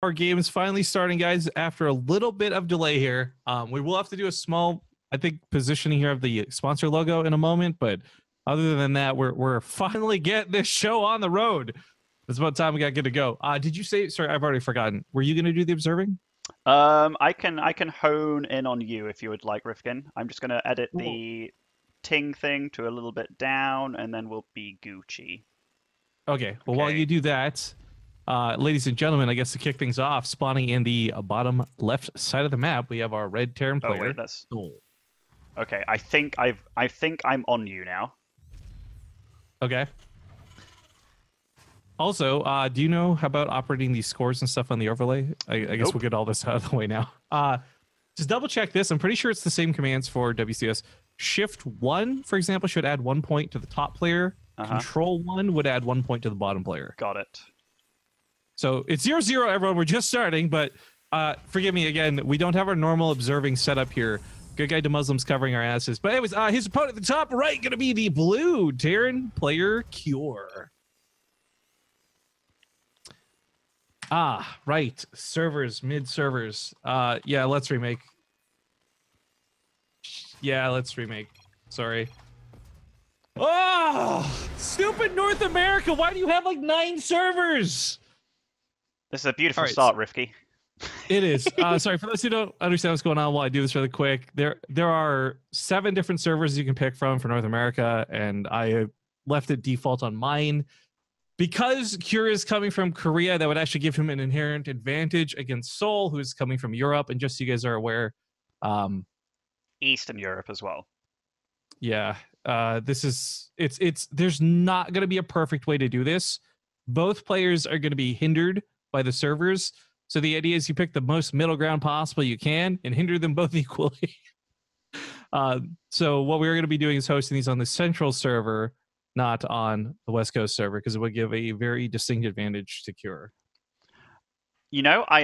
our game is finally starting, guys, after a little bit of delay here. We will have to do a small, I think, positioning here of the sponsor logo in a moment, but other than that, we're finally getting this show on the road. It's about time we got good to go. Did you say, sorry, I've already forgotten. Were you going to do the observing? I can hone in on you if you would like, Rifkin. I'm just gonna edit the Ting thing to a little bit down, and then we'll be Gucci. Okay. Well, while you do that, ladies and gentlemen, I guess to kick things off, spawning in the bottom left side of the map, we have our red Terran player. Oh wait, that's okay. I think I'm on you now. Okay. Also, do you know about operating these scores and stuff on the overlay? I guess we'll get all this out of the way now. Just double check this. I'm pretty sure it's the same commands for WCS. Shift 1, for example, should add 1 point to the top player. Control 1 would add 1 point to the bottom player. Got it. So it's 0-0, everyone. We're just starting, but forgive me again. We don't have our normal observing setup here. Good guy to Muslims covering our asses. But anyways, his opponent at the top right going to be the blue Terran player Cure. Right. Servers, mid servers. Yeah, let's remake. Yeah, let's remake. Sorry. Oh, stupid North America. Why do you have like 9 servers? This is a beautiful start, Rifky. It is. Sorry, for those who don't understand what's going on while I do this really quick, there are 7 different servers you can pick from for North America, and I left it default on mine. Because Cure is coming from Korea, that would actually give him an inherent advantage against Seoul, who is coming from Europe. And just so you guys are aware, Eastern Europe as well. Yeah, there's not going to be a perfect way to do this. Both players are going to be hindered by the servers. So the idea is you pick the most middle ground possible you can and hinder them both equally. So what we're going to be doing is hosting these on the central server, not on the West Coast server, because it would give a very distinct advantage to Cure. You know, I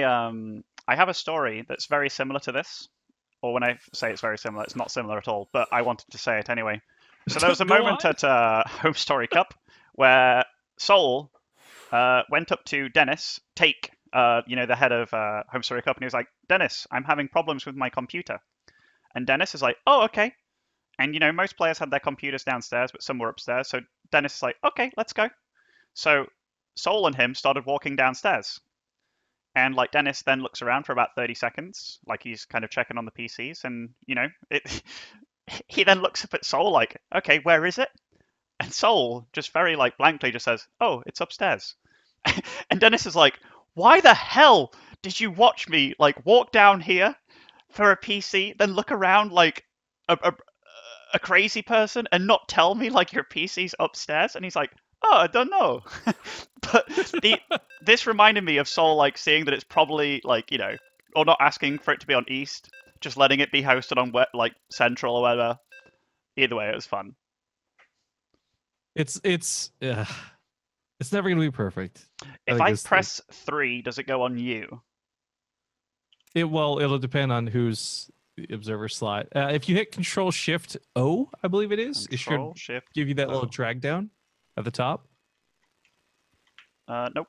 have a story that's very similar to this. Or when I say it's very similar, it's not similar at all, but I wanted to say it anyway. So there was a moment at Home Story Cup where Seoul went up to Dennis, the head of Home Story Cup, and he was like, Dennis, I'm having problems with my computer. And Dennis is like, oh, okay. And, most players had their computers downstairs, but some were upstairs. So Dennis is like, okay, let's go. So Seoul and him started walking downstairs. And, Dennis then looks around for about 30 seconds, like he's kind of checking on the PCs. And, he then looks up at Seoul like, okay, where is it? And Seoul just very, blankly just says, oh, it's upstairs. And Dennis is like, why the hell did you watch me, walk down here for a PC, then look around like a crazy person and not tell me your PC's upstairs? And he's like, oh, I don't know. But this reminded me of Seoul seeing that it's probably or not asking for it to be on East, just letting it be hosted on Central or whatever. Either way, it was fun. It's never gonna be perfect. If I press 3, does it go on you? It'll depend on who's observer slot. If you hit Control Shift O, I believe it is, it should give you that little drag down at the top. Nope.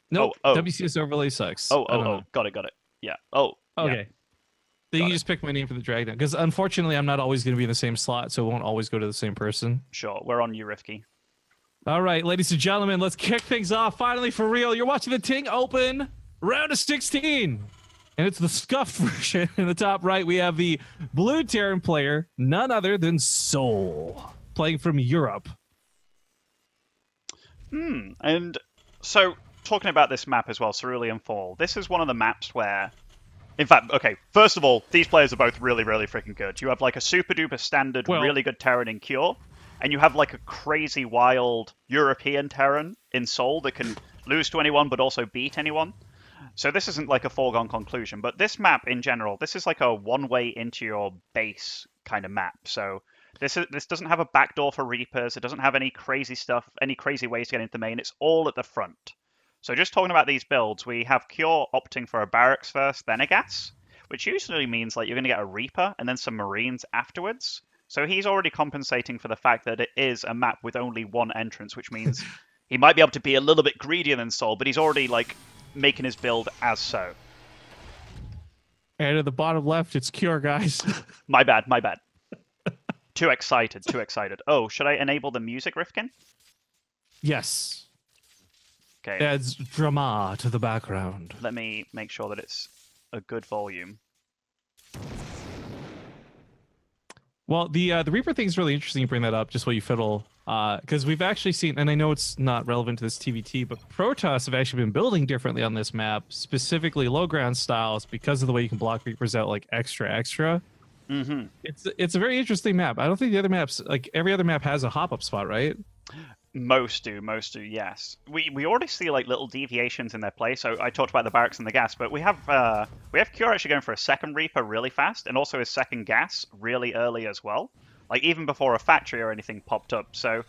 Nope. WCS overlay sucks. Got it. Yeah. Oh. Okay. Yeah. Then you just pick my name for the drag down, because unfortunately I'm not always going to be in the same slot, so it won't always go to the same person. Sure. We're on you, Rifky. All right, ladies and gentlemen, let's kick things off finally for real. You're watching the Ting Open round of 16. And it's the scuffed version. In the top right, we have the blue Terran player, none other than Seoul, playing from Europe. And so, talking about this map as well, Cerulean Fall, this is one of the maps where... In fact, okay, first of all, these players are both really, really freaking good. You have a super-duper standard, really good Terran in Cure, and you have a crazy, wild European Terran in Seoul that can lose to anyone but also beat anyone. So this isn't a foregone conclusion, but this map in general, this is a one-way into your base kind of map. So this doesn't have a backdoor for Reapers. It doesn't have any crazy stuff, any crazy ways to get into the main. It's all at the front. So just talking about these builds, we have Cure opting for a barracks first, then a gas, which usually means you're going to get a Reaper and then some Marines afterwards. So he's already compensating for the fact that it is a map with only one entrance, which means he might be able to be a little bit greedier than Seoul, but he's already making his build as so. And at the bottom left, it's Cure, guys. My bad, my bad. Too excited, too excited. Oh, should I enable the music, Rifkin? Yes. Okay. Adds drama to the background. Let me make sure that it's a good volume. Well, the Reaper thing is really interesting. You bring that up, just while you fiddle, because we've actually seen, and I know it's not relevant to this TVT, but Protoss have actually been building differently on this map, specifically low ground styles, because of the way you can block Reapers out like extra. Mm-hmm. It's a very interesting map. I don't think the other maps, like every other map, has a hop up spot, right? Most do, yes. We already see like little deviations in their play. So I talked about the barracks and the gas, but we have Cure actually going for a second Reaper really fast, and also his second gas really early as well. Like even before a factory or anything popped up. So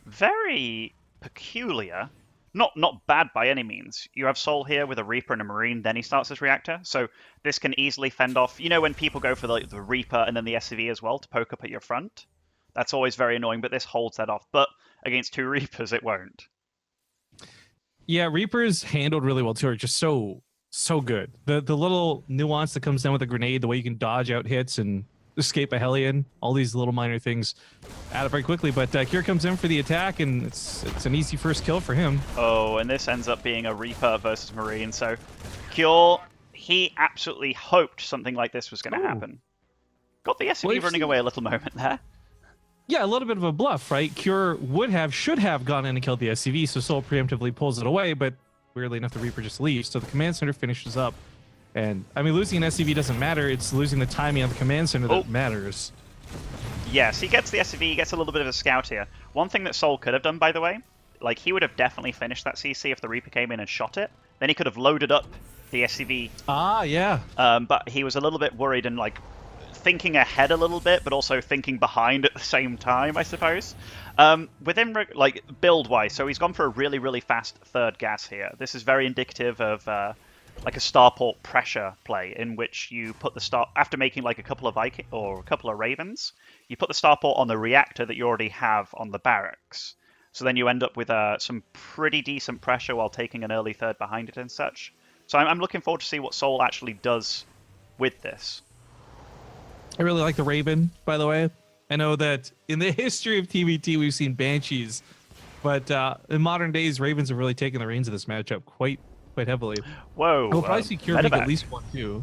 very peculiar. Not bad by any means. You have Sol here with a Reaper and a Marine, then he starts his reactor. So this can easily fend off. You know when people go for the Reaper and then the SCV as well to poke up at your front? That's always very annoying, but this holds that off. But against two Reapers, it won't. Yeah, Reapers handled really well too, are just so good. The little nuance that comes down with a grenade, the way you can dodge out hits and escape a Hellion, all these little minor things add up very quickly. But Cure comes in for the attack, and it's an easy first kill for him. Oh, and this ends up being a Reaper versus Marine. So Cure, he absolutely hoped something like this was going to happen. Got the SCV running away a little moment there. Yeah, a little bit of a bluff, right? Cure should have gone in and killed the SCV, so Sol preemptively pulls it away, but weirdly enough, the Reaper just leaves. So the command center finishes up. And, I mean, losing an SCV doesn't matter. It's losing the timing of the command center that matters. Yes, he gets the SCV, he gets a little bit of a scout here. One thing that Sol could have done, by the way, like, he would have definitely finished that CC if the Reaper came in and shot it. Then he could have loaded up the SCV. Ah, yeah. But he was a little bit worried and, like, thinking ahead a little bit, but also thinking behind at the same time, I suppose. With him, like, build-wise, so he's gone for a really, really fast third gas here. This is very indicative of, like, a starport pressure play, in which you put the star... After making, like, a couple of Viking or a couple of Ravens, you put the starport on the reactor that you already have on the barracks. So then you end up with some pretty decent pressure while taking an early third behind it and such. So I'm looking forward to see what Sol actually does with this. I really like the Raven, by the way. I know that in the history of TVT, we've seen Banshees, but in modern days, Ravens have really taken the reins of this matchup quite heavily. Whoa. We'll probably see Cure make at least one, too.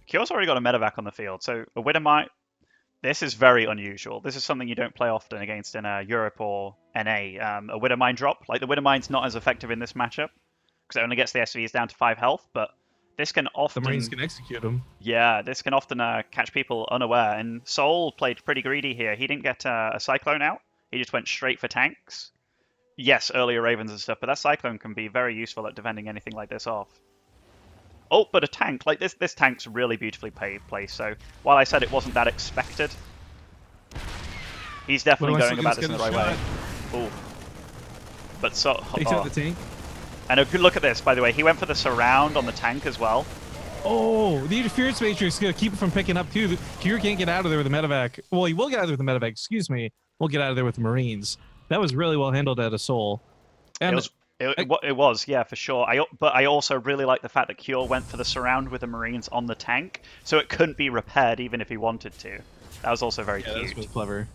Cure's already got a medevac on the field, so a Widowmite, this is very unusual. This is something you don't play often against in Europe or NA. A Widowmine drop, like the Widowmine's not as effective in this matchup, because it only gets the SVs down to 5 health, but this can often... The Marines can execute them. Yeah, this can often catch people unaware, and Sol played pretty greedy here. He didn't get a Cyclone out, he just went straight for tanks. Yes, earlier Ravens and stuff, but that Cyclone can be very useful at defending anything like this off. Oh, but a tank, like this tank's really beautifully placed, so while I said it wasn't that expected, he's definitely going about this in the right way. Ooh. But so... Takes out the tank. And a good look at this, by the way. He went for the surround on the tank as well. Oh, the interference matrix is going to keep it from picking up, too. Cure can't get out of there with the medevac. Well, he will get out of there with the medevac, excuse me. We'll get out of there with the Marines. That was really well handled out of Sol. And it was, yeah, for sure. But I also really like the fact that Cure went for the surround with the Marines on the tank, so it couldn't be repaired even if he wanted to. That was also very cute. That was clever.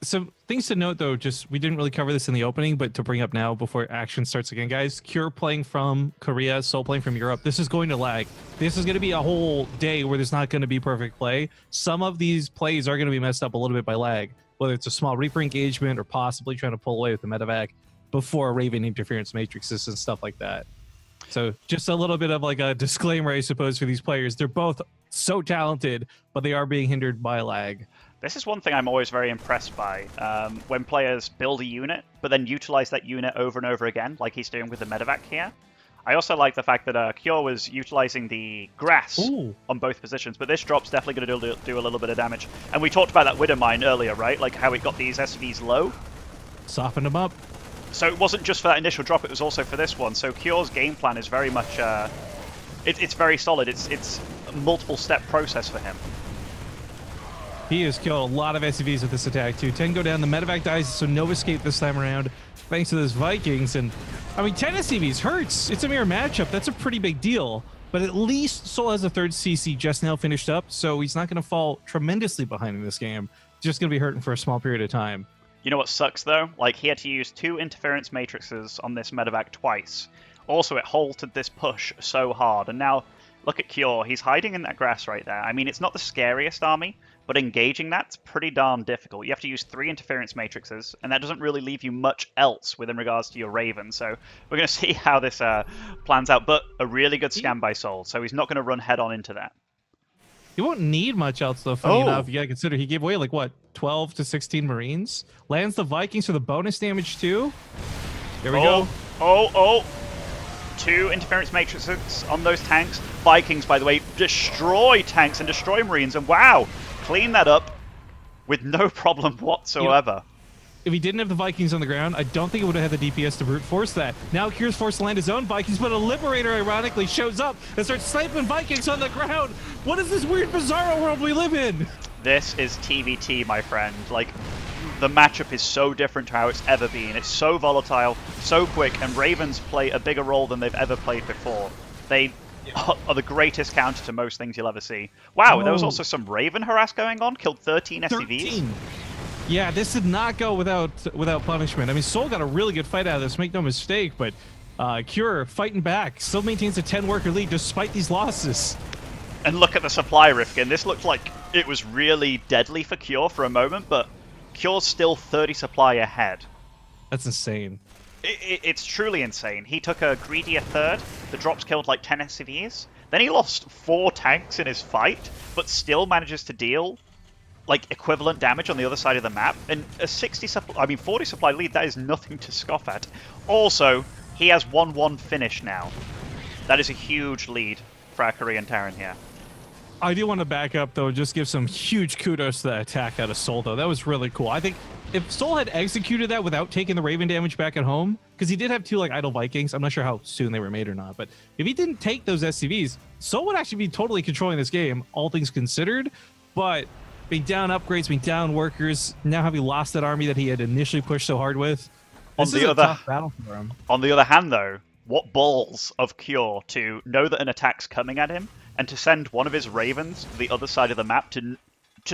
Some things to note, though, just we didn't really cover this in the opening, but to bring up now before action starts again, guys. Cure playing from Korea, Sol playing from Europe. This is going to lag. This is going to be a whole day where there's not going to be perfect play. Some of these plays are going to be messed up a little bit by lag, whether it's a small Reaper engagement or possibly trying to pull away with the medevac before Raven interference matrices and stuff like that. So just a little bit of like a disclaimer, I suppose, for these players. They're both so talented, but they are being hindered by lag. This is one thing I'm always very impressed by, when players build a unit, but then utilize that unit over and over again, like he's doing with the medevac here. I also like the fact that Cure was utilizing the grass on both positions, but this drop's definitely going to do a little bit of damage. And we talked about that Widowmine earlier, right? Like how it got these SVs low. Soften them up. So it wasn't just for that initial drop, it was also for this one. So Cure's game plan is very much, it's very solid. It's a multiple step process for him. He has killed a lot of SCVs with this attack, too. 10 go down, the medevac dies, so no escape this time around, thanks to those Vikings. And I mean, 10 SCVs hurts. It's a mirror matchup. That's a pretty big deal. But at least Soul has a third CC just now finished up, so he's not going to fall tremendously behind in this game. Just going to be hurting for a small period of time. You know what sucks, though? Like, he had to use 2 interference matrices on this medevac twice. Also, it halted this push so hard. And now, look at Cure. He's hiding in that grass right there. I mean, it's not the scariest army, but engaging that's pretty darn difficult. You have to use 3 interference matrices, and that doesn't really leave you much else within regards to your Raven. So we're going to see how this plans out. But a really good scan by Soul, so he's not going to run head-on into that. He won't need much else, though, funny enough. You gotta consider he gave away, like, what, 12 to 16 Marines? Lands the Vikings for the bonus damage, too. There we go. 2 interference matrices on those tanks. Vikings, by the way, destroy tanks and destroy Marines. And wow, clean that up with no problem whatsoever. If he didn't have the Vikings on the ground, I don't think he would have had the DPS to brute force that. Now Cure's forced to land his own Vikings, but a Liberator, ironically, shows up and starts sniping Vikings on the ground. What is this weird, bizarro world we live in? This is TVT, my friend. Like, the matchup is so different to how it's ever been. It's so volatile, so quick, and Ravens play a bigger role than they've ever played before. They are the greatest counter to most things you'll ever see. Wow, there was also some Raven harass going on. Killed 13 SCVs. Yeah, this did not go without punishment. I mean, Soul got a really good fight out of this, make no mistake, but Cure fighting back, still maintains a 10-worker lead despite these losses. And look at the supply, Rifkin. This looked like it was really deadly for Cure for a moment, but Cure's still 30 supply ahead. That's insane. It's truly insane. He took a greedier third. The drops killed like 10 SCVs. Then he lost 4 tanks in his fight, but still manages to deal like equivalent damage on the other side of the map. And a 40 supply lead, that is nothing to scoff at. Also, he has 1-1 finish now. That is a huge lead for our Korean Terran here. I do want to back up, though, and just give some huge kudos to that attack out of Soul, though. That was really cool. I think if Soul had executed that without taking the Raven damage back at home, because he did have 2 like idle Vikings, I'm not sure how soon they were made or not, but if he didn't take those SCVs, Soul would actually be totally controlling this game, all things considered. But being down upgrades, being down workers, now having lost that army that he had initially pushed so hard with, this is a tough battle for him. On the other hand, though, what balls of Cure to know that an attack's coming at him and to send one of his Ravens to the other side of the map to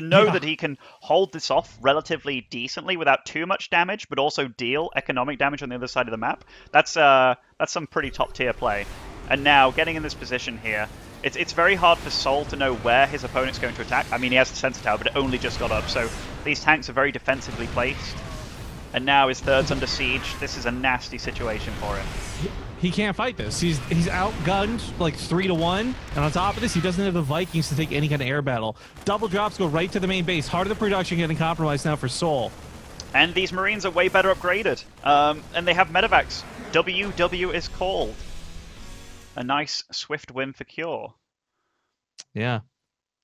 know that he can hold this off relatively decently without too much damage, but also deal economic damage on the other side of the map. That's some pretty top tier play. And now getting in this position here, it's very hard for Soul to know where his opponent's going to attack. I mean, he has the sensor tower, but it only just got up, so these tanks are very defensively placed. And now his third's under siege. This is a nasty situation for him. He can't fight this. He's outgunned like 3-1, and on top of this, he doesn't have the Vikings to take any kind of air battle. Double drops go right to the main base. Heart of the production getting compromised now for Soul. And these Marines are way better upgraded. And they have medevacs. WW is called. A nice, swift win for Cure. Yeah.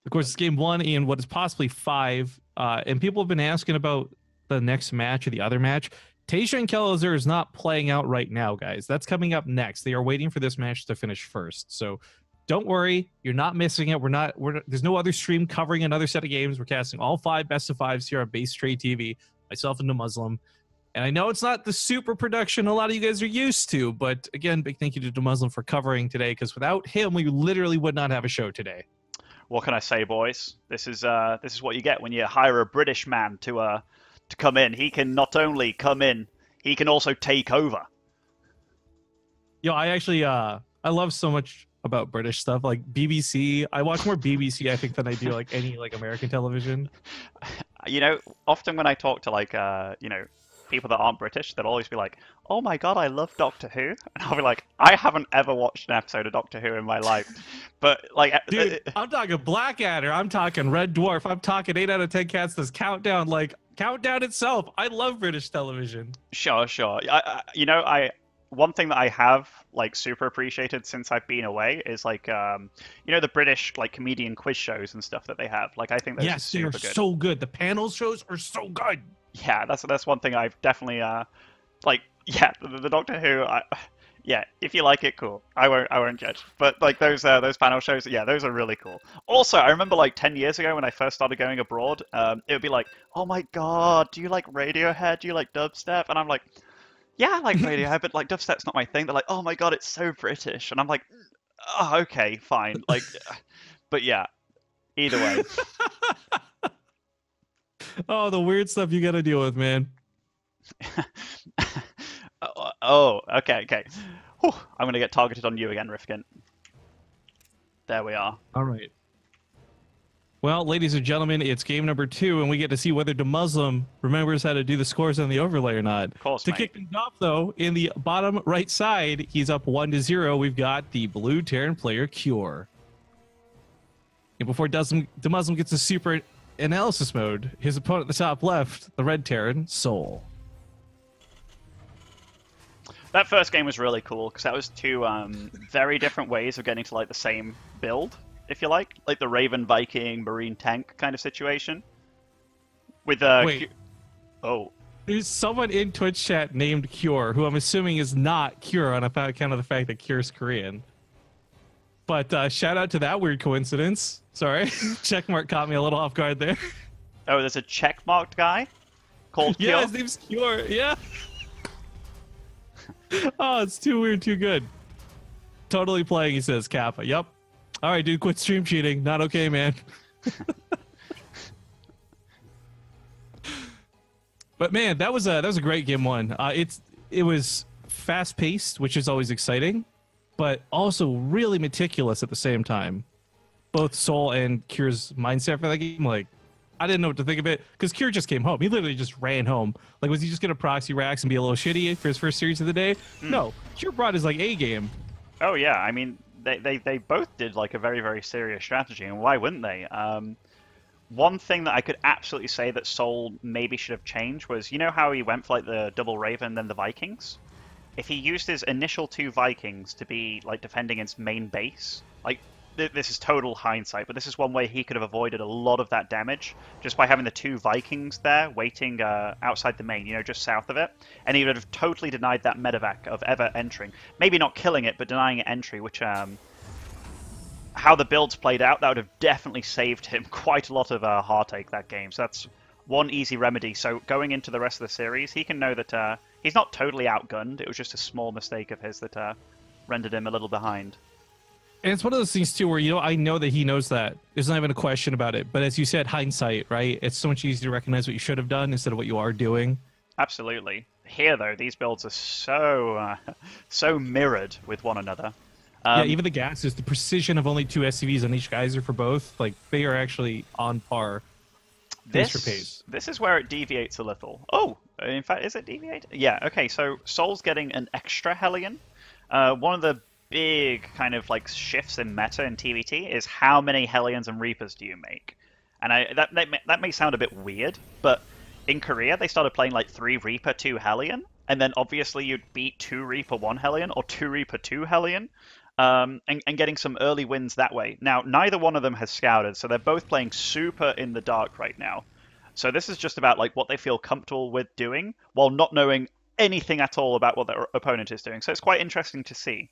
Of course, it's game 1 in what is possibly 5. And people have been asking about the next match or the other match. Tasia and Kellazur is not playing out right now, guys. That's coming up next. They are waiting for this match to finish first. So don't worry, you're not missing it. There's no other stream covering another set of games. We're casting all 5 best of 5s here on BaseTradeTV, myself and the Muslim. And I know it's not the super production a lot of you guys are used to, but again, big thank you to Muslim for covering today, because without him, we literally would not have a show today. What can I say, boys? This is what you get when you hire a British man to come in. He can not only come in, he can also take over. Yo, I actually I love so much about British stuff, like BBC. I watch more BBC, I think, than I do like any like American television. You know, often when I talk to like people that aren't British, they'll always be like, "Oh my god, I love Doctor Who," and I'll be like, "I haven't ever watched an episode of Doctor Who in my life." But like, dude, I'm talking Blackadder, I'm talking Red Dwarf, I'm talking 8 out of 10 cats. This Countdown, like Countdown itself. I love British television. Sure. One thing that I have like super appreciated since I've been away is like the British like comedian quiz shows and stuff that they have. Like, I think those are super good. So good. The panel shows are so good. Yeah, that's one thing I've definitely the Doctor Who. If you like it, cool. I won't judge. But like those panel shows, yeah, those are really cool. Also, I remember like 10 years ago when I first started going abroad, it would be like, "Oh my god, do you like Radiohead? Do you like dubstep?" And I'm like, Yeah, I like Radiohead, but like dubstep's not my thing. They're like, oh my god, it's so British, and I'm like, oh, okay, fine. Like, but yeah, either way. Oh, the weird stuff you got to deal with, man. Oh, okay, okay. Whew, I'm gonna get targeted on you again, Rifkin. There we are. All right. Well, ladies and gentlemen, it's game number 2, and we get to see whether the Muslim remembers how to do the scores on the overlay or not. Of course, To mate. kick things off, though, in the bottom right side, he's up 1-0. We've got the blue Terran player Cure. And before the Muslim gets to super analysis mode, his opponent at the top left, the red Terran, Soul. That first game was really cool because that was two very different ways of getting to like the same build, if you like the Raven Viking Marine tank kind of situation. With Wait, oh, there's someone in Twitch chat named Cure, who I'm assuming is not Cure on account of the fact that Cure's Korean. But shout out to that weird coincidence. Sorry, checkmark caught me a little off guard there. oh, there's a checkmarked guy called Yeah, Kyo. his name's Cure. Yeah. Oh, it's too weird, too good. Totally playing, he says, Kappa. Yep. All right, dude, quit stream cheating. Not okay, man. But man, that was a great game one. It was fast paced, which is always exciting, but also really meticulous at the same time. Both Soul and Cure's mindset for that game, like, I didn't know what to think of it because Cure just came home. He literally just ran home. Like, was he just gonna proxy racks and be a little shitty for his first series of the day? No, Cure brought his like A game. Oh yeah, I mean they both did like a very very serious strategy, and why wouldn't they? One thing that I could absolutely say that Soul maybe should have changed was, you know how he went for like the double Raven then the Vikings? If he used his initial 2 Vikings to be like defending his main base, like this is total hindsight, but this is one way he could have avoided a lot of that damage just by having the 2 Vikings there waiting outside the main, you know, just south of it, and he would have totally denied that medevac of ever entering. Maybe not killing it, but denying it entry, which how the builds played out, that would have definitely saved him quite a lot of heartache that game. So that's one easy remedy. So going into the rest of the series, he can know that he's not totally outgunned. It was just a small mistake of his that rendered him a little behind. And it's one of those things too where, you know, I know that he knows that. There's not even a question about it. But as you said, hindsight, right? It's so much easier to recognize what you should have done instead of what you are doing. Absolutely. Here, though, these builds are so mirrored with one another. Yeah, even the gases, the precision of only 2 SCVs on each geyser for both, like, they are actually on par. Pace for pace. This is where it deviates a little. Oh, in fact, is it deviate? Yeah, okay, so Soul's getting an extra Hellion. One of the big kind of like shifts in meta in TVT is how many Hellions and Reapers do you make? And that may sound a bit weird, but in Korea they started playing like 3 Reaper, 2 Hellion, and then obviously you'd beat 2 Reaper, 1 Hellion, or 2 Reaper, 2 Hellion. And getting some early wins that way. Now, neither one of them has scouted, so they're both playing super in the dark right now. So this is just about like what they feel comfortable with doing, while not knowing anything at all about what their opponent is doing. So it's quite interesting to see.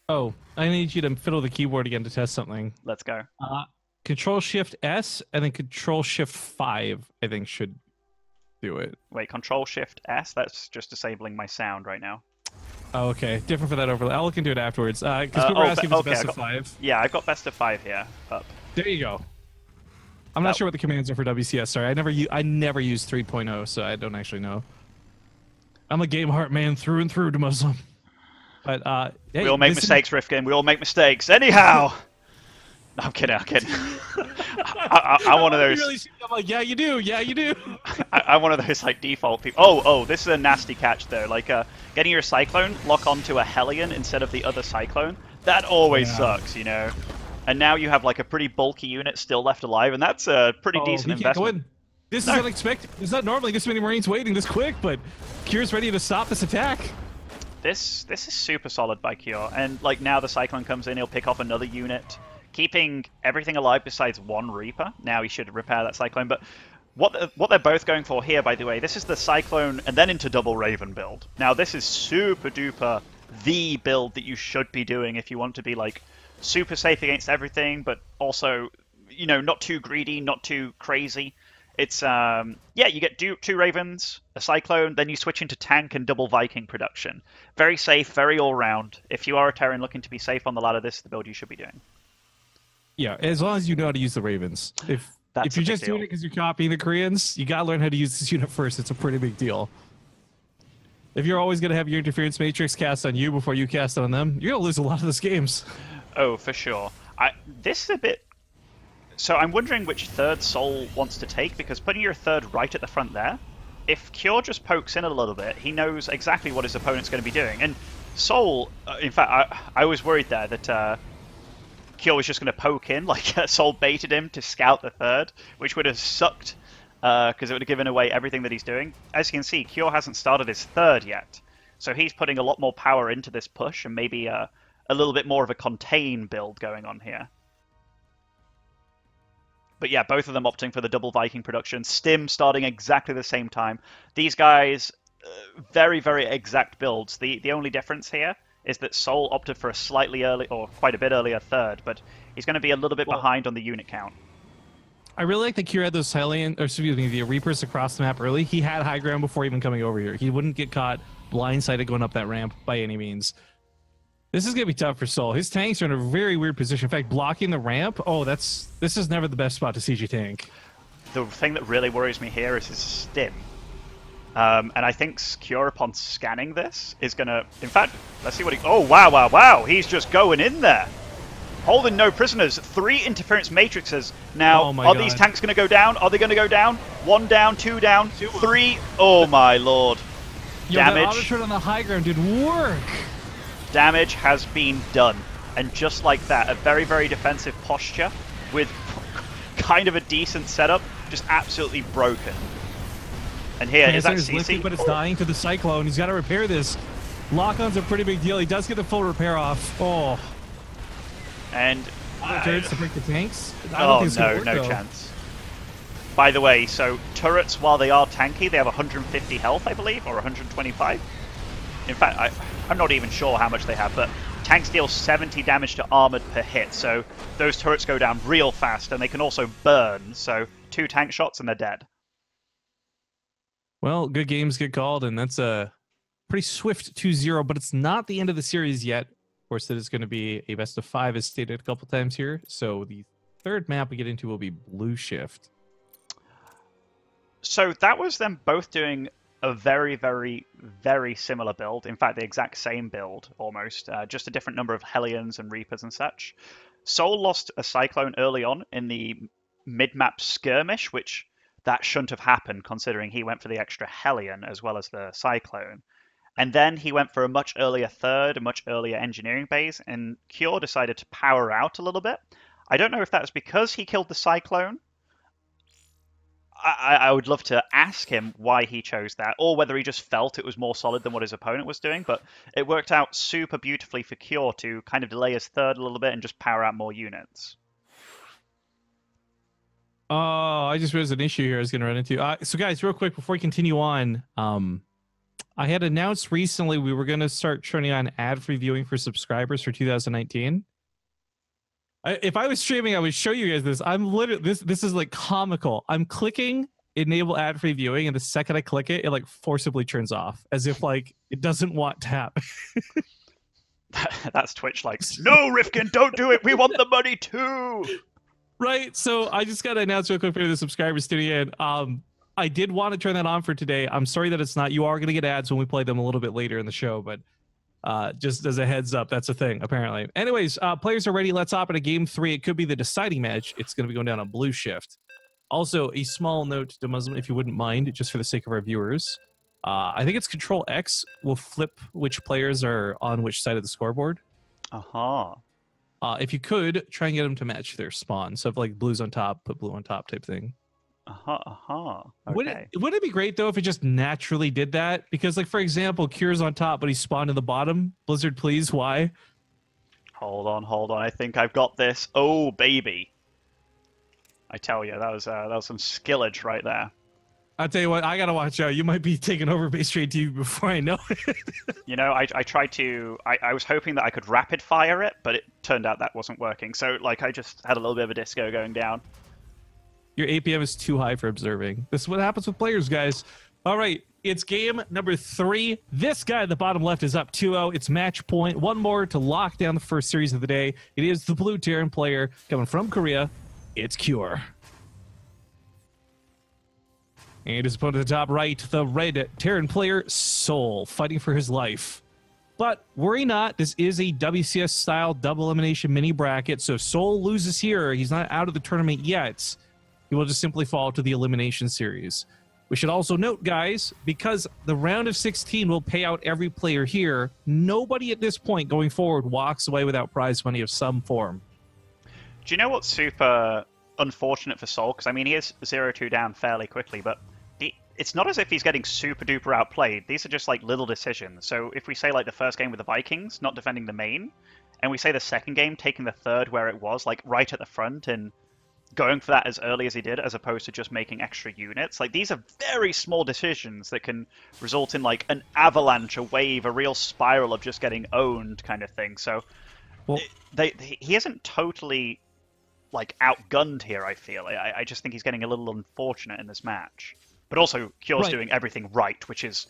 Oh, I need you to fiddle the keyboard again to test something. Let's go. Control Shift S and then Control Shift 5, I think, should do it. Wait, Control Shift S? That's just disabling my sound right now. Oh, okay. Different for that overlay. I'll look into it afterwards. Because people were asking if it's best of 5. Yeah, I've got best of 5 here. Up. There you go. I'm not sure what the commands are for WCS. Sorry, I never used 3.0, so I don't actually know. I'm a game heart man through and through to Muslim. But hey, we all make mistakes, Rifkin. We all make mistakes. Anyhow. No, I'm kidding. I'm one of those. I'm like, yeah, you do. Yeah, you do. I'm one of those like default people. Oh, this is a nasty catch though. Like getting your Cyclone lock onto a Hellion instead of the other Cyclone. That always sucks, you know. And now you have like a pretty bulky unit still left alive, and that's a pretty decent investment. This is unexpected. There's not normally this many Marines waiting this quick, but Cure's ready to stop this attack. This is super solid by Cure, and like now the Cyclone comes in, he'll pick off another unit, keeping everything alive besides 1 Reaper. Now he should repair that Cyclone, but what they're both going for here, by the way, this is the Cyclone and then into double Raven build. Now this is super duper the build that you should be doing if you want to be like super safe against everything, but also, you know, not too greedy, not too crazy. It's yeah, you get two Ravens, a Cyclone, then you switch into tank and double Viking production. Very safe, very all round. If you are a Terran looking to be safe on the ladder, this is the build you should be doing. Yeah, as long as you know how to use the Ravens. If you're just doing it because you're copying the Koreans, you gotta learn how to use this unit first. It's a pretty big deal. If you're always gonna have your interference matrix cast on you before you cast on them, you're gonna lose a lot of those games. Oh, for sure. This is a bit. So I'm wondering which third Soul wants to take, because putting your third right at the front there, if Cure just pokes in a little bit, he knows exactly what his opponent's going to be doing. And Soul, in fact, I was worried there that Cure was just going to poke in, like Soul baited him to scout the third, which would have sucked, because it would have given away everything that he's doing. As you can see, Cure hasn't started his third yet, so he's putting a lot more power into this push, and maybe a little bit more of a contain build going on here. But yeah, both of them opting for the double Viking production. Stim starting exactly the same time. These guys, very, very exact builds. The only difference here is that Soul opted for a slightly early, or quite a bit earlier third, but he's going to be a little bit behind on the unit count. I really like that Cure had those the Reapers across the map early. He had high ground before even coming over here. He wouldn't get caught blindsided going up that ramp by any means. This is going to be tough for Soul. His tanks are in a very weird position. In fact, blocking the ramp, this is never the best spot to siege a tank. The thing that really worries me here is his Stim. And I think Cure, upon scanning this, is going to... In fact, let's see what he... Oh, wow, wow, wow! He's just going in there! Holding no prisoners. 3 interference matrices. Now, are these tanks going to go down? Are they going to go down? 1 down, 2 down, 3... Oh, my lord. Damage. That auto-turn on the high ground didn't work. Damage has been done. And just like that, a very, very defensive posture with kind of a decent setup, just absolutely broken. And here is that CC. Lifting, but it's dying to the Cyclone. He's got to repair this. Lock-on's a pretty big deal. He does get the full repair off. Oh. And... turrets to break the tanks? Oh, no chance. By the way, so turrets, while they are tanky, they have 150 health, I believe, or 125. In fact, I'm not even sure how much they have, but tanks deal 70 damage to armored per hit, so those turrets go down real fast, and they can also burn, so 2 tank shots and they're dead. Well, good games get called, and that's a pretty swift 2-0, but it's not the end of the series yet. Of course, it is going to be a best of 5, as stated a couple times here, so the third map we get into will be Blue Shift. So that was them both doing a very, very, very similar build. In fact, the exact same build, almost. Just a different number of Hellions and Reapers and such. Soul lost a Cyclone early on in the mid-map skirmish, which that shouldn't have happened, considering he went for the extra Hellion as well as the Cyclone. And then he went for a much earlier third, a much earlier engineering base, and Cure decided to power out a little bit. I don't know if that's because he killed the Cyclone. I would love to ask him why he chose that, or whether he just felt it was more solid than what his opponent was doing, but it worked out super beautifully for Cure to kind of delay his third a little bit and just power out more units. Oh, I just realized an issue here I was going to run into. So guys, real quick, before we continue on, I had announced recently we were going to start turning on ad-free viewing for subscribers for 2019. If I was streaming, I would show you guys this. I'm literally this is like comical. I'm clicking enable ad-free viewing, and the second I click it, it like forcibly turns off, as if like it doesn't want to happen. That's Twitch like, no, Rifkin, don't do it. We want the money too. Right. So I just got to announce real quick for the subscribers tuning in. I did want to turn that on for today. I'm sorry that it's not. You are going to get ads when we play them a little bit later in the show, but just as a heads up, that's a thing, apparently. Anyways, players are ready. Let's hop into game 3. It could be the deciding match. It's going to be going down on Blue Shift. Also, a small note to Muslim, if you wouldn't mind, just for the sake of our viewers. I think it's Control X will flip which players are on which side of the scoreboard. Uh-huh. If you could, try and get them to match their spawn. So if like blue's on top, put blue on top type thing. Okay. Wouldn't it be great though if it just naturally did that? Because like for example, Cure's on top, but he spawned in the bottom. Blizzard, please, why? Hold on. I think I've got this. Oh baby! I tell you, that was some skillage right there. I'll tell you what, I gotta watch out. You might be taking over BaseTradeTV before I know it. You know, I tried to. I was hoping that I could rapid fire it, but it turned out that wasn't working. So like, I just had a little bit of a disco going down. Your APM is too high for observing. This is what happens with players, guys. All right, it's game number 3. This guy at the bottom left is up 2-0. It's match point. One more to lock down the first series of the day. It is the blue Terran player coming from Korea. It's Cure. And his opponent at the top right, the red Terran player, Soul, fighting for his life. But worry not, this is a WCS-style double elimination mini bracket, so if Soul loses here, he's not out of the tournament yet. He will just simply fall to the elimination series. We should also note, guys, because the round of 16 will pay out every player here, nobody at this point going forward walks away without prize money of some form. Do you know what's super unfortunate for Soul? Because, I mean, he is 0-2 down fairly quickly, but it's not as if he's getting super duper outplayed. These are just like little decisions. So if we say like the first game with the Vikings, not defending the main, and we say the second game taking the third where it was, like right at the front and going for that as early as he did, as opposed to just making extra units. Like, these are very small decisions that can result in like an avalanche, a wave, a real spiral of just getting owned kind of thing. So well, he isn't totally like outgunned here, I feel. I just think he's getting a little unfortunate in this match. But also, Cure's doing everything right, which is,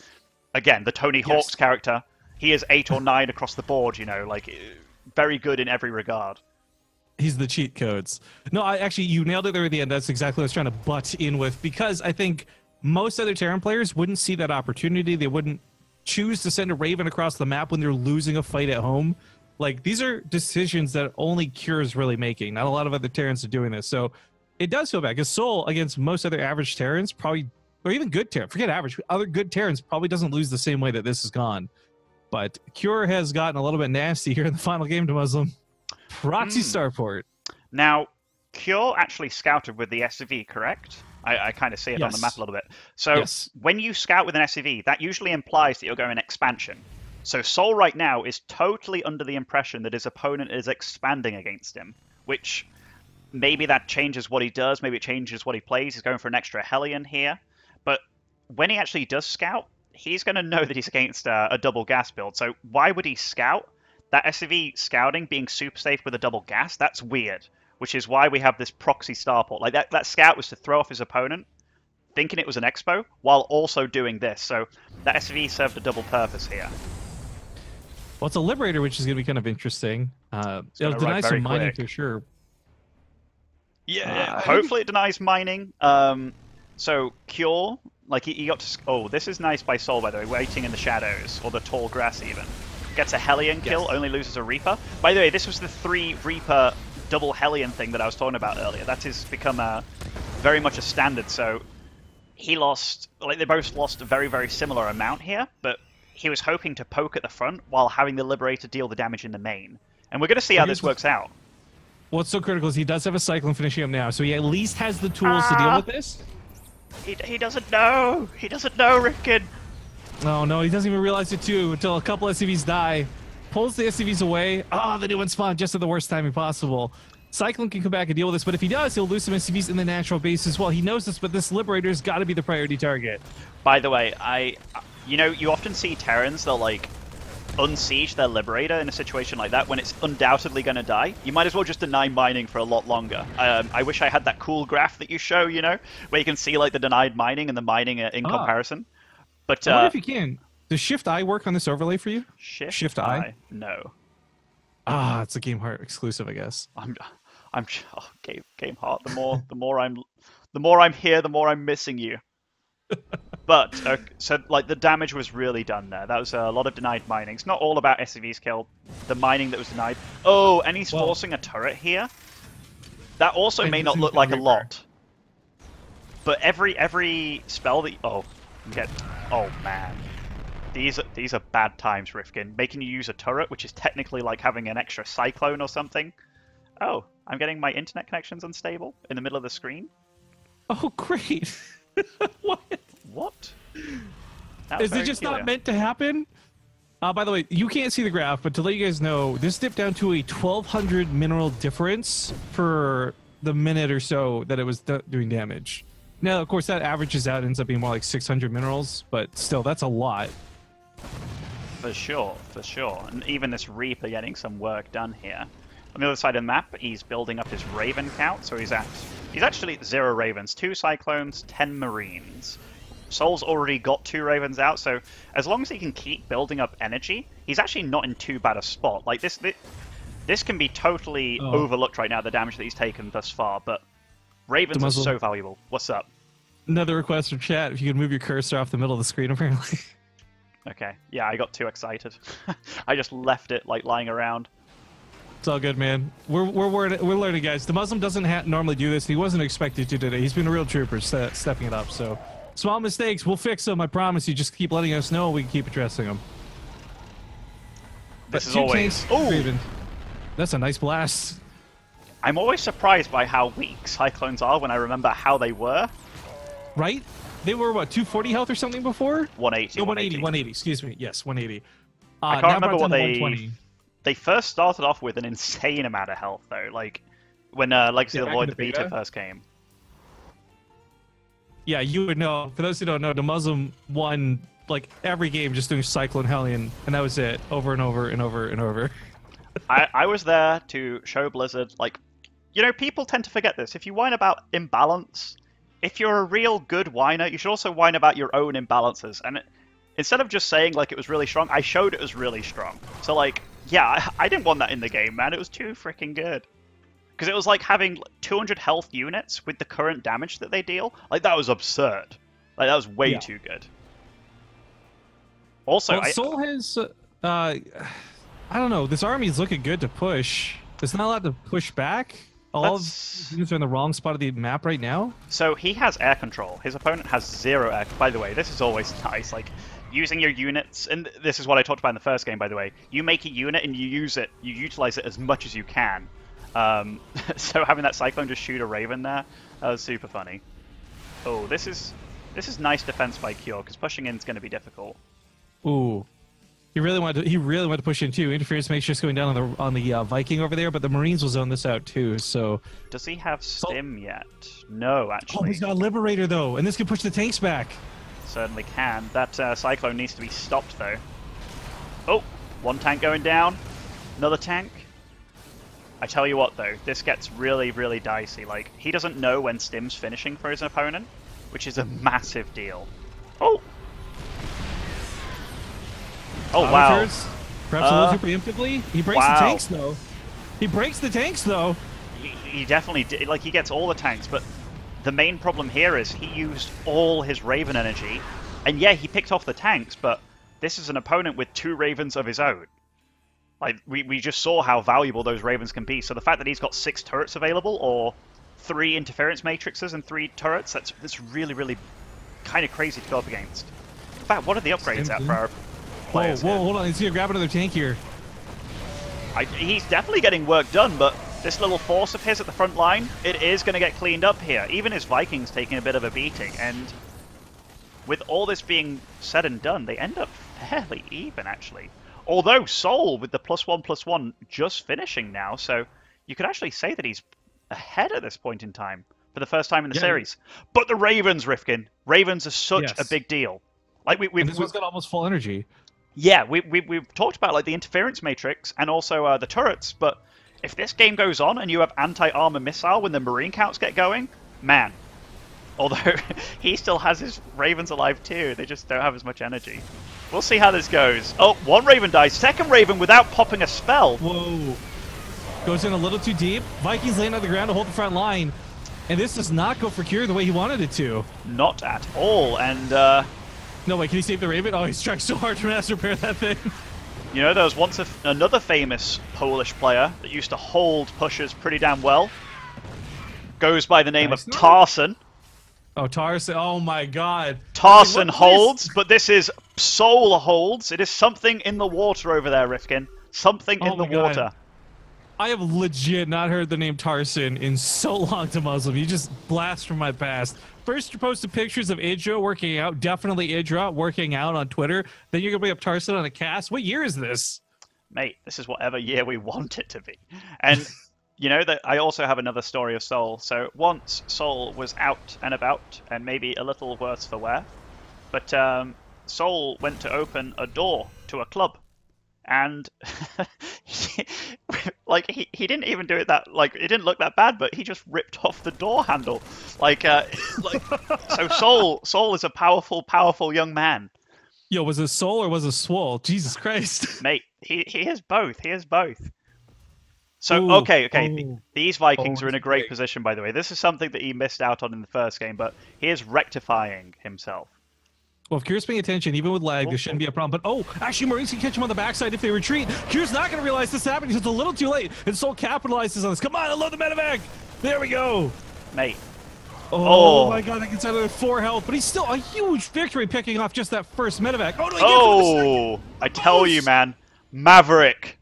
again, the Tony Hawk's character. He is 8 or 9 across the board, you know, like, very good in every regard. He's the cheat codes. No, actually, you nailed it there at the end. That's exactly what I was trying to butt in with, because I think most other Terran players wouldn't see that opportunity. They wouldn't choose to send a Raven across the map when they're losing a fight at home. Like, these are decisions that only Cure is really making. Not a lot of other Terrans are doing this. So it does feel bad, because Soul, against most other average Terrans, probably, or even good Terrans, forget average, other good Terrans probably doesn't lose the same way that this has gone. But Cure has gotten a little bit nasty here in the final game to Muslim. Proxy Starport. Now, Cure actually scouted with the SCV, correct? I kind of see it on the map a little bit. So when you scout with an SCV, that usually implies that you're going expansion. So Soul right now is totally under the impression that his opponent is expanding against him, which maybe that changes what he does, maybe it changes what he plays. He's going for an extra Hellion here. But when he actually does scout, he's going to know that he's against a double gas build. So why would he scout? That SCV scouting being super safe with a double gas, that's weird. Which is why we have this proxy starport. Like that scout was to throw off his opponent, thinking it was an expo, while also doing this. So that SCV served a double purpose here. Well, it's a Liberator, which is going to be kind of interesting. It'll deny some mining for sure. Yeah, hopefully it denies mining. So Cure, like he got to... Oh, this is nice by Soul, by the way, waiting in the shadows, or the tall grass even. Gets a Hellion kill, only loses a Reaper. By the way, this was the 3 Reaper double Hellion thing that I was talking about earlier. That has become very much a standard, so he lost... Like, they both lost a very, very similar amount here, but he was hoping to poke at the front while having the Liberator deal the damage in the main. And we're going to see how this works out. What's so critical is he does have a Cyclone finishing him now, so he at least has the tools to deal with this. He doesn't know. He doesn't know, Rifkin. Oh, no, he doesn't even realize it, too, until a couple SCVs die. Pulls the SCVs away. Oh, the new one spawned just at the worst timing possible. Cyclone can come back and deal with this, but if he does, he'll lose some SCVs in the natural base as well. He knows this, but this Liberator's got to be the priority target. By the way, you know, you often see Terrans, they'll, like, unsiege their Liberator in a situation like that when it's undoubtedly going to die. You might as well just deny mining for a lot longer. I wish I had that cool graph that you show, you know, where you can see, like, the denied mining and the mining in comparison. But I wonder if you can. Does Shift I work on this overlay for you? Shift I? No. Ah, it's a Game Heart exclusive, I guess. Game Heart. The more I'm here, the more I'm missing you. But so like the damage was really done there. That was a lot of denied mining. It's not all about SCV's kill. The mining that was denied. Oh, and he's forcing a turret here. That also may not look like a lot. But every spell that oh man. These are bad times, Rifkin. Making you use a turret, which is technically like having an extra cyclone or something. Oh, I'm getting my internet connections unstable in the middle of the screen. Oh, great. What? Is it just not meant to happen? By the way, you can't see the graph, but to let you guys know, this dipped down to a 1,200 mineral difference for the minute or so that it was doing damage. Now, of course, that averages out, ends up being more like 600 minerals, but still, that's a lot. For sure. And even this Reaper getting some work done here. On the other side of the map, he's building up his Raven count, so he's actually 0 Ravens, 2 Cyclones, 10 Marines. Soul's already got 2 Ravens out, so as long as he can keep building up energy, he's actually not in too bad a spot. Like, this can be totally overlooked right now, the damage that he's taken thus far, but Ravens are so valuable. What's up? Another request from chat, if you could move your cursor off the middle of the screen, apparently. Okay, yeah, I got too excited. I just left it, like, lying around. It's all good, man. We're learning, guys. The Muslim doesn't normally do this. He wasn't expected to today. He's been a real trooper, stepping it up, so... Small mistakes, we'll fix them, I promise you. Just keep letting us know, we can keep addressing them. This is always... Raven. That's a nice blast. I'm always surprised by how weak Cyclones are when I remember how they were. Right? They were, what, 240 health or something before? 180. No, 180, excuse me. Yes, 180. I can't remember what they first started off with an insane amount of health, though. Like, when Legacy of the Void, the beta first came. Yeah, you would know. For those who don't know, the Muslim won, like, every game just doing Cyclone Hellion, and that was it. Over and over and over and over. I was there to show Blizzard, like, you know, people tend to forget this. If you whine about imbalance, if you're a real good whiner, you should also whine about your own imbalances. And instead of just saying, like, it was really strong, I showed it was really strong. So, like, yeah, I didn't want that in the game, man. It was too freaking good. Because it was like having 200 health units with the current damage that they deal. Like, that was absurd. Like, that was way too good. Also, well, Soul has... I don't know. This army is looking good to push. It's not allowed to push back. All of these are in the wrong spot of the map right now. So he has air control. His opponent has 0 air... By the way, this is always nice. Like, using your units... And this is what I talked about in the first game, by the way. You make a unit and you use it. You utilize it as much as you can. So having that Cyclone just shoot a Raven there, that was super funny. Oh, this is nice defense by Cure, because pushing in is going to be difficult. Ooh, he really wanted to push in too. Interference makes just going down on the Viking over there, but the Marines will zone this out too. So does he have Stim yet? No, actually. Oh, he's got Liberator though, and this can push the tanks back. Certainly can. That Cyclone needs to be stopped though. Oh, one tank going down, another tank. I tell you what, though, this gets really, really dicey. Like, he doesn't know when Stim's finishing for his opponent, which is a massive deal. Oh! Oh, wow. Perhaps a little too preemptively. He breaks the tanks, though. He breaks the tanks, though. He definitely did. Like, he gets all the tanks, but the main problem here is he used all his Raven energy. And yeah, he picked off the tanks, but this is an opponent with 2 Ravens of his own. Like, we just saw how valuable those Ravens can be. So the fact that he's got 6 turrets available, or 3 interference matrices and 3 turrets, that's really, really kind of crazy to go up against. In fact, what are the upgrades at for our players? Whoa, hold on. He's going to grab another tank here. He's definitely getting work done, but this little force of his at the front line, it is going to get cleaned up here. Even his Vikings taking a bit of a beating. And with all this being said and done, they end up fairly even, actually. Although Soul, with the +1/+1, just finishing now, so you could actually say that he's ahead at this point in time, for the first time in the series. But the Ravens, Rifkin, Ravens are such a big deal. Like this one's got almost full energy. Yeah, we've talked about like the interference matrix and also the turrets, but if this game goes on and you have anti-armor missile when the Marine counts get going, man. Although he still has his Ravens alive too, they just don't have as much energy. We'll see how this goes. Oh, 1 Raven dies. 2nd Raven without popping a spell. Whoa. Goes in a little too deep. Vikings laying on the ground to hold the front line. And this does not go for Cure the way he wanted it to. Not at all. And, no, wait, can he save the Raven? Oh, he's trying so hard to mass repair that thing. You know, there was once another famous Polish player that used to hold pushers pretty damn well. Goes by the name of Tarson. Oh, Tarson. Oh, my God. Tarson holds, but this is Soul holds. It is something in the water over there, Rifkin. Something in the water. I have legit not heard the name Tarson in so long to Muslim. You just blast from my past. First, you posted pictures of Idra working out. Definitely Idra working out on Twitter. Then you're going to bring up Tarson on a cast. What year is this? Mate, this is whatever year we want it to be. And... You know that I also have another story of Soul. So once Soul was out and about, and maybe a little worse for wear, but Soul went to open a door to a club, and he, like he didn't even do it that like it didn't look that bad, but he just ripped off the door handle. So Soul is a powerful young man. Yo, was it Soul or was it Swole? Jesus Christ. Mate, he is both. He is both. So, Ooh, okay. oh. These Vikings Oh, are in a great position, by the way. This is something that he missed out on in the first game, but he is rectifying himself. Well, if Kyr's paying attention, even with lag, there shouldn't be a problem. But, actually, Marines can catch him on the backside if they retreat. Kyr's not going to realize this happening because it's a little too late. And Soul capitalizes on this. Come on, I love the medevac. There we go. Mate. Oh, my God, I can settle at 4 health, but he's still a huge victory picking off just that first medevac. Oh, I tell you, man. Maverick.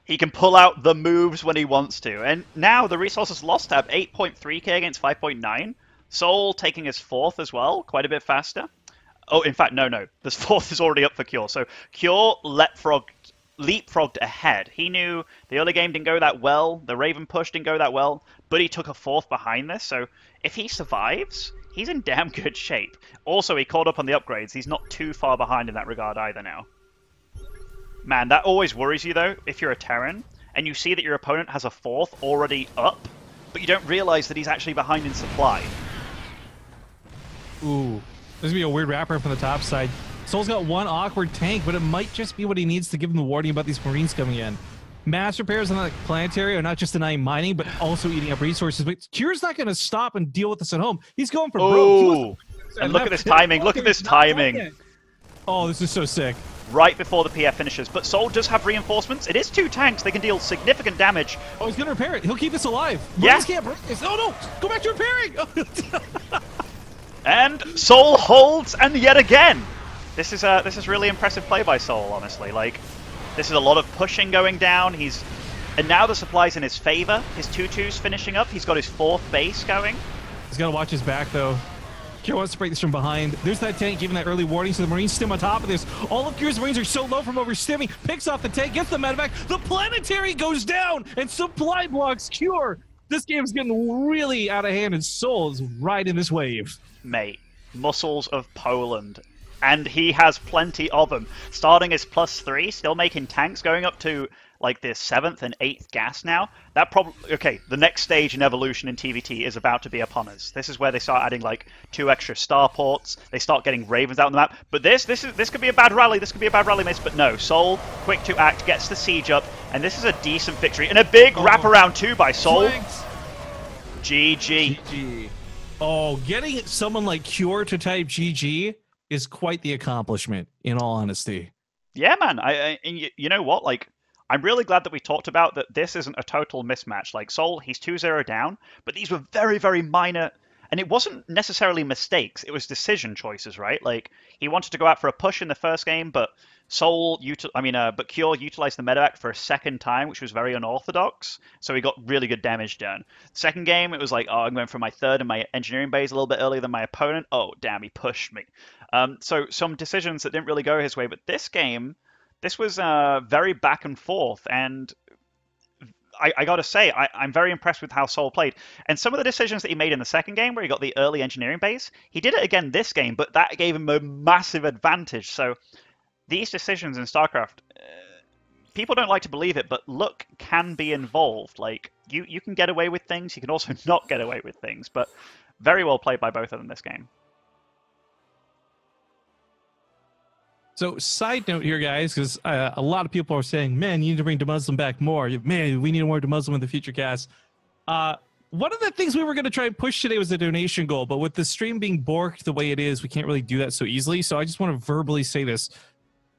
He can pull out the moves when he wants to. And now the resources lost tab, 8.3k against 5.9. Soul taking his 4th as well, quite a bit faster. Oh, in fact, no. This 4th is already up for Cure. So Cure leapfrogged ahead. He knew the early game didn't go that well. The Raven push didn't go that well. But he took a 4th behind this. So if he survives, he's in damn good shape. Also, he caught up on the upgrades. He's not too far behind in that regard either now. Man, that always worries you, though, if you're a Terran, and you see that your opponent has a 4th already up, but you don't realize that he's actually behind in supply. Ooh. There's going to be a weird wrapper from the top side. Soul's got one awkward tank, but it might just be what he needs to give him the warning about these Marines coming in. Mass repairs on the planetary are not just denying mining, but also eating up resources. But Kyr's not going to stop and deal with this at home. He's going for broke. And look at this timing. Look at this timing. Oh, this is so sick. Right before the PF finishes. But Soul does have reinforcements. It is 2 tanks. They can deal significant damage. Oh, he's going to repair it. He'll keep this alive. Yeah. Can't break this. Oh, no. Go back to repairing. And Soul holds, and yet again. This is really impressive play by Soul, honestly. Like, this is a lot of pushing going down. And now the supply's in his favor. His 2-2's finishing up. He's got his 4th base going. He's got to watch his back, though. Kyr wants to break this from behind. There's that tank giving that early warning, so the Marines stim on top of this. All of Kyr's Marines are so low from overstimming. Picks off the tank, gets the medevac. The planetary goes down, and supply blocks Kyr. This game's getting really out of hand, and Soul is riding this wave. Mate, muscles of Poland. And he has plenty of them. Starting as +3, still making tanks, going up to like the 7th and 8th gas now. Okay, the next stage in evolution in TVT is about to be upon us. This is where they start adding like 2 extra starports. They start getting Ravens out on the map. But this could be a bad rally. This could be a bad rally miss. But no, Soul, quick to act, gets the siege up, and this is a decent victory. And a big wraparound too by Soul. GG. GG. Oh, getting someone like Kyr to type GG is quite the accomplishment, in all honesty. Yeah, man. And you know what? Like, I'm really glad that we talked about that this isn't a total mismatch. Like, Soul, he's 2-0 down, but these were very, very minor, and it wasn't necessarily mistakes. It was decision choices, right? Like, he wanted to go out for a push in the first game, but Kyr utilized the medevac for a second time, which was very unorthodox, so he got really good damage done. Second game, it was like, oh, I'm going for my 3rd and my engineering base a little bit earlier than my opponent. Oh, damn, he pushed me. So some decisions that didn't really go his way, but this game, this was very back and forth, and I got to say, I'm very impressed with how Soul played. And some of the decisions that he made in the second game, where he got the early engineering base, he did it again this game, but that gave him a massive advantage. So these decisions in StarCraft, people don't like to believe it, but luck can be involved. Like, you can get away with things, you can also not get away with things, but very well played by both of them this game. So, side note here, guys, because a lot of people are saying, man, you need to bring Muslim back more. Man, we need more Muslim in the future cast. One of the things we were going to try and push today was a donation goal, but with the stream being borked the way it is, we can't really do that so easily. So I just want to verbally say this.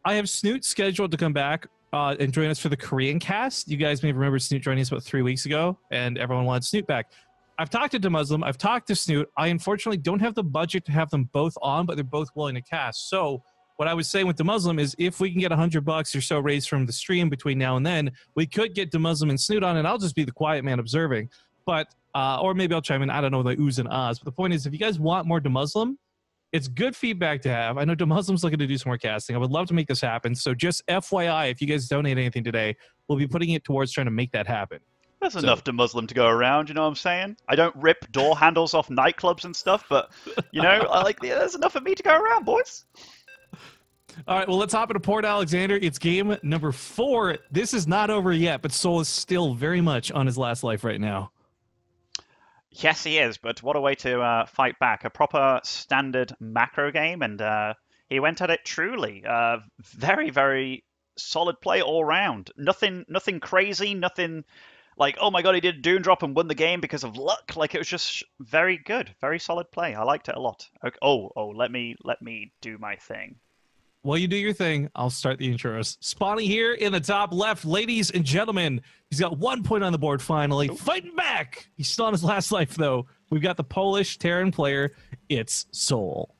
I have Snoot scheduled to come back and join us for the Korean cast. You guys may remember Snoot joining us about 3 weeks ago, and everyone wanted Snoot back. I've talked to Muslim. I've talked to Snoot. I unfortunately don't have the budget to have them both on, but they're both willing to cast. So what I was saying with the Muslim is if we can get $100 or so raised from the stream between now and then, we could get the Muslim and Snoot on, and I'll just be the quiet man observing. But or maybe I'll chime in. I don't know the oohs and ahs. But the point is, if you guys want more Muslim, it's good feedback to have. I know Muslim's looking to do some more casting. I would love to make this happen. So just FYI, if you guys donate anything today, we'll be putting it towards trying to make that happen. There's enough Muslim to go around, you know what I'm saying? I don't rip door handles off nightclubs and stuff, but, you know, there's enough of me to go around, boys. All right, well, let's hop into Port Alexander. It's game number 4. This is not over yet, but Soul is still very much on his last life right now. Yes, he is, but what a way to fight back. A proper standard macro game, and he went at it truly. Very, very solid play all round. Nothing crazy, nothing like, oh my god, he did a Doom Drop and won the game because of luck. Like, it was just very good, very solid play. I liked it a lot. Okay. Let me do my thing. While you do your thing, I'll start the intros. Spawning here in the top left, ladies and gentlemen. He's got 1 point on the board finally. Ooh. Fighting back. He's still on his last life, though. We've got the Polish Terran player. It's Soul.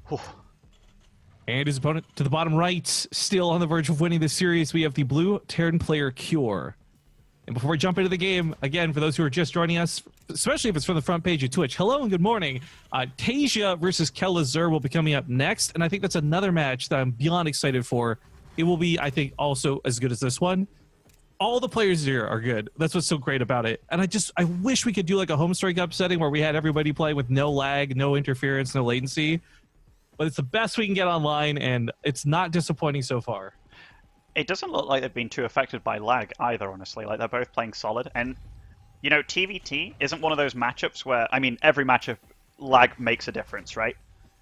Whew. And his opponent to the bottom right, still on the verge of winning this series, we have the blue Terran player Cure. And before we jump into the game, again, for those who are just joining us, especially if it's from the front page of Twitch, hello and good morning. Tasia versus Kellazur will be coming up next, and I think that's another match that I'm beyond excited for. It will be, I think, also as good as this one. All the players here are good. That's what's so great about it. And I wish we could do like a home strike up setting where we had everybody play with no lag, no interference, no latency. But it's the best we can get online, and it's not disappointing so far. It doesn't look like they've been too affected by lag either, honestly. Like, they're both playing solid. And, you know, TVT isn't one of those matchups where, I mean, every matchup, lag makes a difference, right?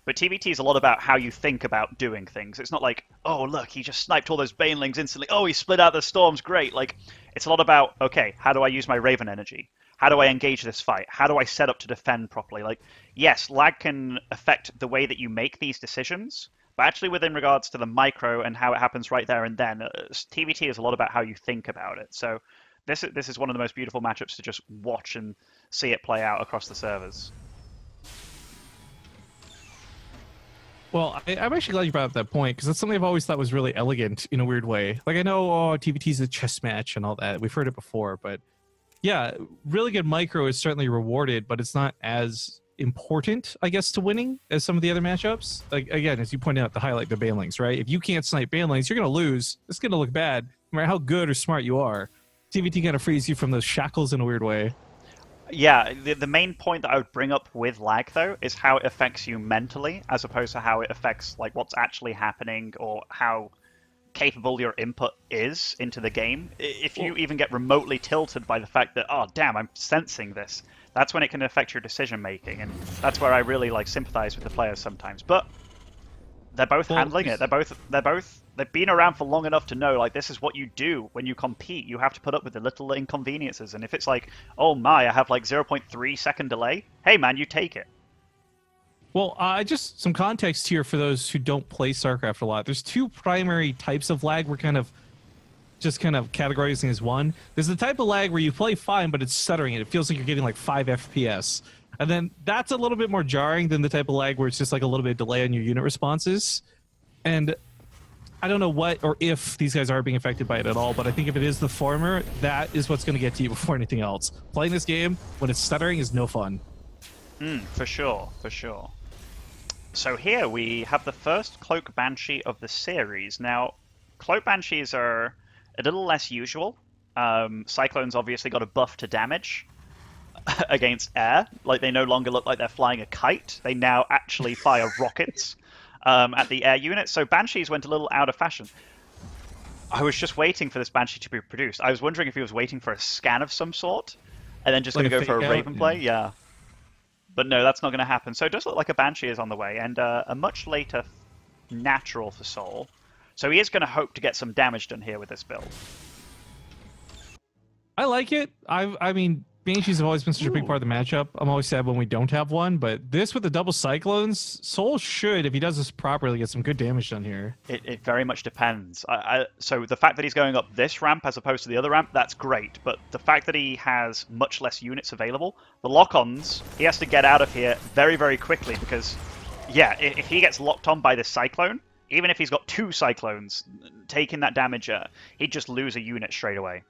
But TVT is a lot about how you think about doing things. It's not like, oh, look, he just sniped all those Banelings instantly. Oh, he split out the Storms, great. Like, it's a lot about, okay, how do I use my Raven energy? How do I engage this fight? How do I set up to defend properly? Like, yes, lag can affect the way that you make these decisions, but actually within regards to the micro and how it happens right there and then, TVT is a lot about how you think about it. So this is one of the most beautiful matchups to just watch and see it play out across the servers. Well, I'm actually glad you brought up that point, because that's something I've always thought was really elegant in a weird way. Like, I know TVT is a chess match and all that. We've heard it before, but yeah, really good micro is certainly rewarded, but it's not as important, I guess, to winning as some of the other matchups. Like, again, as you pointed out, the highlight the Banelings, right? If you can't snipe Banelings, you're going to lose. It's going to look bad, no matter how good or smart you are. TVT kind of frees you from those shackles in a weird way. Yeah, the main point that I would bring up with lag, though, is how it affects you mentally, as opposed to how it affects like what's actually happening or how capable your input is into the game. If you even get remotely tilted by the fact that, oh, damn, I'm sensing this, that's when it can affect your decision making, and that's where I really like sympathize with the players sometimes. But they're both handling it. They've been around for long enough to know, like, this is what you do when you compete. You have to put up with the little inconveniences, and if it's like, oh my, I have like 0.3 second delay, hey man, you take it. Well, just some context here for those who don't play StarCraft a lot. There's two primary types of lag we're kind of categorizing as one. There's the type of lag where you play fine, but it's stuttering and it feels like you're getting like 5 FPS. And then that's a little bit more jarring than the type of lag where it's just like a little bit of delay on your unit responses. And I don't know what or if these guys are being affected by it at all, but I think if it is the former, that is what's going to get to you before anything else. Playing this game when it's stuttering is no fun. For sure, for sure. So here we have the first Cloak Banshee of the series. Now, Cloak Banshees are a little less usual. Cyclones obviously got a buff to damage against air. Like, they no longer look like they're flying a kite. They now actually fire rockets at the air unit. So Banshees went a little out of fashion. I was just waiting for this Banshee to be produced. I was wondering if he was waiting for a scan of some sort and then just like going to go for a Raven play. Yeah. Yeah. But no, that's not going to happen. So it does look like a Banshee is on the way, and a much later natural for Soul. So he is going to hope to get some damage done here with this build. I like it. I mean, Banshees have always been such a big part of the matchup. I'm always sad when we don't have one, but this with the double Cyclones, Soul should, if he does this properly, get some good damage done here. It very much depends. So the fact that he's going up this ramp as opposed to the other ramp, that's great. But the fact that he has much less units available, the lock-ons, he has to get out of here very, very quickly because, yeah, if he gets locked on by this Cyclone, even if he's got 2 Cyclones taking that damage, he'd just lose a unit straight away.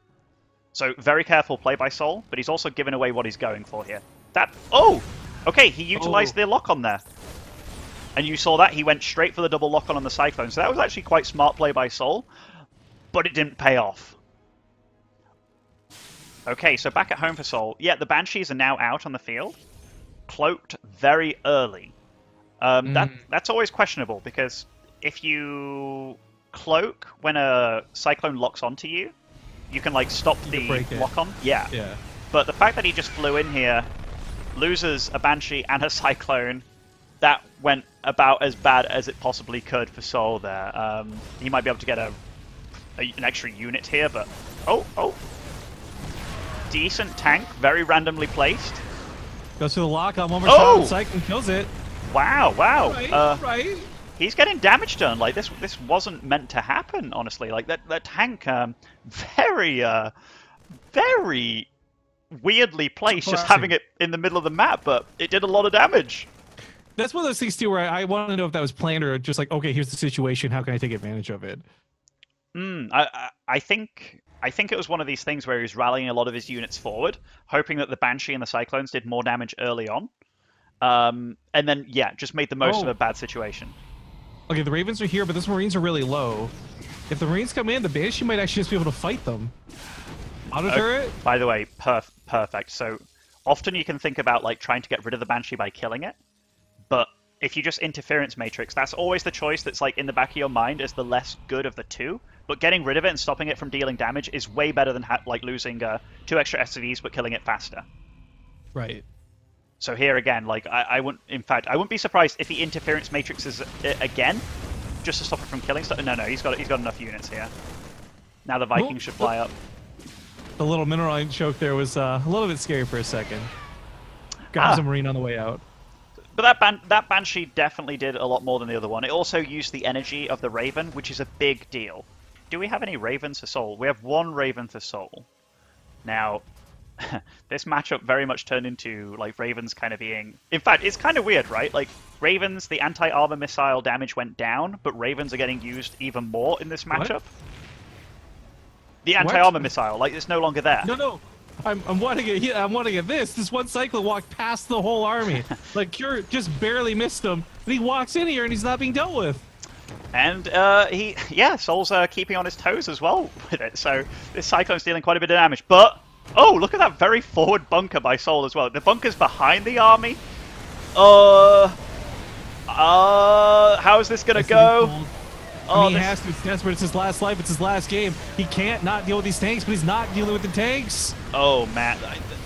So very careful play by Soul, but he's also given away what he's going for here. Okay, he utilized the lock-on there. And you saw that, he went straight for the double lock-on on the Cyclone. So that was actually quite smart play by Soul, but it didn't pay off. Okay, so back at home for Soul. Yeah, the Banshees are now out on the field, cloaked very early. That's always questionable, because if you cloak when a cyclone locks onto you, you can like stop the lock on. Yeah. Yeah. But the fact that he just flew in here, loses a Banshee and a Cyclone, that went about as bad as it possibly could for Soul there. He might be able to get an extra unit here, but oh, decent tank, very randomly placed. Goes for the lock on one more shot, Cyclone kills it. Wow. Right. He's getting damage done. Like this wasn't meant to happen, honestly. Like that tank, very weirdly placed, just having it in the middle of the map, but it did a lot of damage. That's one of those things too, where I want to know if that was planned or just like, okay, here's the situation. How can I take advantage of it? I think it was one of these things where he was rallying a lot of his units forward, hoping that the Banshee and the Cyclones did more damage early on, and then just made the most of a bad situation. Okay, the Ravens are here, but those Marines are really low. If the Marines come in, the Banshee might actually just be able to fight them. Auto turret? By the way, perfect. So often you can think about like trying to get rid of the Banshee by killing it, but if you just interference matrix, that's always the choice that's like in the back of your mind as the less good of the two. But getting rid of it and stopping it from dealing damage is way better than like losing 2 extra SCVs but killing it faster. Right. So here again, like I wouldn't be surprised if he interference matrixes it again, just to stop it from killing stuff. No, he's got enough units here. Now the Vikings should fly up. The little mineral choke there was a little bit scary for a second. Grabs a Marine on the way out. But that Banshee definitely did a lot more than the other one. It also used the energy of the Raven, which is a big deal. Do we have any Ravens for Soul? We have 1 Raven for Soul. Now, this matchup very much turned into like Ravens kind of being... In fact, it's kind of weird, right? Like, Ravens, the anti-armor missile damage went down, but Ravens are getting used even more in this matchup. What? The anti-armor missile, like, it's no longer there. No. I'm wanting it. I'm wanting it. This one Cyclone walked past the whole army. Like, Cure just barely missed him, but he walks in here and he's not being dealt with. And Soul's keeping on his toes as well with it. So this Cyclone's dealing quite a bit of damage. But look at that very forward bunker by Soul as well. The bunker's behind the army. How is this gonna go? I mean, he has to. It's desperate. It's his last life. It's his last game. He can't not deal with these tanks, but he's not dealing with the tanks. Oh, man.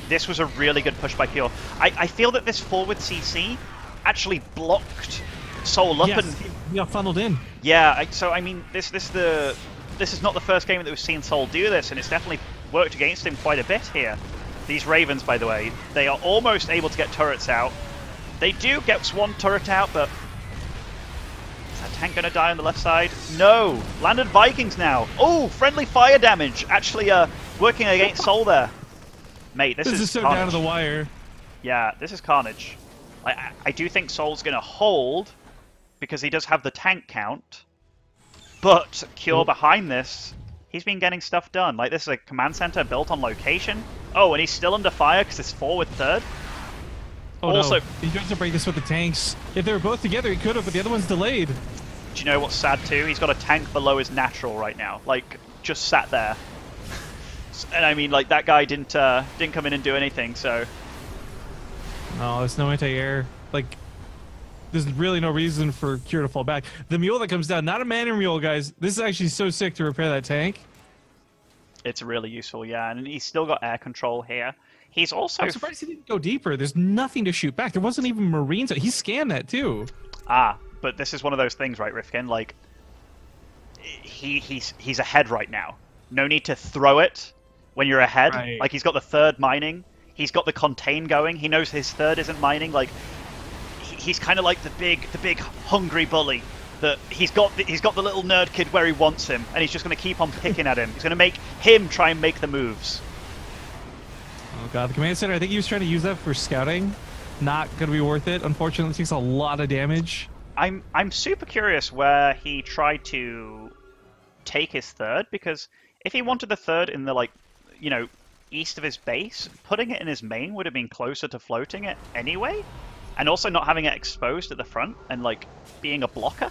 This was a really good push by Pure. I feel that this forward CC actually blocked Soul up. Yes, he got funneled in. Yeah, so, I mean, this is not the first game that we've seen Soul do this, and it's definitely worked against him quite a bit here. These Ravens, by the way, they are almost able to get turrets out. They do get one turret out, but... Tank gonna die on the left side? No! Landed Vikings now! Oh, friendly fire damage! Actually, working against Soul there. Mate, this is so carnage. Down to the wire. Yeah, this is carnage. I do think Soul's gonna hold, because he does have the tank count. But Cure behind this, he's been getting stuff done. Like, this is a command center built on location. Oh, and he's still under fire because it's forward third. Oh, also, no. He goes to break this with the tanks. If they were both together, he could have, but the other one's delayed. Do you know what's sad too? He's got a tank below his natural right now. Like, just sat there. And I mean, like, that guy didn't come in and do anything, so... No, there's no anti-air. Like, there's really no reason for Cure to fall back. The mule that comes down, not a man mule, guys. This is actually so sick to repair that tank. It's really useful, yeah. And he's still got air control here. He's also... I'm surprised he didn't go deeper. There's nothing to shoot back. There wasn't even Marines. He scanned that, too. But this is one of those things, right, Rifkin? Like, he's ahead right now. No need to throw it when you're ahead. Right. Like, he's got the third mining. He's got the contain going. He knows his third isn't mining. Like, he's kind of like the big hungry bully. That he's got the little nerd kid where he wants him, and he's just going to keep on picking at him. He's going to make him try and make the moves. Oh god, the command center, I think he was trying to use that for scouting. Not going to be worth it. Unfortunately, it takes a lot of damage. I'm super curious where he tried to take his third, because if he wanted the third in the, like, you know, east of his base, putting it in his main would have been closer to floating it anyway, and also not having it exposed at the front and, like, being a blocker.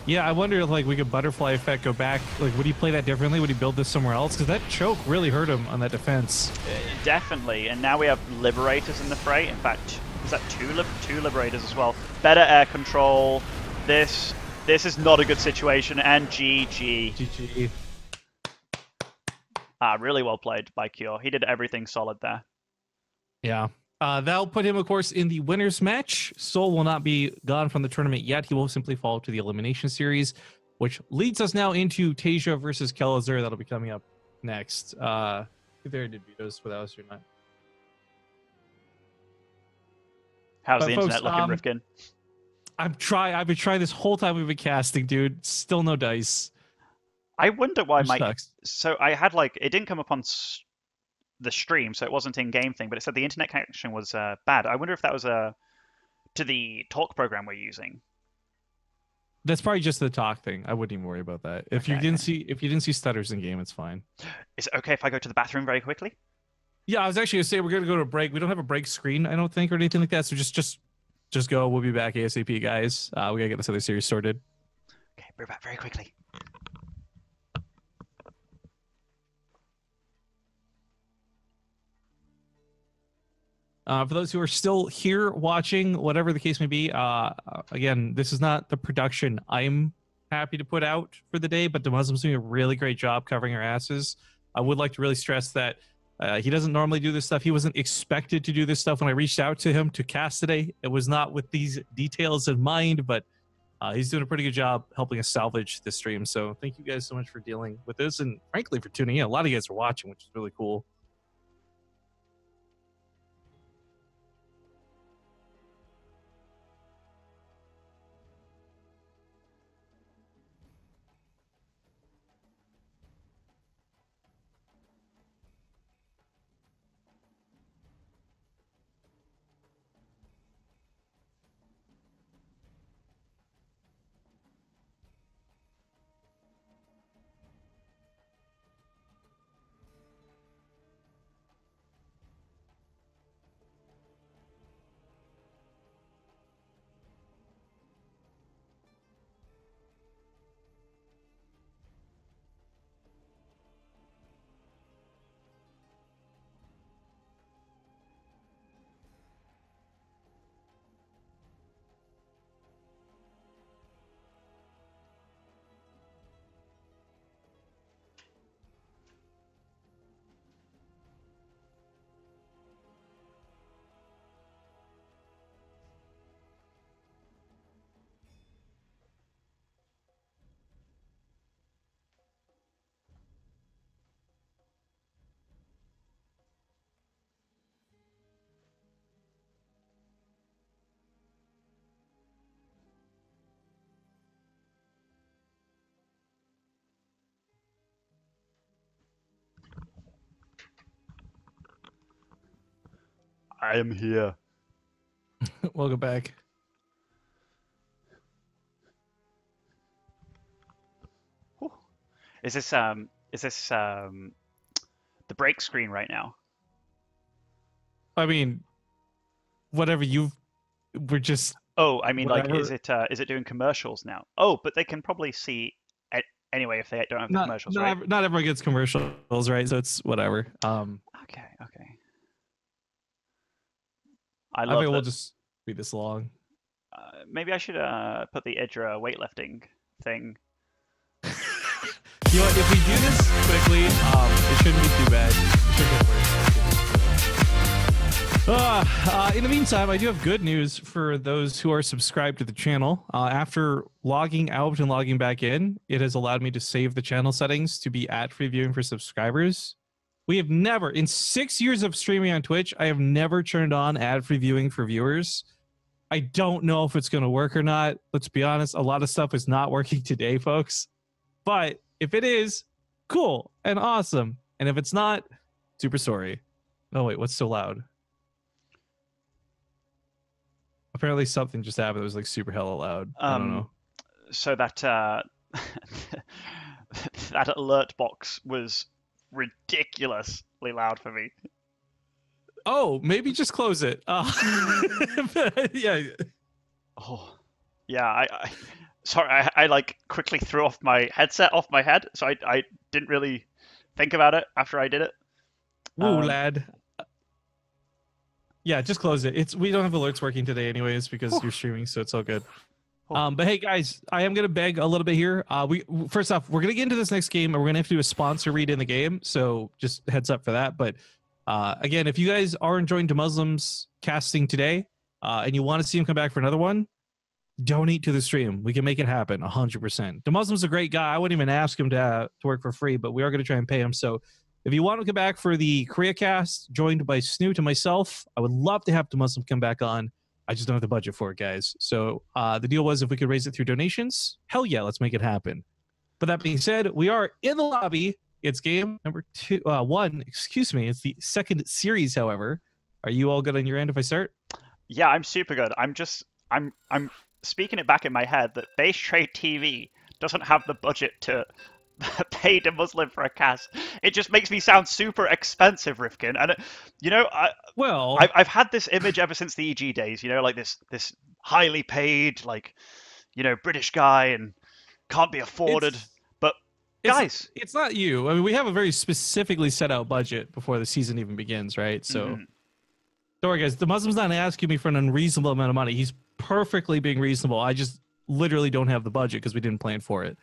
Yeah, I wonder if, like, we could butterfly effect go back. Like, would he play that differently? Would he build this somewhere else? Because that choke really hurt him on that defense. Definitely, and now we have Liberators in the fray. In fact, is that two Liberators as well? Better air control. This is not a good situation, and GG. GG. Really well played by Cure. He did everything solid there. Yeah. That'll put him, of course, in the winner's match. Soul will not be gone from the tournament yet. He will simply fall to the elimination series, which leads us now into Tasia versus Kellazur. That'll be coming up next. If there did videos for those or not. How's But the folks, internet looking, Rifkin? I've been trying this whole time we've been casting, dude. Still no dice. I wonder why my... Sucks. So I had like... It didn't come up on the stream, so it wasn't in-game thing, but it said the internet connection was bad. I wonder if that was to the talk program we're using. That's probably just the talk thing. I wouldn't even worry about that. If you didn't see stutters in game, it's fine. Is it okay if I go to the bathroom very quickly? Yeah, I was actually gonna say we're gonna go to a break. We don't have a break screen, I don't think, or anything like that. So just go. We'll be back ASAP, guys. We gotta get this other series sorted. Okay, we're back very quickly. For those who are still here watching, whatever the case may be, again, this is not the production I'm happy to put out for the day, but the Muslim's doing a really great job covering our asses. I would like to really stress that he doesn't normally do this stuff. He wasn't expected to do this stuff when I reached out to him to cast today. It was not with these details in mind, but he's doing a pretty good job helping us salvage this stream. So thank you guys so much for dealing with this, and frankly for tuning in. A lot of you guys are watching, which is really cool. I am here. Welcome back. Is this the break screen right now? I mean, whatever we're just. Oh, I mean, whatever. like, is it doing commercials now? Oh, but they can probably see anyway if they don't have the commercials, right? Not everyone gets commercials, right? So it's whatever. Okay. I think we'll just be this long. Maybe I should put the Idra weightlifting thing. You know what, if we do this quickly, it shouldn't be too bad. It should get worse. In the meantime, I do have good news for those who are subscribed to the channel. After logging out and logging back in, it has allowed me to save the channel settings to be ad-free viewing for subscribers. We have never, in 6 years of streaming on Twitch, I have never turned on ad-free viewing for viewers. I don't know if it's going to work or not. Let's be honest, a lot of stuff is not working today, folks. But if it is, cool and awesome. And if it's not, super sorry. Oh, wait, what's so loud? Apparently something just happened that was like super hella loud. I don't know. So that that alert box was ridiculously loud for me. Oh, maybe just close it. Yeah. Oh, yeah. Sorry, I like quickly threw off my headset off my head, so I didn't really think about it after I did it. Woo, lad. Yeah, just close it. We don't have alerts working today anyways because you're streaming, so it's all good. Oh. But hey, guys, I am gonna beg a little bit here. First off, we're gonna get into this next game, and we're gonna have to do a sponsor read in the game. So just heads up for that. But again, if you guys are enjoying the Muslims casting today, and you want to see him come back for another one, donate to the stream. We can make it happen 100%. The Muslim's a great guy. I wouldn't even ask him to work for free, but we are gonna try and pay him. So if you want to come back for the Korea cast, joined by Snoot and myself, I would love to have the Muslim come back on. I just don't have the budget for it, guys. So the deal was if we could raise it through donations, hell yeah, let's make it happen. But that being said, we are in the lobby. It's game number 1. Excuse me. It's the second series, however. Are you all good on your end if I start? Yeah, I'm super good. I'm speaking it back in my head that BaseTradeTV doesn't have the budget to pay the Muslim for a cast. It just makes me sound super expensive, Rifkin. And you know, I've had this image ever since the EG days. You know, like this highly paid, like, you know, British guy and can't be afforded. But guys, it's not you. I mean, we have a very specifically set out budget before the season even begins, right? So don't worry, guys. The Muslim's not asking me for an unreasonable amount of money. He's perfectly being reasonable. I just literally don't have the budget because we didn't plan for it.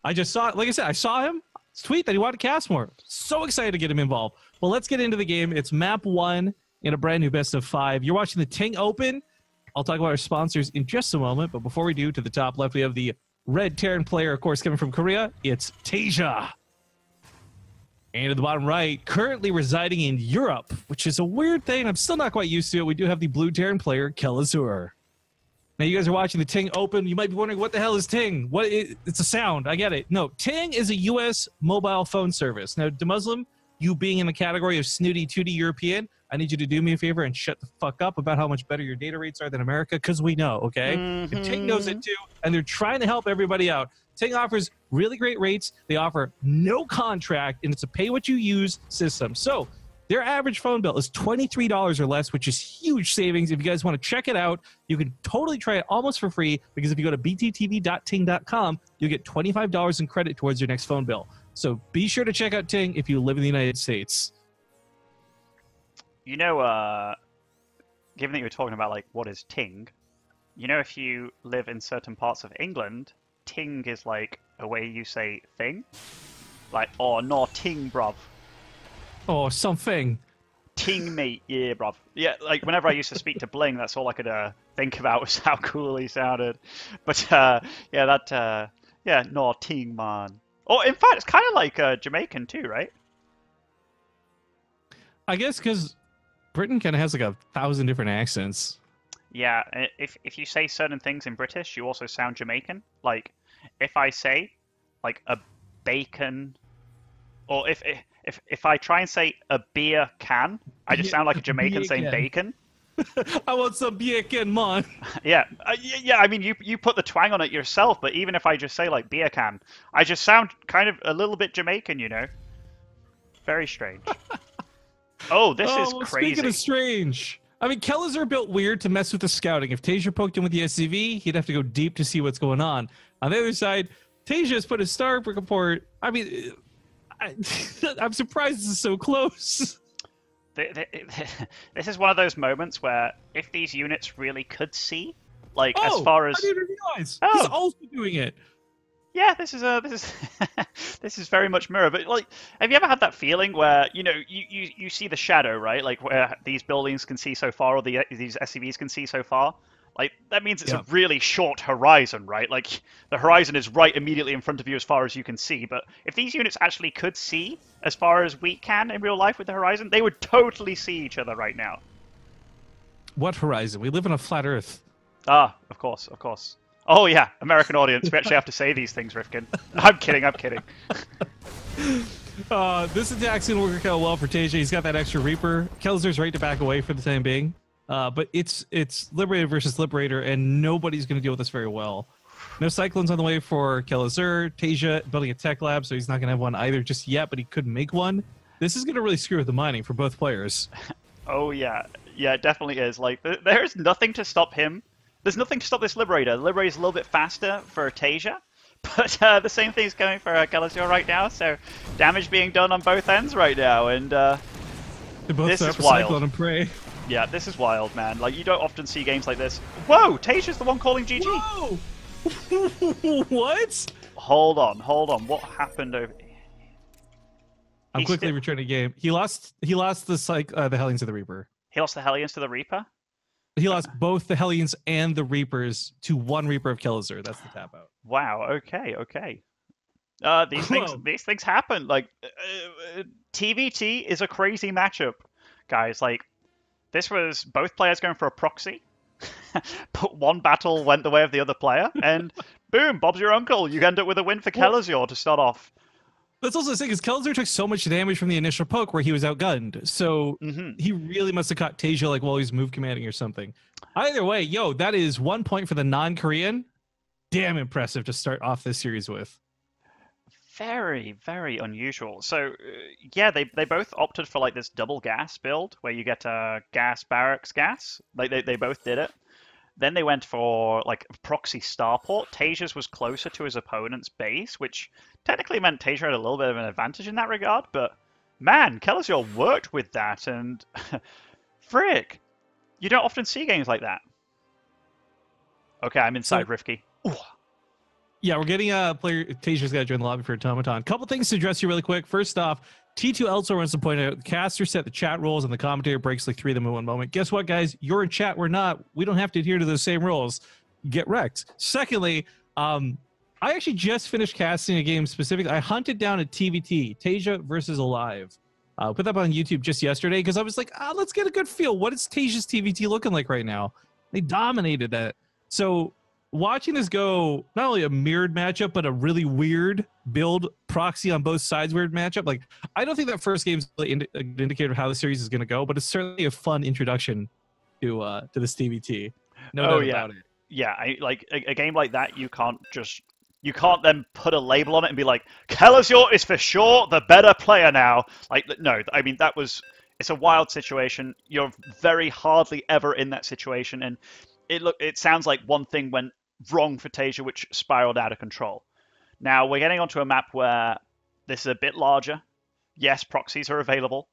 I just saw, like I said, I saw him tweet that he wanted to cast more. So excited to get him involved. Well, let's get into the game. It's map 1 in a brand new best of 5. You're watching the Ting Open. I'll talk about our sponsors in just a moment. But before we do, to the top left, we have the red Terran player, of course, coming from Korea. It's Tasia. And at the bottom right, currently residing in Europe, which is a weird thing. I'm still not quite used to it. We do have the blue Terran player, Kellazur. Now, you guys are watching the Ting Open. You might be wondering, what the hell is Ting? It's a sound. I get it. No, Ting is a U.S. mobile phone service. Now, the Muslim, you being in the category of snooty 2D European, I need you to do me a favor and shut the fuck up about how much better your data rates are than America, because we know, okay? And Ting knows it too, and they're trying to help everybody out. Ting offers really great rates. They offer no contract, and it's a pay-what-you-use system. So their average phone bill is $23 or less, which is huge savings. If you guys want to check it out, you can totally try it almost for free, because if you go to bttv.ting.com, you'll get $25 in credit towards your next phone bill. So be sure to check out Ting if you live in the United States. You know, given that you were talking about, like, what is Ting, you know, if you live in certain parts of England, Ting is like a way you say thing. Like, oh, no, Ting, bruv. Oh, something. Ting, mate, yeah, bruv. Yeah, like, whenever I used to speak to Bling, that's all I could think about was how cool he sounded. But, yeah, no, Ting, man. Oh, in fact, it's kind of like Jamaican too, right? I guess because Britain kind of has like 1,000 different accents. Yeah, if you say certain things in British, you also sound Jamaican. Like, if I say, like, a bacon, or if I try and say a beer can, I just sound like a Jamaican saying bacon. I want some bacon, man. Yeah, yeah. I mean, you put the twang on it yourself, but even if I just say like beer can, I just sound kind of a little bit Jamaican, you know. Very strange. Oh, this is crazy. Speaking of strange, I mean, Kellazur built weird to mess with the scouting. If Tasia poked him with the SCV, he'd have to go deep to see what's going on. On the other side, Tasia has put a star report. I mean, I'm surprised this is so close. This is one of those moments where if these units really could see, like, as far as I didn't realize he's also doing it. Yeah, this is very much mirror. But like, have you ever had that feeling where, you know, you see the shadow, right? Like where these buildings can see so far, or these SCVs can see so far. Like, that means it's a really short horizon, right? Like, the horizon is right immediately in front of you as far as you can see. But if these units actually could see as far as we can in real life with the horizon, they would totally see each other right now. What horizon? We live in a flat Earth. Ah, of course, of course. Oh, yeah, American audience. We actually have to say these things, Rifkin. I'm kidding, I'm kidding. This attack's going to work out well for Taeja. He's got that extra Reaper. Kellazur's right to back away for the time being. But it's Liberator versus Liberator, and nobody's going to deal with this very well. No Cyclones on the way for Kellazur. Taeja building a tech lab, so he's not going to have one either just yet, but he could make one. This is going to really screw with the mining for both players. Oh, yeah. Yeah, it definitely is. Like, there's nothing to stop him. There's nothing to stop this Liberator. The Liberator's a little bit faster for Taeja, but the same thing's going for Kellazur right now, so damage being done on both ends right now, and this is wild. Cyclone and Prey. Yeah, this is wild, man. Like, you don't often see games like this. Whoa! Taeja's the one calling GG! Whoa! What? Hold on. What happened over? I'm quickly returning game. He lost the Hellions of the Reaper. He lost the Hellions to the Reaper? He lost both the Hellions and the Reapers to one Reaper of Kellazur. That's the tap out. Wow, okay. These things happen. Like, TVT is a crazy matchup, guys. Like, this was both players going for a proxy, but one battle went the way of the other player, and boom, Bob's your uncle. You end up with a win for Kellazur to start off. That's also the thing, is Kellazur took so much damage from the initial poke where he was outgunned. So he really must have caught Taeja like while he was move commanding or something. Either way, that is 1 point for the non-Korean. Damn impressive to start off this series with. Very, very unusual. So, yeah, they both opted for like this double gas build where you get gas, barracks, gas. Like they both did it. Then they went for like proxy starport. Taeja's was closer to his opponent's base, which technically meant Taeja had a little bit of an advantage in that regard. But man, Kellazur worked with that, and frick, you don't often see games like that. Okay, I'm inside Rifki. Ooh. Yeah, we're getting a player. Taeja's got to join the lobby for Automaton. Couple things to address here really quick. First off, T2 Elsor wants to point out the caster set the chat rules and the commentator breaks like 3 of them in one moment. Guess what, guys? You're in chat. We're not. We don't have to adhere to those same rules. Get wrecked. Secondly, I actually just finished casting a game specifically. I hunted down a TVT, Taeja versus Alive. Put that up on YouTube just yesterday because I was like, let's get a good feel. What is Taeja's TVT looking like right now? They dominated that. So watching this go, not only a mirrored matchup, but a really weird build proxy on both sides weird matchup. Like, I don't think that first game's really an indicator of how the series is going to go, but it's certainly a fun introduction to this TVT. No doubt about it. Yeah, like a game like that, you can't then put a label on it and be like, Kellazur is for sure the better player now. Like, no, I mean, it's a wild situation. You're very hardly ever in that situation, and it sounds like one thing went wrong for Taeja, which spiraled out of control. Now, we're getting onto a map where this is a bit larger. Yes, proxies are available.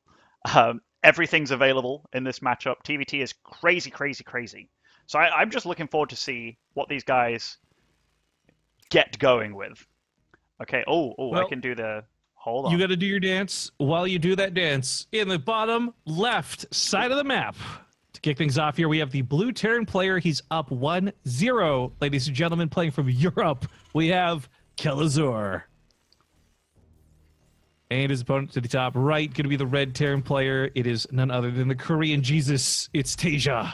Everything's available in this matchup. TVT is crazy. So I'm just looking forward to see what these guys get going with. Okay, well, I can do the... Hold on. You got to do your dance. While you do that dance, in the bottom left side of the map, to kick things off here, we have the blue Terran player. He's up 1-0. Ladies and gentlemen, playing from Europe, we have Kellazur. And his opponent to the top right, going to be the red Terran player. It is none other than the Korean Jesus. It's Taeja.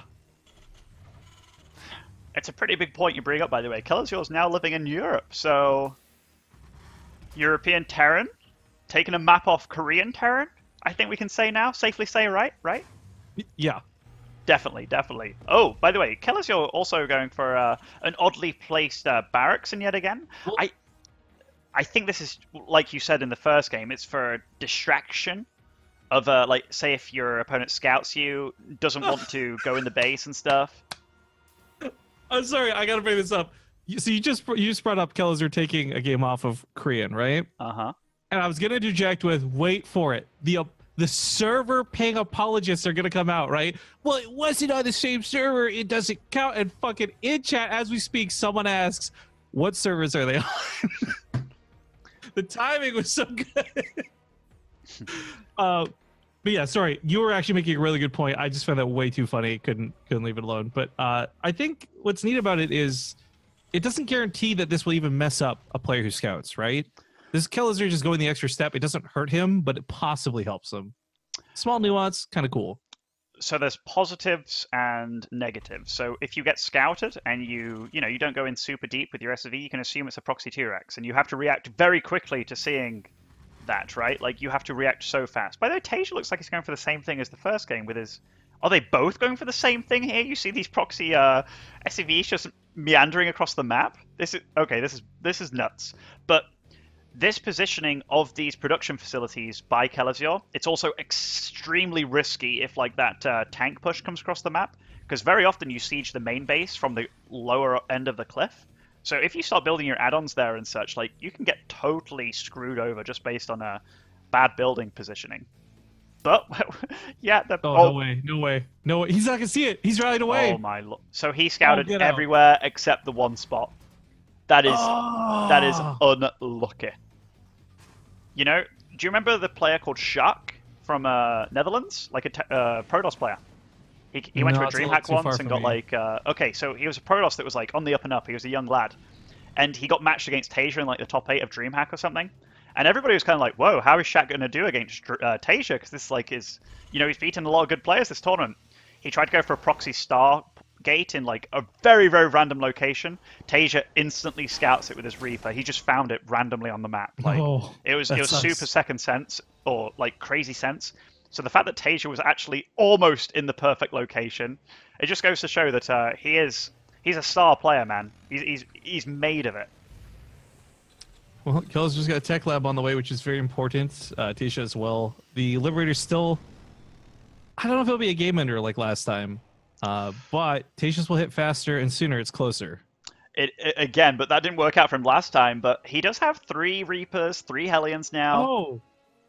It's a pretty big point you bring up, by the way. Kellazur is now living in Europe, so... European Terran? Taking a map off Korean Terran? I think we can say now. Safely say, right? Yeah. Definitely. Oh, by the way, Kellazur also going for an oddly placed barracks in yet again. Well, I think this is, like you said in the first game, it's for distraction of, like, say if your opponent scouts you, doesn't want to go in the base and stuff. I'm sorry, I gotta bring this up. So you just brought up Kellazur taking a game off of Korean, right? Uh-huh. And I was gonna interject with, wait for it. The server paying apologists are gonna come out, right? Well, it wasn't on the same server. It doesn't count. And fucking in chat as we speak, someone asks, what servers are they on? The timing was so good. But yeah, sorry, you were actually making a really good point. I just found that way too funny. Couldn't leave it alone. But I think what's neat about it is it doesn't guarantee that this will even mess up a player who scouts, right? This Kellazur just going the extra step. It doesn't hurt him, but it possibly helps him. Small nuance, kind of cool. So there's positives and negatives. So if you get scouted and you don't go in super deep with your SOV, you can assume it's a proxy T-Rex, and you have to react very quickly to seeing that, right? Like, you have to react so fast. By the way, Taeja looks like he's going for the same thing as the first game with his... Are they both going for the same thing here? You see these proxy SCVs just meandering across the map? This is nuts. But this positioning of these production facilities by Kellazur, it's also extremely risky if, like, that tank push comes across the map, because very often you siege the main base from the lower end of the cliff. So if you start building your add-ons there and such, like, you can get totally screwed over just based on a bad building positioning. But, yeah. No way. He's not going to see it. He's rallied away. Oh, my lord. So he scouted everywhere except the one spot. That is unlucky. You know, do you remember the player called Shark from Netherlands? Like a Protoss player. He went to a DreamHack once and got like... okay, so he was a Protoss that was like on the up and up. He was a young lad. And he got matched against Tasia in like the top 8 of DreamHack or something. And everybody was kind of like, whoa, how is Shaq going to do against Tasia? Because this like is... You know, he's beaten a lot of good players this tournament. He tried to go for a proxy star gate in like a very, very random location. Tasia instantly scouts it with his Reaper. He just found it randomly on the map. Like it was super second sense or like crazy sense. So the fact that Tasia was actually almost in the perfect location, it just goes to show that he's a star player, man. He's made of it. Well, Kellazur's got a tech lab on the way, which is very important. Tasia as well. The Liberator's still... I don't know if it'll be a game ender like last time, but Tasia's will hit faster and sooner. It's closer. Again, but that didn't work out for him last time. But he does have 3 Reapers, 3 Hellions now. Oh,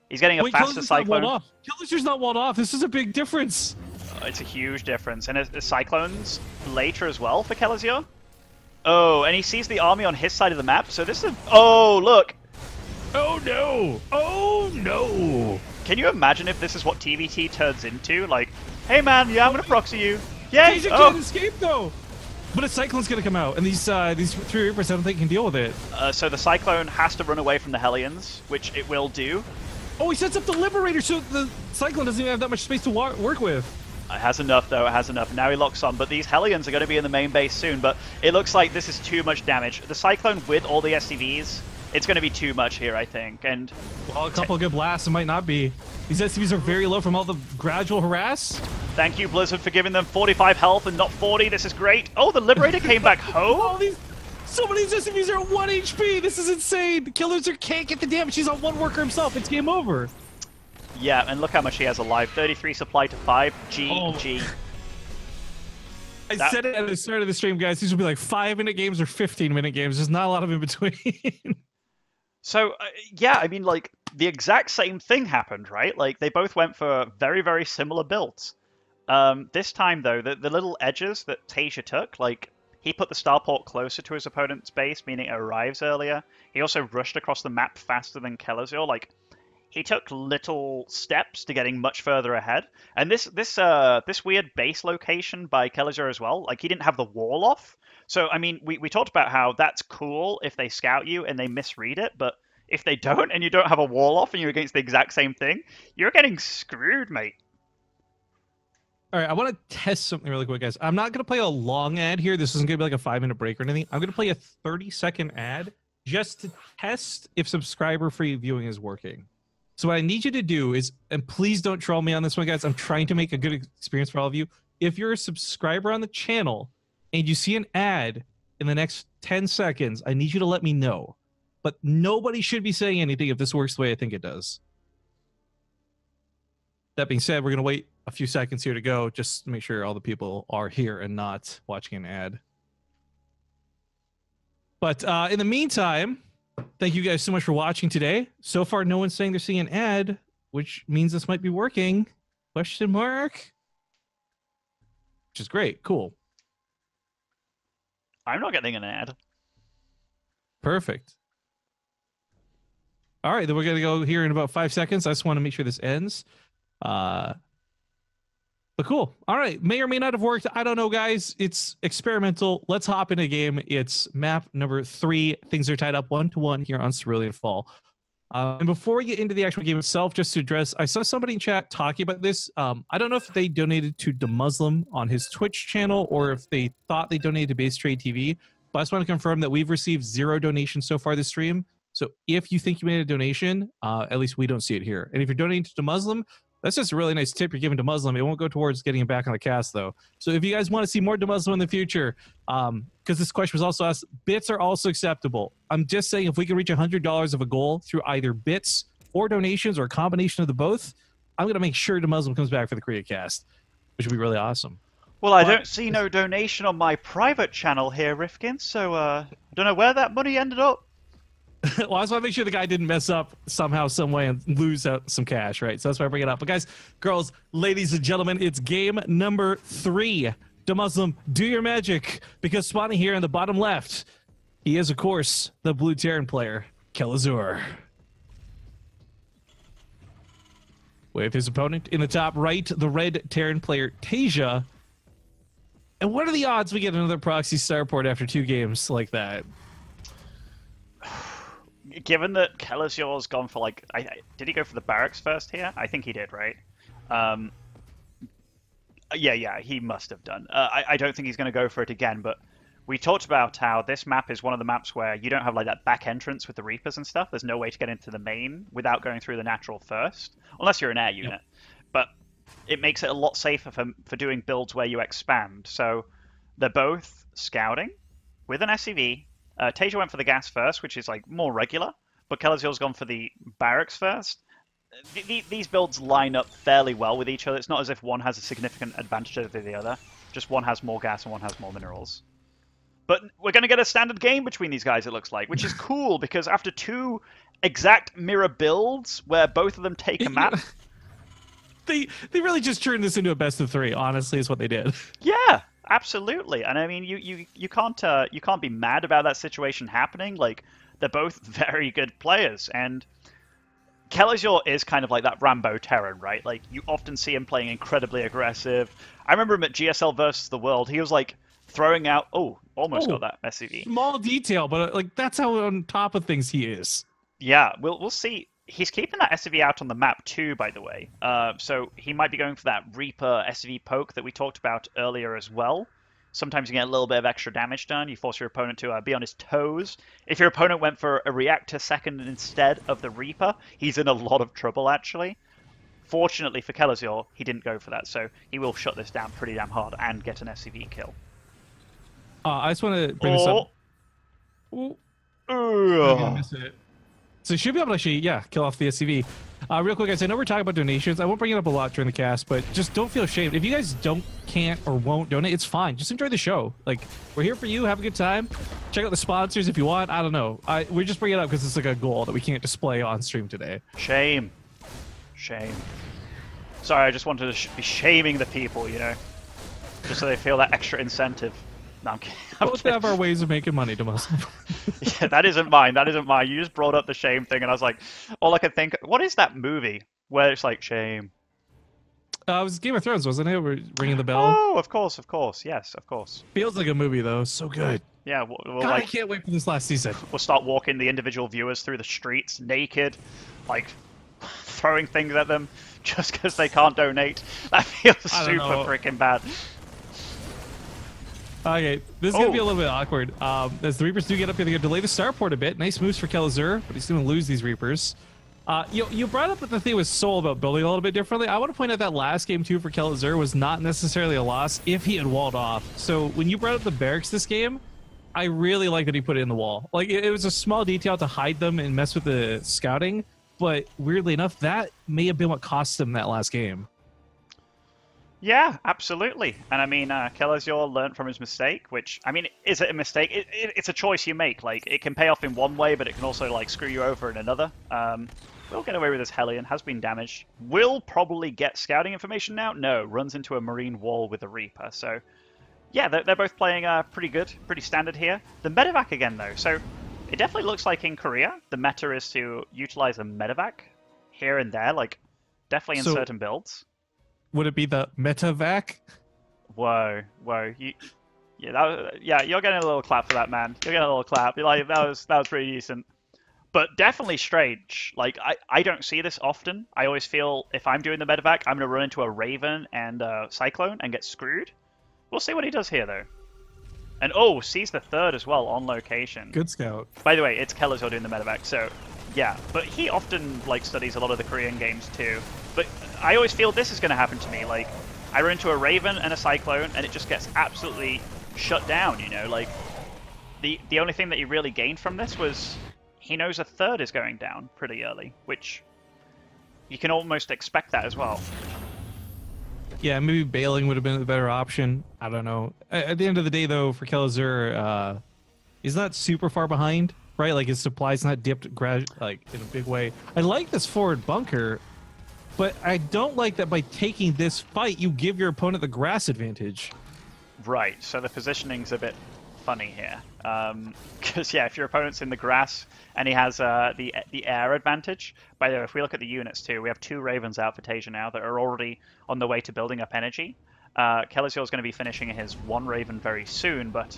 he's getting a faster Cyclone. Kellazur's not walled off. This is a big difference. It's a huge difference, and the Cyclones later as well for Kellazur. Oh, and he sees the army on his side of the map. So this is look. Oh no! Oh no! Can you imagine if this is what TVT turns into? Like, hey man, yeah, I'm gonna proxy you. Yay! Tasia can't escape though. But a Cyclone's gonna come out, and these 3 Reapers I don't think can deal with it. So the Cyclone has to run away from the Hellions, which it will do. Oh, he sets up the Liberator, so the Cyclone doesn't even have that much space to work with. It has enough though. It has enough. Now he locks on, but these Hellions are going to be in the main base soon. But it looks like this is too much damage. The Cyclone with all the SCVs. It's going to be too much here, I think. And well, a couple of good blasts, it might not be. These SCVs are very low from all the gradual harass. Thank you, Blizzard, for giving them 45 health and not 40. This is great. Oh, the Liberator came back home. So many of these SCVs are at 1 HP. This is insane. Kellazur can't get the damage. He's on 1 worker himself. It's game over. Yeah, and look how much he has alive. 33 supply to 5. GG. I said it at the start of the stream, guys. These will be like 5-minute games or 15-minute games. There's not a lot of in between. So, yeah, I mean, like, the exact same thing happened, right? Like, they both went for very, very similar builds. This time, though, the little edges that Tasia took, like, he put the starport closer to his opponent's base, meaning it arrives earlier. He also rushed across the map faster than Kellazur. Like, he took little steps to getting much further ahead. And this weird base location by Kellazur as well, like, he didn't have the wall off. So, I mean, we talked about how that's cool if they scout you and they misread it, but if they don't and you don't have a wall off and you're against the exact same thing, you're getting screwed, mate. All right, I want to test something really quick, guys. I'm not going to play a long ad here. This isn't going to be like a 5-minute break or anything. I'm going to play a 30-second ad just to test if subscriber-free viewing is working. So what I need you to do is, and please don't troll me on this one, guys. I'm trying to make a good experience for all of you. If you're a subscriber on the channel and you see an ad in the next 10 seconds, I need you to let me know. But nobody should be saying anything if this works the way I think it does. That being said, we're going to wait a few seconds here to go, just to make sure all the people are here and not watching an ad. But in the meantime, thank you guys so much for watching today. So far, no one's saying they're seeing an ad, which means this might be working. Question mark? Which is great. Cool. I'm not getting an ad. Perfect. All right, then we're going to go here in about 5 seconds. I just want to make sure this ends. But cool. All right. May or may not have worked. I don't know, guys. It's experimental. Let's hop in a game. It's map number 3. Things are tied up 1-1 here on Cerulean Fall. And before we get into the actual game itself, just to address, I saw somebody in chat talking about this. I don't know if they donated to the Muslim on his Twitch channel or if they thought they donated to BaseTradeTV. But I just want to confirm that we've received 0 donations so far this stream. So if you think you made a donation, at least we don't see it here. And if you're donating to the Muslim, that's just a really nice tip you're giving to Muslim. It won't go towards getting it back on the cast, though. So if you guys want to see more to Muslim in the future, because this question was also asked, bits are also acceptable. I'm just saying if we can reach $100 of a goal through either bits or donations or a combination of the both, I'm going to make sure the Muslim comes back for the Korea cast, which would be really awesome. Well, I don't see no donation on my private channel here, Rifkin, so I don't know where that money ended up. Well, I just want to make sure the guy didn't mess up somehow, some way, and lose out some cash, right? So that's why I bring it up. But guys, girls, ladies and gentlemen, it's game number 3. The Muslim, do your magic, because spawning here in the bottom left He is, of course, the blue Terran player, Kellazur. With his opponent in the top right, the red Terran player, Tasia. And what are the odds we get another proxy starport after 2 games like that? Given that Kellazur's gone for like, did he go for the barracks first here? I think he did, right? Yeah, he must have done. I don't think he's going to go for it again, but we talked about how this map is one of the maps where you don't have like that back entrance with the Reapers and stuff. There's no way to get into the main without going through the natural first, unless you're an air unit. Yep. But it makes it a lot safer for doing builds where you expand. So they're both scouting with an SCV. Taeja went for the gas first, which is like more regular, but Kellazur's gone for the barracks first. These builds line up fairly well with each other. It's not as if one has a significant advantage over the other. Just one has more gas and one has more minerals. But we're going to get a standard game between these guys, it looks like, which is cool because after 2 exact mirror builds where both of them take a map... They really just turned this into a best of 3, honestly, is what they did. Yeah, absolutely. And I mean, you can't be mad about that situation happening. Like, they're both very good players. And Kellazur is kind of like that Rambo Terran, right? Like, you often see him playing incredibly aggressive. I remember him at GSL versus the World. He was like throwing out... Oh, almost got that SCV. Small detail, but like that's how on top of things he is. Yeah, we'll see. He's keeping that SCV out on the map too, by the way. So he might be going for that Reaper SCV poke that we talked about earlier as well. Sometimes you get a little bit of extra damage done. You force your opponent to be on his toes. If your opponent went for a reactor second instead of the Reaper, he's in a lot of trouble, actually. Fortunately for Kellazur, he didn't go for that, so he will shut this down pretty damn hard and get an SCV kill. I just want to bring this up. I'm gonna miss it. So you should be able to actually, kill off the SCV. Real quick, guys, I know we're talking about donations. I won't bring it up a lot during the cast, but just don't feel ashamed. If you guys can't, or won't donate, it's fine. Just enjoy the show. Like, we're here for you. Have a good time. Check out the sponsors if you want. I don't know. We just bring it up because it's like a goal that we can't display on stream today. Shame. Sorry, I just wanted to be shaming the people, you know, just so they feel that extra incentive. No, I'm kidding. Both have our ways of making money, to us. Yeah, that isn't mine. You just brought up the shame thing, and I was like, all I could think, what is that movie where it's like shame? It was Game of Thrones, wasn't it? We're ringing the bell. Oh, of course. Yes, of course. Feels like a movie, though. So good. Yeah, God, I can't wait for this last season. We'll start walking the individual viewers through the streets naked, like throwing things at them just because they can't donate. That feels super freaking bad. Okay, this is going to be a little bit awkward. As the Reapers do get up here, they're going to delay the starport a bit. Nice moves for Kellazur, but he's going to lose these Reapers. You brought up that the thing with Soul about building a little bit differently. I want to point out that last game, too, for Kellazur was not necessarily a loss if he had walled off. So when you brought up the barracks this game, I really like that he put it in the wall. Like, it was a small detail to hide them and mess with the scouting, but weirdly enough, that may have been what cost him that last game. Yeah, absolutely. And I mean, Kellazur learned from his mistake, which, I mean, is it a mistake? It's a choice you make. Like, it can pay off in one way, but it can also, like, screw you over in another. We'll get away with this Hellion, has been damaged. Will probably get scouting information now. No, runs into a marine wall with a Reaper. So, yeah, they're both playing pretty good, pretty standard here. The medevac again, though. So, it definitely looks like in Korea, the meta is to utilize a medevac here and there, like, definitely in certain builds. Would it be the metavac? Whoa. Yeah, you're getting a little clap for that, man. You're getting a little clap. You're like, that was pretty decent. But definitely strange. Like, I don't see this often. I always feel if I'm doing the medevac, I'm going to run into a Raven and a Cyclone and get screwed. We'll see what he does here, though. And, sees the third as well on location. Good scout. By the way, it's Kellazur doing the medevac, so... Yeah, but he often, like, studies a lot of the Korean games, too. But I always feel this is going to happen to me. Like, I run into a Raven and a Cyclone, and it just gets absolutely shut down, you know? Like, the only thing that he really gained from this was he knows a third is going down pretty early, which you can almost expect that as well. Yeah, maybe bailing would have been the better option. I don't know. At the end of the day, though, for Kellazur, he's not super far behind. Right, like his supply's not dipped like in a big way. I like this forward bunker, but I don't like that by taking this fight, you give your opponent the grass advantage. Right, so the positioning's a bit funny here. Because, yeah, if your opponent's in the grass and he has the air advantage, by the way, if we look at the units too, we have 2 Ravens out for Tasia now that are already on the way to building up energy. Kellazur is going to be finishing his 1 Raven very soon, but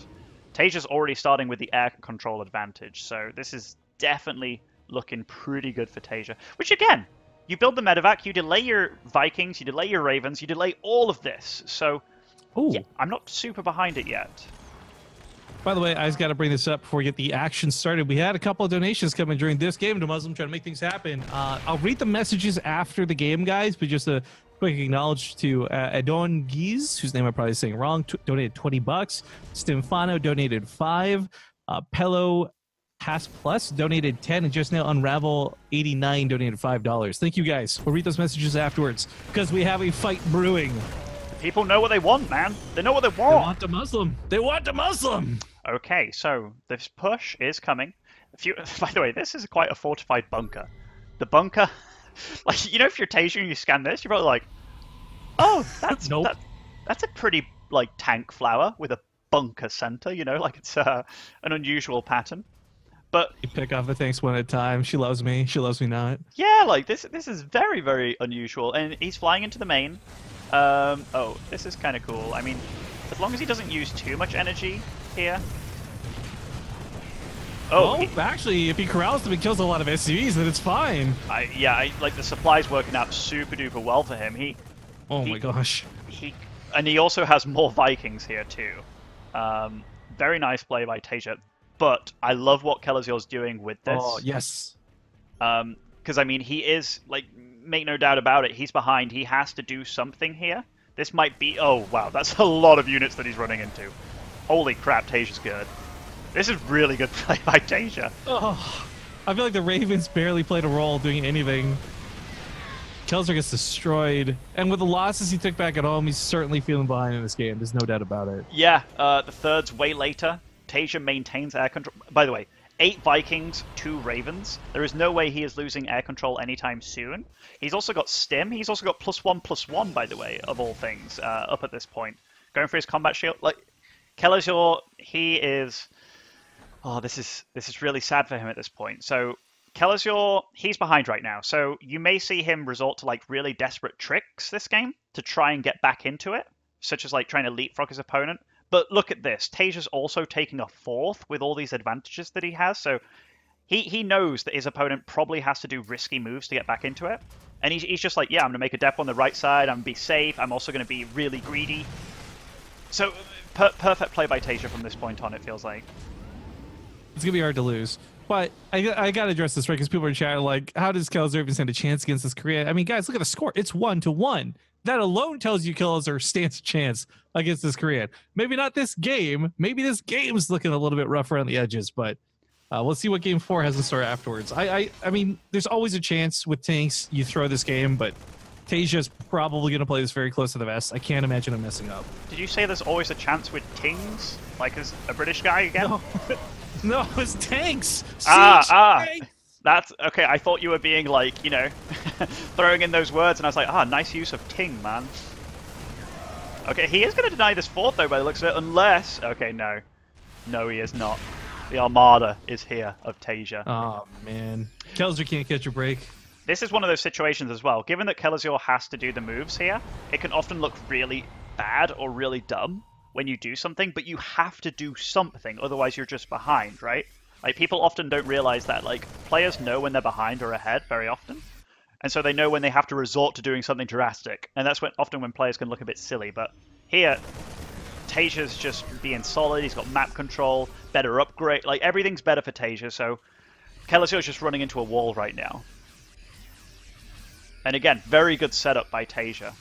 Tasia's already starting with the air control advantage, so this is definitely looking pretty good for Tasia. Which, again, you build the medevac, you delay your Vikings, you delay your Ravens, you delay all of this, so yeah, I'm not super behind it yet. By the way, I just got to bring this up before we get the action started. We had a couple of donations coming during this game to Muslim trying to make things happen. I'll read the messages after the game, guys, but just a quick acknowledge to Adon Gies, whose name I'm probably saying wrong, donated $20. Stimfano donated 5. Pello Pass Plus donated 10, and just now Unravel 89 donated $5. Thank you, guys. We'll read those messages afterwards because we have a fight brewing. People know what they want, man. They know what they want. They want the Muslim. They want the Muslim. Okay, so this push is coming. By the way, this is quite a fortified bunker. The bunker, like, you know, if you're Tasia and you scan this, you're probably like, oh, that's nope. That's a pretty, like, tank flower with a bunker center, you know, like it's an unusual pattern. But you pick off the tanks one at a time. She loves me. She loves me not. Yeah, like this is very, very unusual. And he's flying into the main. Oh, this is kind of cool. I mean, as long as he doesn't use too much energy here. Oh, well, actually, if he corrals them and kills a lot of SCVs, then it's fine. Like the supply's working out super duper well for him. Oh my gosh. And he also has more Vikings here too. Very nice play by Tasia. But I love what Kellazur's doing with this. Oh, yes. Because, I mean, he is, like, make no doubt about it, he's behind. He has to do something here. This might be... Oh, wow, that's a lot of units that he's running into. Holy crap, Tasia's good. This is really good play by Tasia. Oh, I feel like the Ravens barely played a role doing anything. Kellazur gets destroyed. And with the losses he took back at home, he's certainly feeling behind in this game. There's no doubt about it. Yeah, the third's way later. Tasia maintains air control. By the way, 8 Vikings, 2 Ravens. There is no way he is losing air control anytime soon. He's also got Stim. He's also got +1/+1, by the way, of all things, up at this point. Going for his combat shield. Like, Kellazur, he is... Oh, this is really sad for him at this point. So, Kellazur, he's behind right now. So, you may see him resort to, like, really desperate tricks this game to try and get back into it, such as, like, trying to leapfrog his opponent. But look at this. Tasia's also taking a 4th with all these advantages that he has. So he knows that his opponent probably has to do risky moves to get back into it. And he's just like, yeah, I'm going to make a depot on the right side. I'm going to be safe. I'm also going to be really greedy. So perfect play by Tasia from this point on, it feels like. It's going to be hard to lose. But I got to address this, right? Because people are chatting like, how does Kellazur even stand a chance against this Korea? I mean, guys, look at the score. It's 1-1. That alone tells you Kellazur stands a chance against this Korean. Maybe not this game. Maybe this game's looking a little bit rough around the edges, but we'll see what game 4 has in store afterwards. I mean, there's always a chance with tanks you throw this game, but Tasia's probably going to play this very close to the vest. I can't imagine him messing up. Did you say there's always a chance with Tings? Like as a British guy again? No, no, it's tanks. Tanks. That's okay. I thought you were being like, you know, throwing in those words, and I was like, nice use of Ting, man. Okay, he is going to deny this 4th, though, by the looks of it, unless... Okay, no. No, he is not. The Armada is here of Tasia. Oh, man. Kellazur can't catch a break. This is one of those situations as well. Given that Kellazur has to do the moves here, it can often look really bad or really dumb when you do something, but you have to do something, otherwise you're just behind, right? Like, people often don't realize that. Like, players know when they're behind or ahead very often. And so they know when they have to resort to doing something drastic. And that's often when players can look a bit silly. But here, Tasia's just being solid. He's got map control, better upgrade. Like, everything's better for Tasia. So Kellazur's just running into a wall right now. And again, very good setup by Tasia.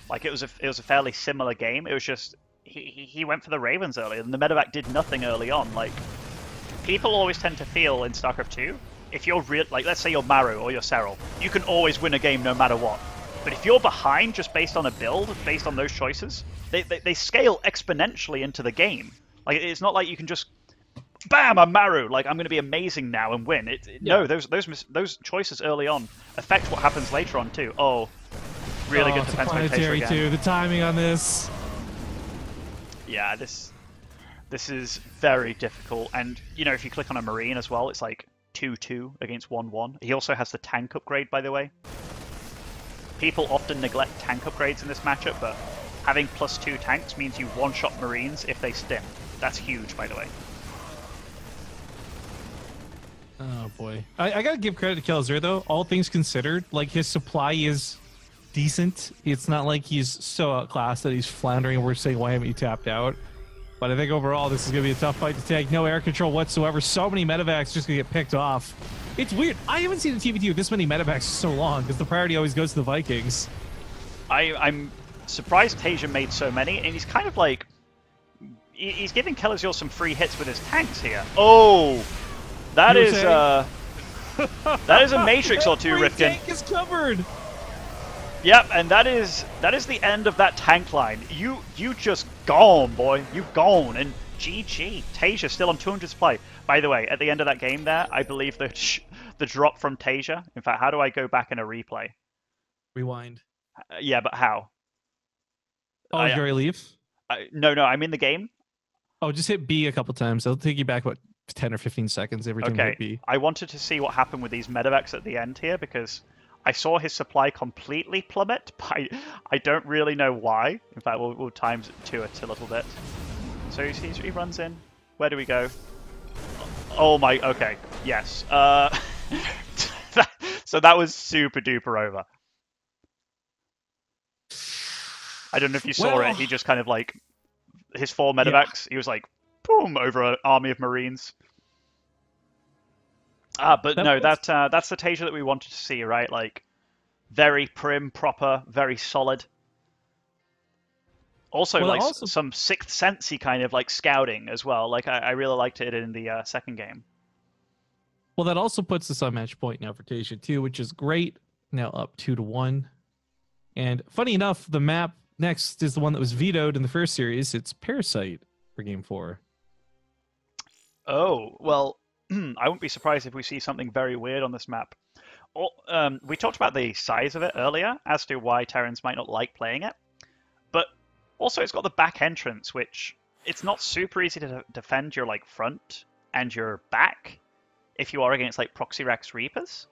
Like, it was a fairly similar game. It was just... He went for the Ravens early, and the medevac did nothing early on. Like, people always tend to feel in StarCraft 2, if you're like, let's say you're Maru or you're Serral, you can always win a game no matter what. But if you're behind just based on a build, based on those choices, they scale exponentially into the game. Like, it's not like you can just, bam, I'm Maru, like, I'm going to be amazing now and win. No, those choices early on affect what happens later on too. Oh, really good defense by Tasia again. Too. The timing on this. Yeah, this This is very difficult, and you know, if you click on a Marine as well, it's like 2-2 against 1-1. He also has the tank upgrade, by the way. People often neglect tank upgrades in this matchup, but having +2 tanks means you one-shot Marines if they stim. That's huge, by the way. Oh boy, I gotta give credit to Kellazur though. All things considered, like his supply is decent. It's not like he's so outclassed that he's floundering and we're saying, why haven't you tapped out? But I think overall this is gonna be a tough fight to take. No air control whatsoever. So many medevacs just gonna get picked off. It's weird. I haven't seen a TVT with this many medevacs so long because the priority always goes to the Vikings. I'm surprised Tasia made so many, and he's kind of like he's giving Kellazur some free hits with his tanks here. Oh. That is that is a Matrix or two, Rifkin. Tank is covered. Yep, and that is the end of that tank line. You just gone, boy. You gone, and GG. Tasia still on 200 supply. By the way, at the end of that game there, I believe the drop from Tasia. In fact, how do I go back in a replay? Rewind. Yeah, but how? Oh, you already leave? No, I'm in the game. Oh, just hit B a couple times. It'll take you back, what, 10 or 15 seconds every time you hit B. I wanted to see what happened with these medevacs at the end here because I saw his supply completely plummet, but I don't really know why. In fact, we'll times it to it a little bit. So he runs in. Where do we go? Oh my, okay, yes. So that was super duper over. I don't know if you saw it. He just kind of like, his 4 medevacs, he was like, boom, over an army of Marines. But no, that's the Tasia that we wanted to see, right? Like, very prim, proper, very solid. Also, like some Sixth Sense-y kind of like scouting as well. Like, I really liked it in the second game. Well, that also puts us on match point now for Tasia too, which is great. Now up 2-1. And funny enough, the map next is the one that was vetoed in the first series. It's Parasite for Game 4. Oh, well, I wouldn't be surprised if we see something very weird on this map. We talked about the size of it earlier as to why Terrans might not like playing it. But also it's got the back entrance, which it's not super easy to defend your like front and your back if you are against like Proxy Rex Reapers.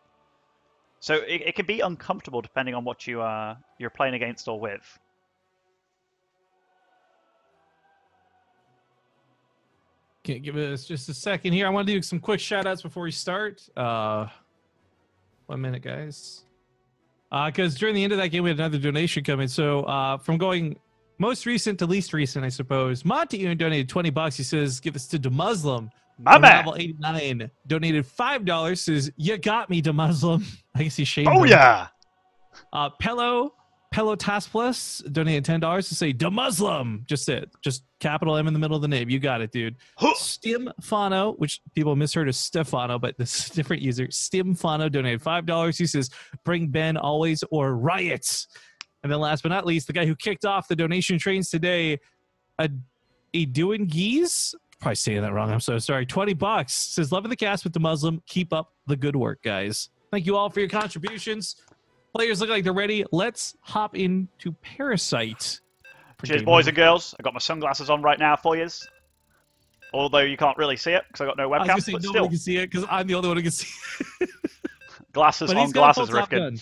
So it can be uncomfortable depending on what you're playing against or with. Can't give us just a second here. I want to do some quick shout outs before we start. 1 minute, guys. Because during the end of that game, we had another donation come in. So from going most recent to least recent, I suppose, Monty donated $20. He says, give this to the Muslim. My man. Level 89 donated $5. Says, you got me, the Muslim. I guess he shamed him. Yeah. Pello Task Plus donated $10 to say the Muslim. Just capital M in the middle of the name. You got it, dude. Stimfano, which people misheard as Stefano, but this is a different user. Stimfano donated $5. He says, bring Ben always or riots. And then last but not least, the guy who kicked off the donation trains today, a doing geese. Probably saying that wrong. I'm so sorry. $20 says, loving the cast with the Muslim. Keep up the good work, guys. Thank you all for your contributions. Players look like they're ready. Let's hop into Parasite. Cheers, boys and girls. I got my sunglasses on right now for you. Although you can't really see it because I got no webcam. I was gonna say, nobody can see it because I'm the only one who can see it. Glasses on glasses, Rifkin.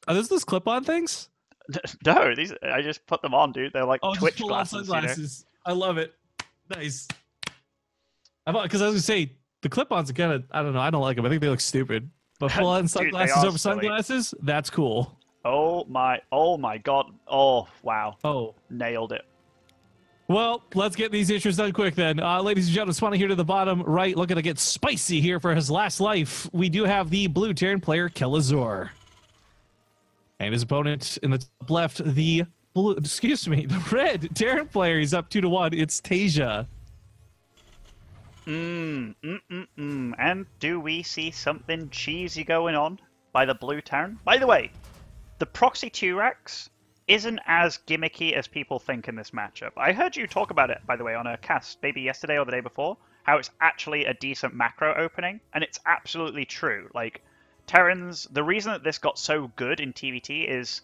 Are those clip-on things? No, these I just put them on, dude. They're like Twitch just glasses. Sunglasses. You know? I love it. Nice. Because I was gonna say the clip-ons are kind of, I don't know. I don't like them. I think they look stupid. But full-on sunglasses over sunglasses, that's cool. Oh my god. Oh, wow. Oh. Nailed it. Well, let's get these issues done quick then. Ladies and gentlemen, Swanee here to the bottom right, looking to get spicy here for his last life. We do have the blue Terran player, Kellazur. And his opponent in the top left, the red Terran player. He's up 2-1. It's Taeja. And do we see something cheesy going on by the blue Terran? By the way, the Proxy 2-Rex isn't as gimmicky as people think in this matchup. I heard you talk about it, by the way, on a cast maybe yesterday or the day before, how it's actually a decent macro opening, and it's absolutely true. Like, Terrans, the reason that this got so good in TVT is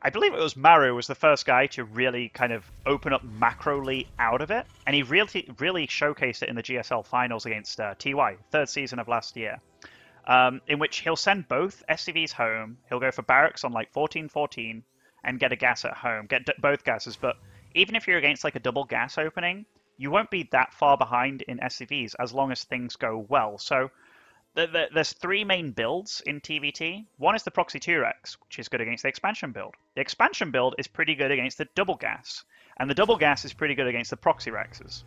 I believe it was Maru was the first guy to really kind of open up macroly out of it, and he really showcased it in the GSL finals against TY, third season of last year, in which he'll send both SCVs home. He'll go for barracks on like 14-14 and get a gas at home, get both gases. But even if you're against like a double gas opening, you won't be that far behind in SCVs as long as things go well. So there's three main builds in TVT. One is the Proxy 2-Rex, which is good against the expansion build. The expansion build is pretty good against the double gas, and the double gas is pretty good against the Proxy Rexes.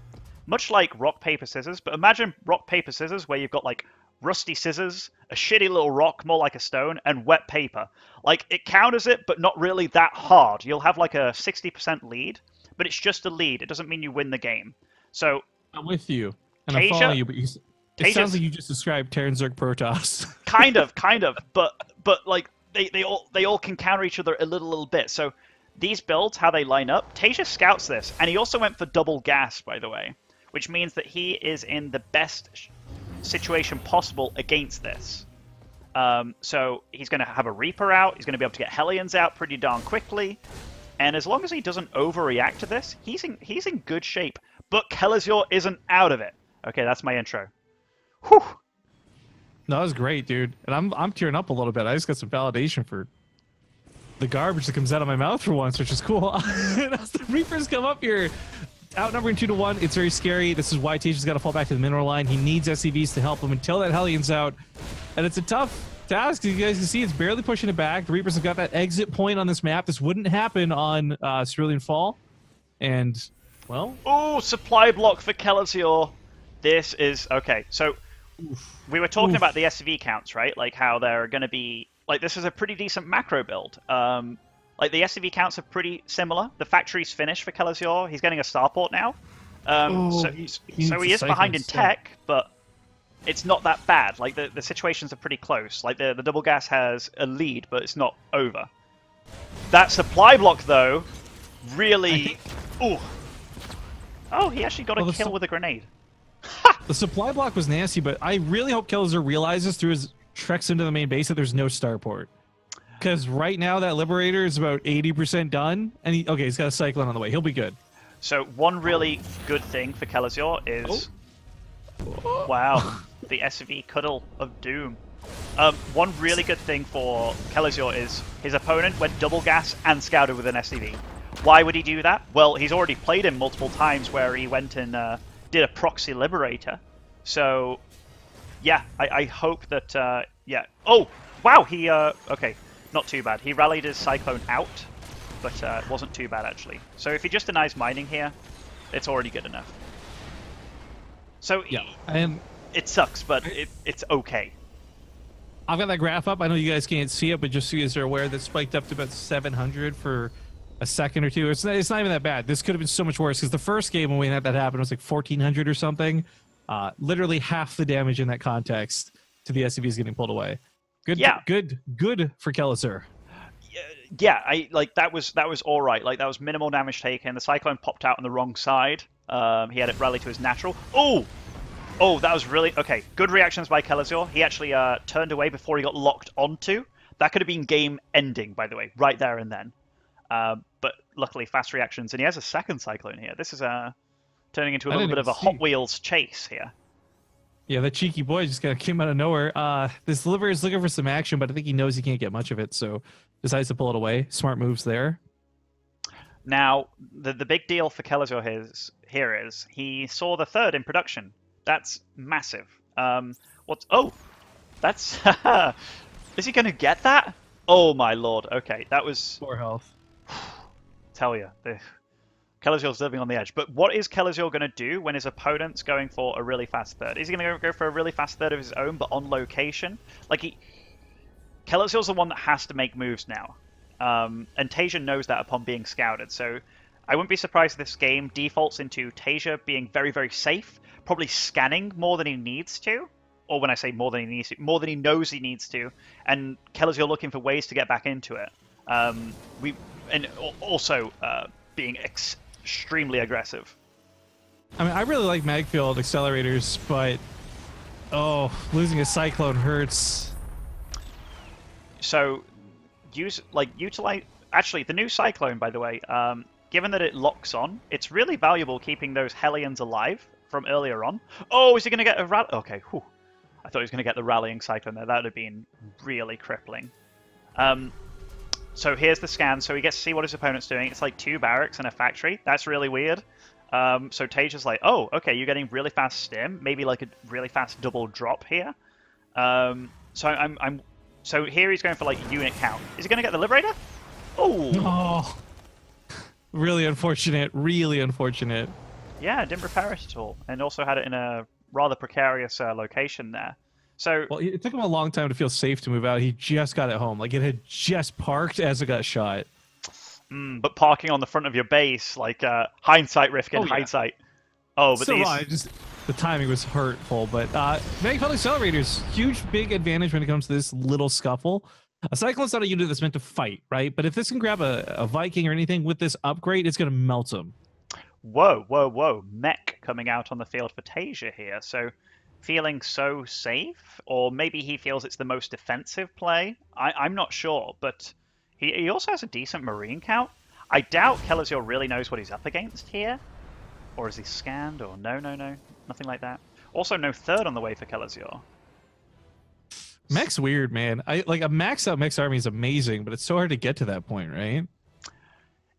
Much like rock, paper, scissors, but imagine rock, paper, scissors where you've got like rusty scissors, a shitty little rock, more like a stone, and wet paper. Like, it counters it, but not really that hard. You'll have like a 60% lead, but it's just a lead. It doesn't mean you win the game. So I'm with you, and Tasia, I follow you, but it sounds like you just described Terran Zerg Protoss. kind of, but like they all can counter each other a little bit. So these builds, how they line up, Tasia scouts this, and he also went for double gas, by the way, which means that he is in the best situation possible against this. So he's going to have a Reaper out, he's going to be able to get Hellions out pretty darn quickly, and as long as he doesn't overreact to this, he's in good shape. But Kellazur isn't out of it. Okay, that's my intro. Whew. No, that was great, dude. And I'm tearing up a little bit. I just got some validation for the garbage that comes out of my mouth for once, which is cool. As the Reapers come up here, outnumbering 2-1, it's very scary. This is why Taja's got to fall back to the mineral line. He needs SCVs to help him until that Hellion's out. And it's a tough task. As you guys can see, it's barely pushing it back. The Reapers have got that exit point on this map. This wouldn't happen on Cerulean Fall. And, well... Oh, supply block for Kellazur. This is... Okay, so... We were talking about the SCV counts, right? Like how they're going to be... Like, this is a pretty decent macro build. Like, the SCV counts are pretty similar. The factory's finished for Kellazur. He's getting a starport now. So he is behind in tech, but it's not that bad. Like, the situations are pretty close. Like, the double gas has a lead, but it's not over. That supply block, though, really... Ooh. Oh, he actually got a kill with a grenade. The supply block was nasty, but I really hope Kellazur realizes through his treks into the main base that there's no starport. Because right now that Liberator is about 80% done, and he's got a Cyclone on the way. He'll be good. So one really good thing for Kellazur is... Oh. Wow, the SCV Cuddle of Doom. One really good thing for Kellazur is his opponent went double gas and scouted with an SCV. Why would he do that? Well, he's already played him multiple times where he went and... did a proxy liberator, so yeah, I hope that yeah. Oh wow, he okay, not too bad. He rallied his Cyclone out, but it wasn't too bad actually. So if he just denies mining here, it's already good enough. So yeah, it sucks, but it's okay. I've got that graph up. I know you guys can't see it, but just so you guys are aware, that spiked up to about 700 for a second or two. It's not even that bad. This could have been so much worse because the first game when we had that happen was like 1400 or something. Literally half the damage in that context to the SCVs getting pulled away. Good, yeah. Good for Kellazur. Yeah, that was all right. Like, that was minimal damage taken. The Cyclone popped out on the wrong side. He had it rally to his natural. Oh, that was really okay. Good reactions by Kellazur. He actually turned away before he got locked onto. That could have been game ending, by the way, right there and then. But luckily, fast reactions, and he has a second Cyclone here. This is turning into a little bit of a Hot Wheels chase here. Yeah, that cheeky boy just kind of came out of nowhere. This Liberator is looking for some action, but I think he knows he can't get much of it, so decides to pull it away. Smart moves there. Now, the big deal for Kellazur here is he saw the third in production. That's massive. That's... Is he going to get that? Oh my lord. Okay, that was... 4 health. Tell you, Kellazur's living on the edge. But what is Kellazur going to do when his opponent's going for a really fast third? Is he going to go for a really fast third of his own, but on location? Like, Kellazur's the one that has to make moves now. And Tasia knows that upon being scouted. So I wouldn't be surprised if this game defaults into Tasia being very, very safe, probably scanning more than he needs to. Or when I say more than he needs to, more than he knows he needs to. And Kellazur looking for ways to get back into it. Also being extremely aggressive. I mean, I really like Magfield accelerators, but losing a Cyclone hurts. So utilize. Actually, the new Cyclone, by the way, given that it locks on, it's really valuable keeping those Hellions alive from earlier on. Oh, is he going to get a rally? Okay, whew. I thought he was going to get the rallying Cyclone there. That would have been really crippling. So here's the scan. So he gets to see what his opponent's doing. It's like 2 barracks and a factory. That's really weird. So Taeja's like, oh, okay, you're getting really fast stim. Maybe like a really fast double drop here. So here he's going for like unit count. Is he going to get the Liberator? Oh, really unfortunate. Really unfortunate. Yeah, didn't repair it at all, and also had it in a rather precarious location there. So, well, it took him a long time to feel safe to move out. He just got it home. Like, it had just parked as it got shot. But parking on the front of your base, like, hindsight, Rifkin, hindsight. Oh, but these... the timing was hurtful, but Mag Public Accelerators, huge, big advantage when it comes to this little scuffle. A Cyclone's not a unit that's meant to fight, right? But if this can grab a Viking or anything with this upgrade, it's going to melt him. Whoa, whoa, whoa. Mech coming out on the field for Tasia here. So, feeling so safe? Or maybe he feels it's the most defensive play? I'm not sure, but he also has a decent Marine count. I doubt Kellazur really knows what he's up against here. Or is he scanned? Or no, nothing like that. Also, no third on the way for Kellazur. Mech's weird, man. Like a maxed out Mech's army is amazing, but it's so hard to get to that point, right?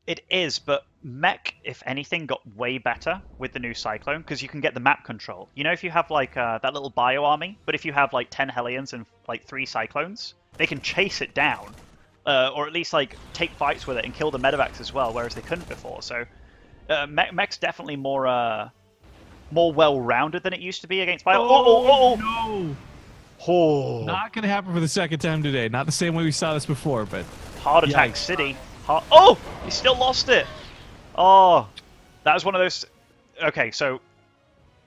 It is, but Mech, if anything, got way better with the new Cyclone because you can get the map control. You know, if you have like that little bio army, but if you have like 10 Hellions and like 3 Cyclones, they can chase it down, or at least like take fights with it and kill the medevacs as well, whereas they couldn't before. So Mech's definitely more well-rounded than it used to be against bio. No! Oh. Not gonna happen for the second time today. Not the same way we saw this before, but Heart Attack City. Oh, he still lost it. Oh, that was one of those. Okay, so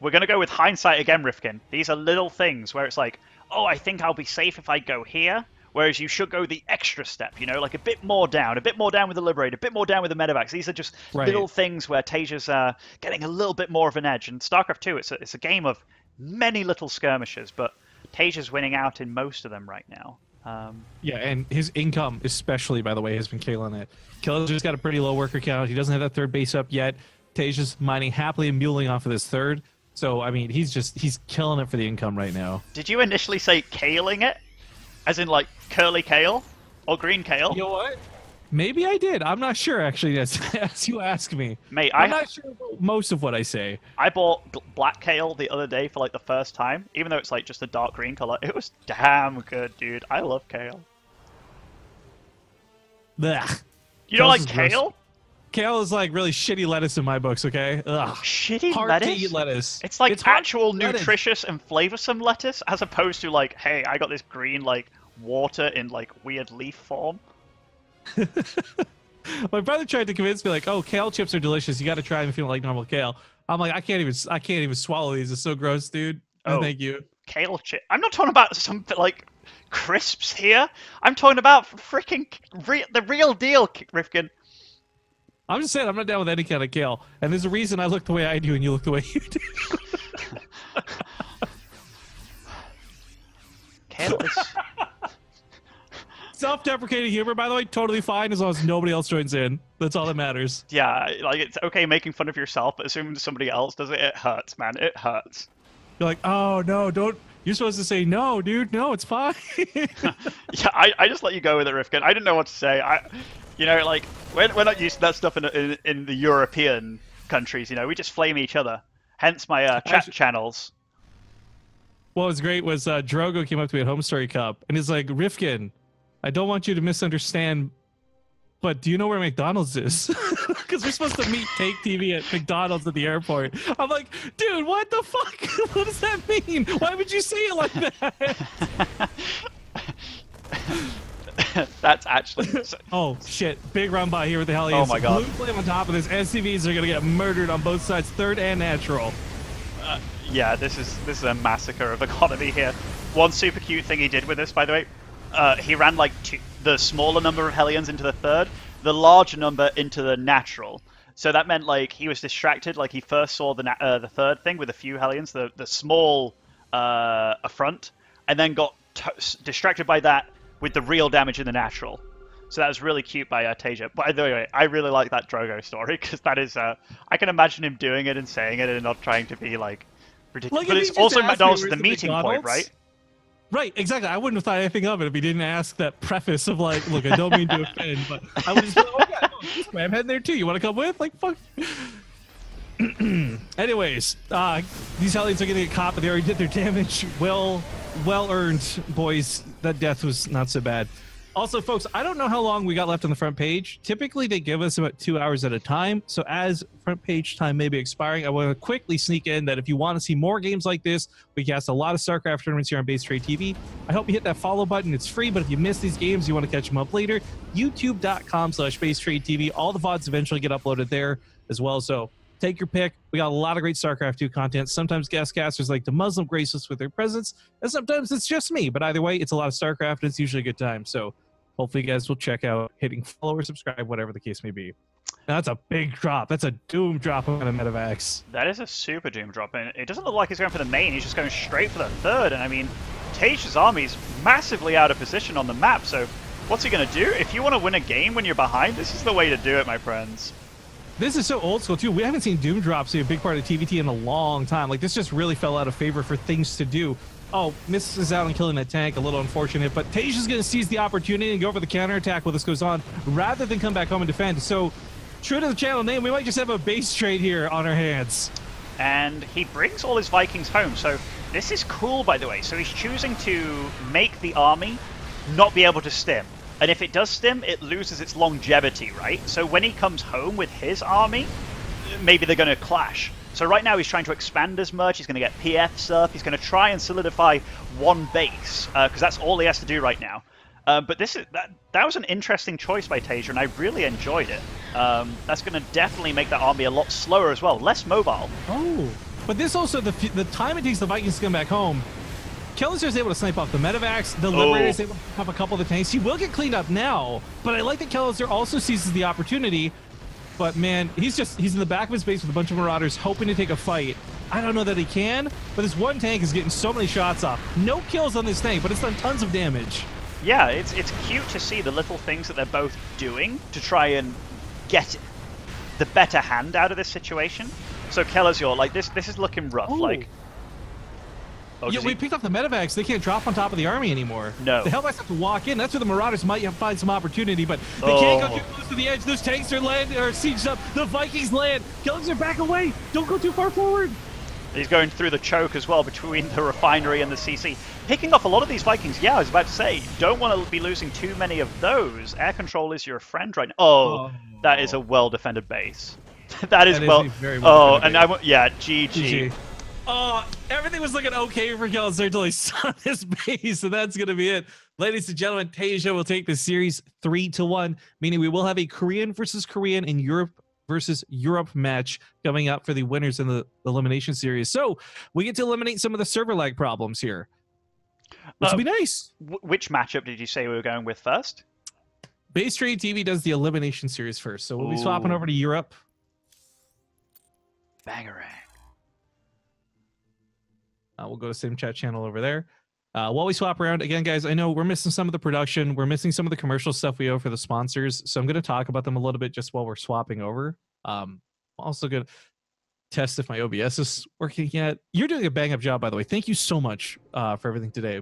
we're gonna go with hindsight again, Rifkin. These are little things where it's like, oh, I think I'll be safe if I go here. Whereas you should go the extra step, you know, like a bit more down with the Liberator, a bit more down with the medevacs. These are just little things where Taeja's getting a little bit more of an edge. And StarCraft 2, it's a game of many little skirmishes, but Taeja's winning out in most of them right now. Yeah, and his income, especially, by the way, has been killing it. Kellazur's got a pretty low worker count. He doesn't have that third base up yet. Taeja's mining happily and muling off of this third. So, I mean, he's killing it for the income right now. Did you initially say kaling it? As in, like, curly kale? Or green kale? You know what? Maybe I did. I'm not sure, actually, as you ask me. Mate, I'm not sure about most of what I say. I bought black kale the other day for, like, the first time. Even though it's, like, just a dark green color. It was damn good, dude. I love kale. Blech. You don't like kale? Gross. Kale is, like, really shitty lettuce in my books, okay? Ugh. Shitty hard lettuce? to eat lettuce. It's, like, actual nutritious and flavorsome lettuce, as opposed to, like, hey, I got this green, like, water in, like, weird leaf form. My brother tried to convince me, like, oh, kale chips are delicious. You got to try them if you don't like normal kale. I'm like, I can't even swallow these. It's so gross, dude. Oh, thank you. Kale chip. I'm not talking about some like crisps here. I'm talking about freaking the real deal, Rifkin. I'm just saying, I'm not down with any kind of kale, and there's a reason I look the way I do and you look the way you do. Kale is. Self-deprecating humor, by the way, totally fine as long as nobody else joins in. That's all that matters. Yeah, like it's okay making fun of yourself, but assuming somebody else does it, it hurts, man. It hurts. You're like, oh no, don't. You're supposed to say no, dude. No, it's fine. Yeah, I just let you go with it, Rifkin. I didn't know what to say. You know, like we're not used to that stuff in the European countries. You know, we just flame each other. Hence my chat channels. What was great was Drogo came up to me at Home Story Cup, and he's like, Rifkin, I don't want you to misunderstand, but do you know where McDonald's is? Because we're supposed to meet Take TV at McDonald's at the airport. I'm like, dude, what the fuck? What does that mean? Why would you say it like that? That's actually... Oh, shit. Big run by here with the Hellions. Oh, my God. Blue flame on top of this. SCVs are going to get murdered on both sides, third and natural. Yeah, this is a massacre of economy here. One super cute thing he did with this, by the way, he ran like the smaller number of Hellions into the third, the larger number into the natural. So that meant like he was distracted. Like he first saw the third thing with a few Hellions, the small affront, and then got distracted by that with the real damage in the natural. So that was really cute by Tasia. By the way, I really like that Drogo story because that is, I can imagine him doing it and saying it and not trying to be like ridiculous. Like, But if it's he just also asked me, McDonald's is "Where's the the meeting point, right? McDonald's?" Right, exactly. I wouldn't have thought anything of it if he didn't ask that preface of like, "Look, I don't mean to offend, but I would just be like, oh yeah, no, this way, I'm heading there too. You want to come with?" Like, fuck. Anyways, these Hellions are gonna get caught, but they already did their damage. Well earned, boys. That death was not so bad. Also, folks, I don't know how long we got left on the front page. Typically, they give us about 2 hours at a time. So as front page time may be expiring, I want to quickly sneak in that if you want to see more games like this, we cast a lot of StarCraft tournaments here on BaseTradeTV. I hope you hit that follow button. It's free, but if you miss these games, you want to catch them up later, youtube.com/BaseTradeTV. All the VODs eventually get uploaded there as well. So take your pick. We got a lot of great StarCraft 2 content. Sometimes guest casters like to Muslim grace us with their presence, and sometimes it's just me. But either way, it's a lot of StarCraft, and it's usually a good time. So hopefully you guys will check out hitting follow or subscribe, whatever the case may be. Now, that's a big drop. That's a doom drop on a Medivacs. That is a super doom drop, and it doesn't look like he's going for the main. He's just going straight for the third, and I mean, Taeja's army is massively out of position on the map, so what's he going to do? If you want to win a game when you're behind, this is the way to do it, my friends. This is so old school, too. We haven't seen doom drops be a big part of TVT in a long time. Like, this just really fell out of favor for things to do. Oh, misses out on killing that tank, a little unfortunate, but Taeja's going to seize the opportunity and go for the counterattack while this goes on, rather than come back home and defend. So, true to the channel name, we might just have a base trade here on our hands. And he brings all his Vikings home, so this is cool, by the way. So he's choosing to make the army not be able to stim. And if it does stim, it loses its longevity, right? So when he comes home with his army, maybe they're going to clash. So right now he's trying to expand as much, he's going to get PFs up, he's going to try and solidify one base, because that's all he has to do right now. But that was an interesting choice by Tasia, and I really enjoyed it. That's going to definitely make that army a lot slower as well, less mobile. Oh, but this also, the time it takes the Vikings to come back home, Kellazur is able to snipe off the Medivacs, the Liberator is able to pop a couple of the tanks. He will get cleaned up now, but I like that Kellazur also seizes the opportunity. But man, he's in the back of his base with a bunch of Marauders hoping to take a fight. I don't know that he can, but this one tank is getting so many shots off. No kills on this tank, but it's done tons of damage. Yeah, it's cute to see the little things that they're both doing to try and get the better hand out of this situation. So Kellazur, like this is looking rough. Like, yeah, we picked up the Medivacs. They can't drop on top of the army anymore. No. The Hellbats have to walk in. That's where the Marauders might find some opportunity, but they can't go too close to the edge. Those tanks are sieged up. The Vikings land. Kellazur, back away. Don't go too far forward. He's going through the choke as well between the refinery and the CC. Picking off a lot of these Vikings. Yeah, I was about to say, don't want to be losing too many of those. Air control is your friend right now. That is a well-defended base. that is very well defended. Yeah, GG. Everything was looking okay for Kellazur until he saw this base, so that's going to be it. Ladies and gentlemen, Taeja will take the series 3-1, meaning we will have a Korean versus Korean and Europe versus Europe match coming up for the winners in the elimination series. So we get to eliminate some of the server lag problems here, which will be nice. Which matchup did you say we were going with first? BaseTradeTV does the elimination series first, so we'll be swapping over to Europe. Bangarang. We'll go to the same chat channel over there. While we swap around, again, guys, I know we're missing some of the production. We're missing some of the commercial stuff we owe for the sponsors. So I'm going to talk about them a little bit just while we're swapping over. I'm also going to test if my OBS is working yet. You're doing a bang-up job, by the way. Thank you so much for everything today.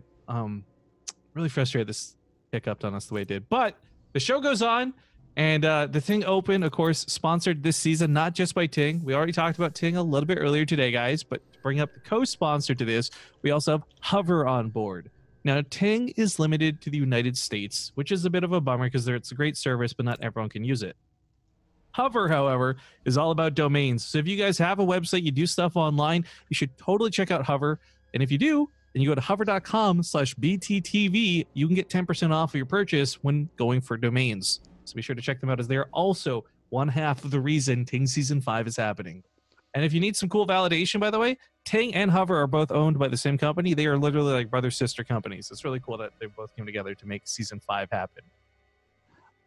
Really frustrated this hiccuped on us the way it did. But the show goes on. And the Ting Open, of course, sponsored this season, not just by Ting. We already talked about Ting a little bit earlier today, guys. But to bring up the co-sponsor to this, we also have Hover on board. Now, Ting is limited to the United States, which is a bit of a bummer because it's a great service, but not everyone can use it. Hover, however, is all about domains. So if you guys have a website, you do stuff online, you should totally check out Hover. And if you do, and you go to hover.com/BTTV, you can get 10% off of your purchase when going for domains. So be sure to check them out, as they are also one half of the reason Ting Season 5 is happening. And if you need some cool validation, by the way, Ting and Hover are both owned by the same company. They are literally like brother-sister companies. It's really cool that they both came together to make Season 5 happen.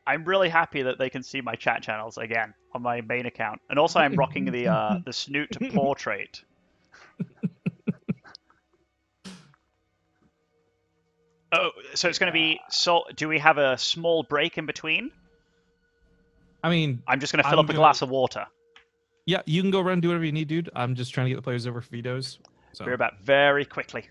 I'm really happy that they can see my chat channels again on my main account. And also I'm rocking the snoot portrait. So it's going to be. So do we have a small break in between? I mean, I'm just going to fill up a glass of water. Yeah, you can go around and do whatever you need, dude. I'm just trying to get the players over for vetoes. So. Be back very quickly.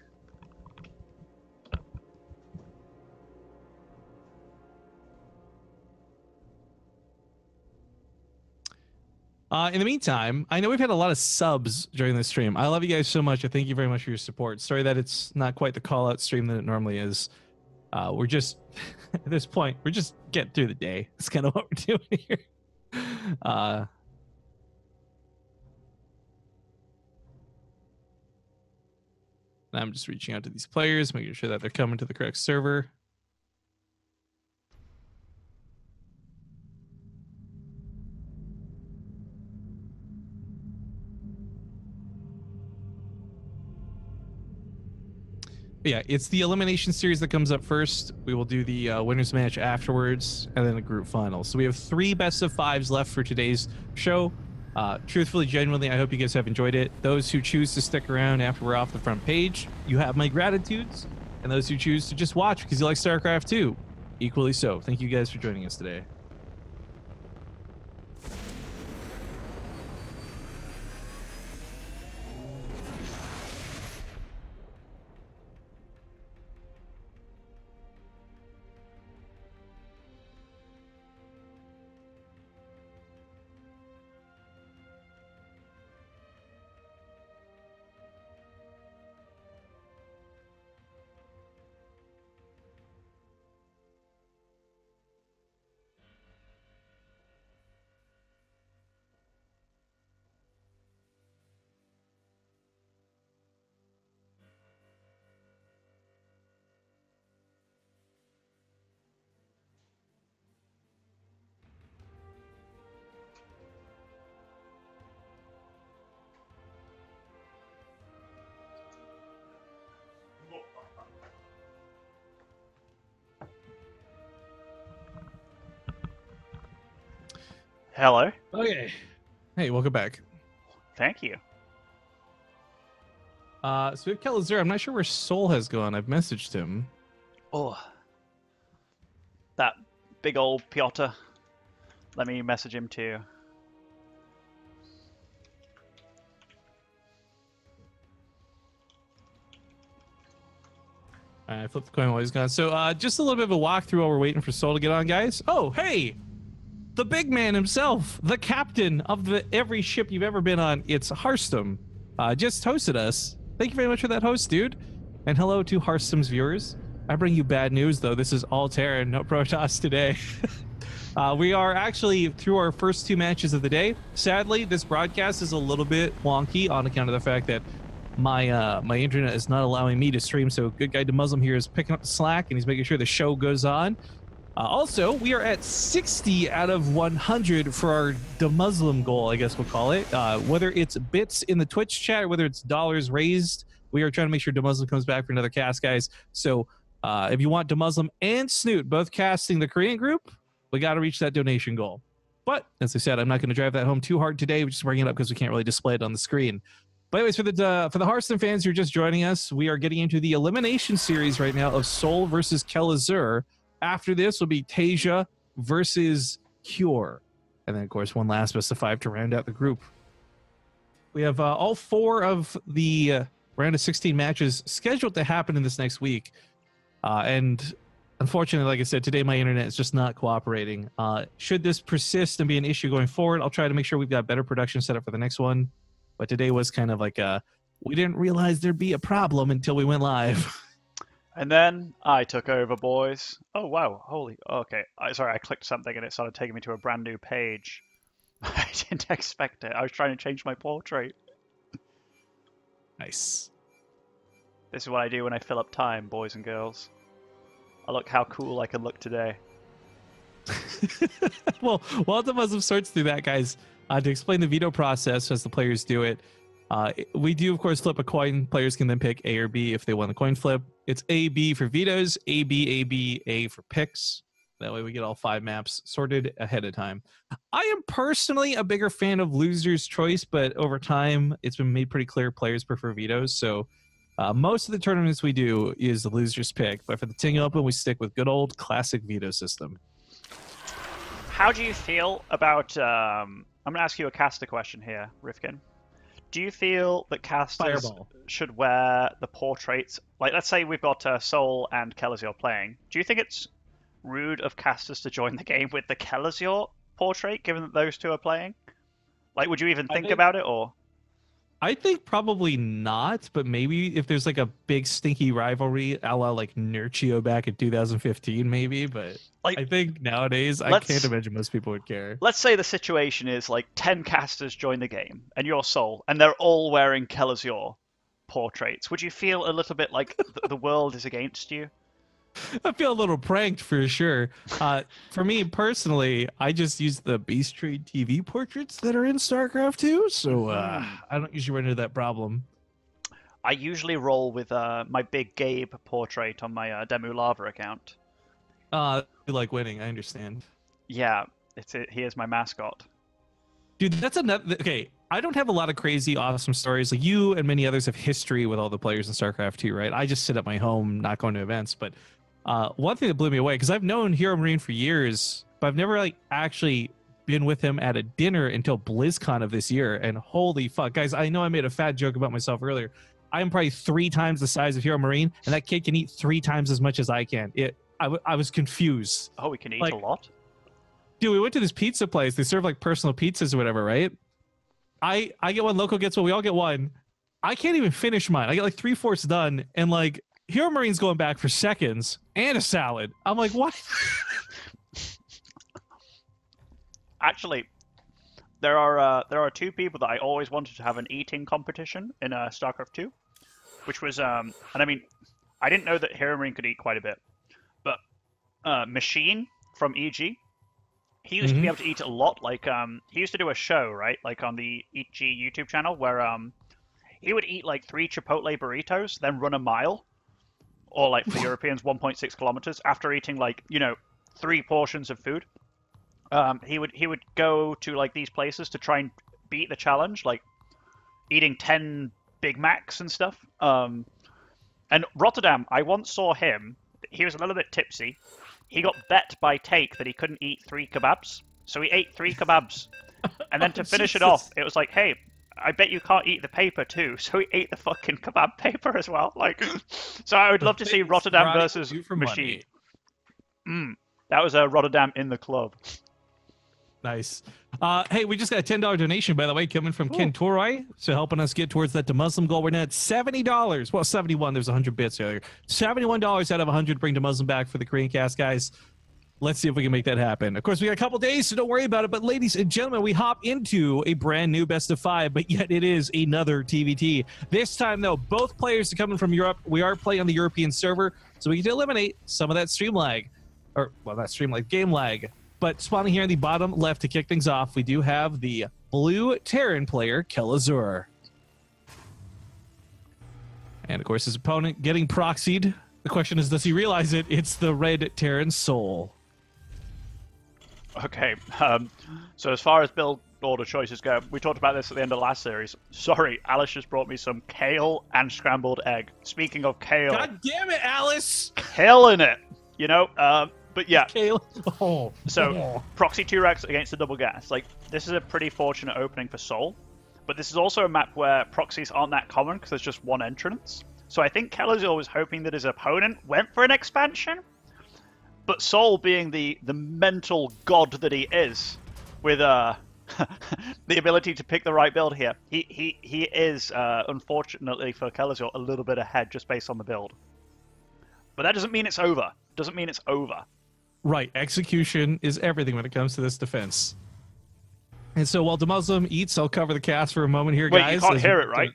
In the meantime, I know we've had a lot of subs during this stream. I love you guys so much. I thank you very much for your support. Sorry that it's not quite the call out stream that it normally is. We're just at this point, we're just getting through the day. That's kind of what we're doing here. I'm just reaching out to these players, making sure that they're coming to the correct server. Yeah, it's the elimination series that comes up first. We will do the winners match afterwards, and then the group final. So we have 3 best of 5s left for today's show. Truthfully, genuinely, I hope you guys have enjoyed it. Those who choose to stick around after we're off the front page, you have my gratitudes. And those who choose to just watch because you like StarCraft 2, equally so. Thank you guys for joining us today. Hello. Okay. Hey, welcome back. Thank you. So we have Kellazur. I'm not sure where Soul has gone. I've messaged him. Oh. That big old Piotr. Let me message him too. I flipped the coin while he's gone. So just a little bit of a walkthrough while we're waiting for Soul to get on, guys. Oh, hey! The big man himself, the captain of every ship you've ever been on. It's Hearthstone. Just hosted us. Thank you very much for that host, dude. And hello to Hearthstone's viewers. I bring you bad news, though. This is all Terran, no Protoss today. We are actually through our first 2 matches of the day. Sadly, this broadcast is a little bit wonky on account of the fact that my internet is not allowing me to stream. So Good Guy to Muslim here is picking up the slack, and he's making sure the show goes on. Also, we are at 60 out of 100 for our DeMuslim goal, I guess we'll call it. Whether it's bits in the Twitch chat or whether it's dollars raised, we are trying to make sure DeMuslim comes back for another cast, guys. So if you want DeMuslim and Snoot both casting the Korean group, we got to reach that donation goal. But as I said, I'm not going to drive that home too hard today. We're just bringing it up because we can't really display it on the screen. But anyways, for the Hearthstone fans who are just joining us, we are getting into the elimination series right now of Soul versus Kellazur. After this will be Tasia versus Cure. And then, of course, one last best of 5 to round out the group. We have all 4 of the round of 16 matches scheduled to happen in this next week. And unfortunately, like I said, today my internet is just not cooperating. Should this persist and be an issue going forward, I'll try to make sure we've got better production set up for the next one. But today was kind of like we didn't realize there'd be a problem until we went live. And then I took over, boys. Oh, wow. Holy. Okay. Sorry, I clicked something and it started taking me to a brand new page. I didn't expect it. I was trying to change my portrait. Nice. This is what I do when I fill up time, boys and girls. I look how cool I can look today. Well, while the Muslim sorts through that, guys, to explain the veto process as the players do it, we do, of course, flip a coin. Players can then pick A or B if they want the coin flip. It's A, B for vetoes, A, B, A, B, A for picks. That way we get all 5 maps sorted ahead of time. I am personally a bigger fan of loser's choice, but over time, it's been made pretty clear players prefer vetoes. So Most of the tournaments we do is the loser's pick, but for the Ting Open, we stick with good old classic veto system. How do you feel about... I'm going to ask you a caster question here, Rifkin. Do you feel that casters should wear the portraits? Like, let's say we've got Soul and Kellazur playing. Do you think it's rude of casters to join the game with the Kellazur portrait, given that those two are playing? Like, would you even think about it, or...? I think probably not, but maybe if there's like a big stinky rivalry, a la like Nurchio back in 2015, maybe. But like, I think nowadays, I can't imagine most people would care. Let's say the situation is like 10 casters join the game, and you're Soul, and they're all wearing Kellazur portraits. Would you feel a little bit like the world is against you? I feel a little pranked for sure. For me personally, I just use the BaseTradeTV portraits that are in StarCraft 2, so I don't usually run into that problem. I usually roll with my Big Gabe portrait on my Demu Lava account. You like winning, I understand. Yeah, he is my mascot. Dude, that's another... Okay, I don't have a lot of crazy, awesome stories. Like, you and many others have history with all the players in StarCraft 2, right? I just sit at my home, not going to events, but... one thing that blew me away, because I've known Hero Marine for years, but I've never like actually been with him at a dinner until BlizzCon of this year. And holy fuck, guys, I know I made a fat joke about myself earlier. I'm probably 3 times the size of Hero Marine, and that kid can eat 3 times as much as I can. I was confused. Oh, we can eat a lot? Dude, we went to this pizza place. They serve like personal pizzas or whatever, right? I get one, Loco gets one, we all get one. I can't even finish mine. I get like 3/4 done, and like Hero Marine's going back for seconds and a salad. I'm like, what? Actually, there are 2 people that I always wanted to have an eating competition in StarCraft 2, which was and I mean, I didn't know that Hero Marine could eat quite a bit, but Machine from EG, he used to be able to eat a lot. Like he used to do a show, right, like on the EG YouTube channel, where he would eat like 3 Chipotle burritos, then run a mile. Or like for Europeans, 1.6 kilometers after eating like 3 portions of food. He would go to like these places to try and beat the challenge, like eating 10 Big Macs and stuff. And Rotterdam, I once saw him. He was a little bit tipsy. He got bet by Take that he couldn't eat 3 kebabs, so he ate 3 kebabs. And then to finish it off, it was like, hey, I bet you can't eat the paper too. So he ate the fucking kebab paper as well. Like, so I would love to see Rotterdam versus Machine. That was a Rotterdam in the club. Nice. Hey, we just got a $10 donation, by the way, coming from Ken Toroi. So helping us get towards that to Muslim goal. We're now at $70. Well, 71. There's 100 bits earlier. $71 out of 100 bring to Muslim back for the Korean cast, guys. Let's see if we can make that happen. Of course, we got a couple days, so don't worry about it. But ladies and gentlemen, we hop into a brand new best of 5, but yet it is another TVT. This time, though, both players are coming from Europe. We are playing on the European server, so we can eliminate some of that stream lag. Or, well, not stream lag, game lag. But spawning here in the bottom left to kick things off, we do have the blue Terran player, Kellazur. And, of course, his opponent getting proxied. The question is, does he realize it? It's the red Terran Soul. Okay, so as far as build order choices go, we talked about this at the end of the last series. Sorry, Alice just brought me some kale and scrambled egg. Speaking of kale... God damn it, Alice! Killing it! But yeah. Kale. So, Proxy 2-Rex against the double gas. Like, this is a pretty fortunate opening for Soul. But this is also a map where proxies aren't that common because there's just one entrance. So I think Kellazur was hoping that his opponent went for an expansion. But Soul, being the mental god that he is, with the ability to pick the right build here, he is, unfortunately for Kellazur, a little bit ahead just based on the build. But that doesn't mean it's over. Doesn't mean it's over. Right. Execution is everything when it comes to this defense. And so while the Muslim eats, I'll cover the cast for a moment here, guys. Wait, you can't hear it, right?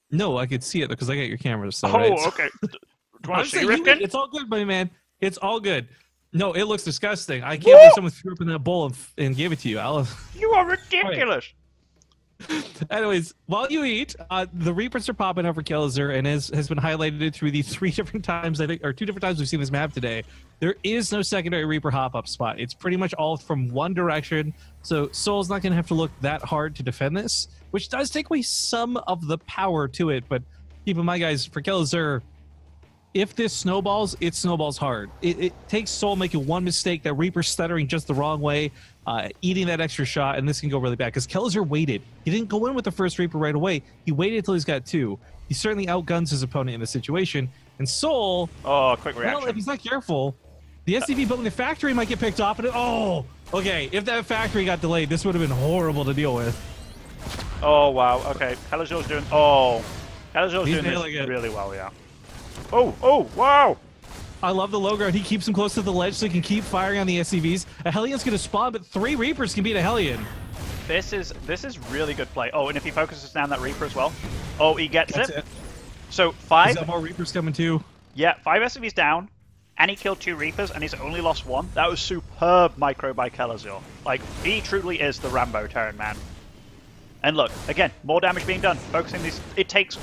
No, I could see it because I got your camera. So, okay. Do you want to see it? It's all good, my man. It's all good. No, it looks disgusting. I can't believe someone threw up in that bowl and gave it to you. You are ridiculous. Anyways, while you eat, the Reapers are popping up for Kellazur, and has been highlighted through the 3 different times, I think, or 2 different times we've seen this map today. There is no secondary Reaper hop-up spot. It's pretty much all from one direction, so Soul's not going to have to look that hard to defend this, which does take away some of the power to it, but keep in mind, guys, for Kellazur, if this snowballs, it snowballs hard. It takes Soul making one mistake, that Reaper stuttering just the wrong way, eating that extra shot, and this can go really bad. Because Kellazur waited. He didn't go in with the first Reaper right away. He waited until he's got 2. He certainly outguns his opponent in this situation. And Soul, oh, quick reaction. well, if he's not careful, the SCV building the factory might get picked off. And okay, if that factory got delayed, this would have been horrible to deal with. Oh, wow. Okay, Kellazur's doing... Oh, Kellazur's doing this really well, yeah. Oh, wow! I love the low ground. He keeps him close to the ledge so he can keep firing on the SCVs. A Hellion's going to spawn, but 3 Reapers can beat a Hellion. This is really good play. Oh, and if he focuses down that Reaper as well. Oh, he gets it. So 5... He's got more Reapers coming too. Yeah, 5 SCVs down, and he killed 2 Reapers, and he's only lost 1. That was superb micro by Kellazur. Like, he truly is the Rambo Terran man. And look, again, more damage being done. Focusing these... It takes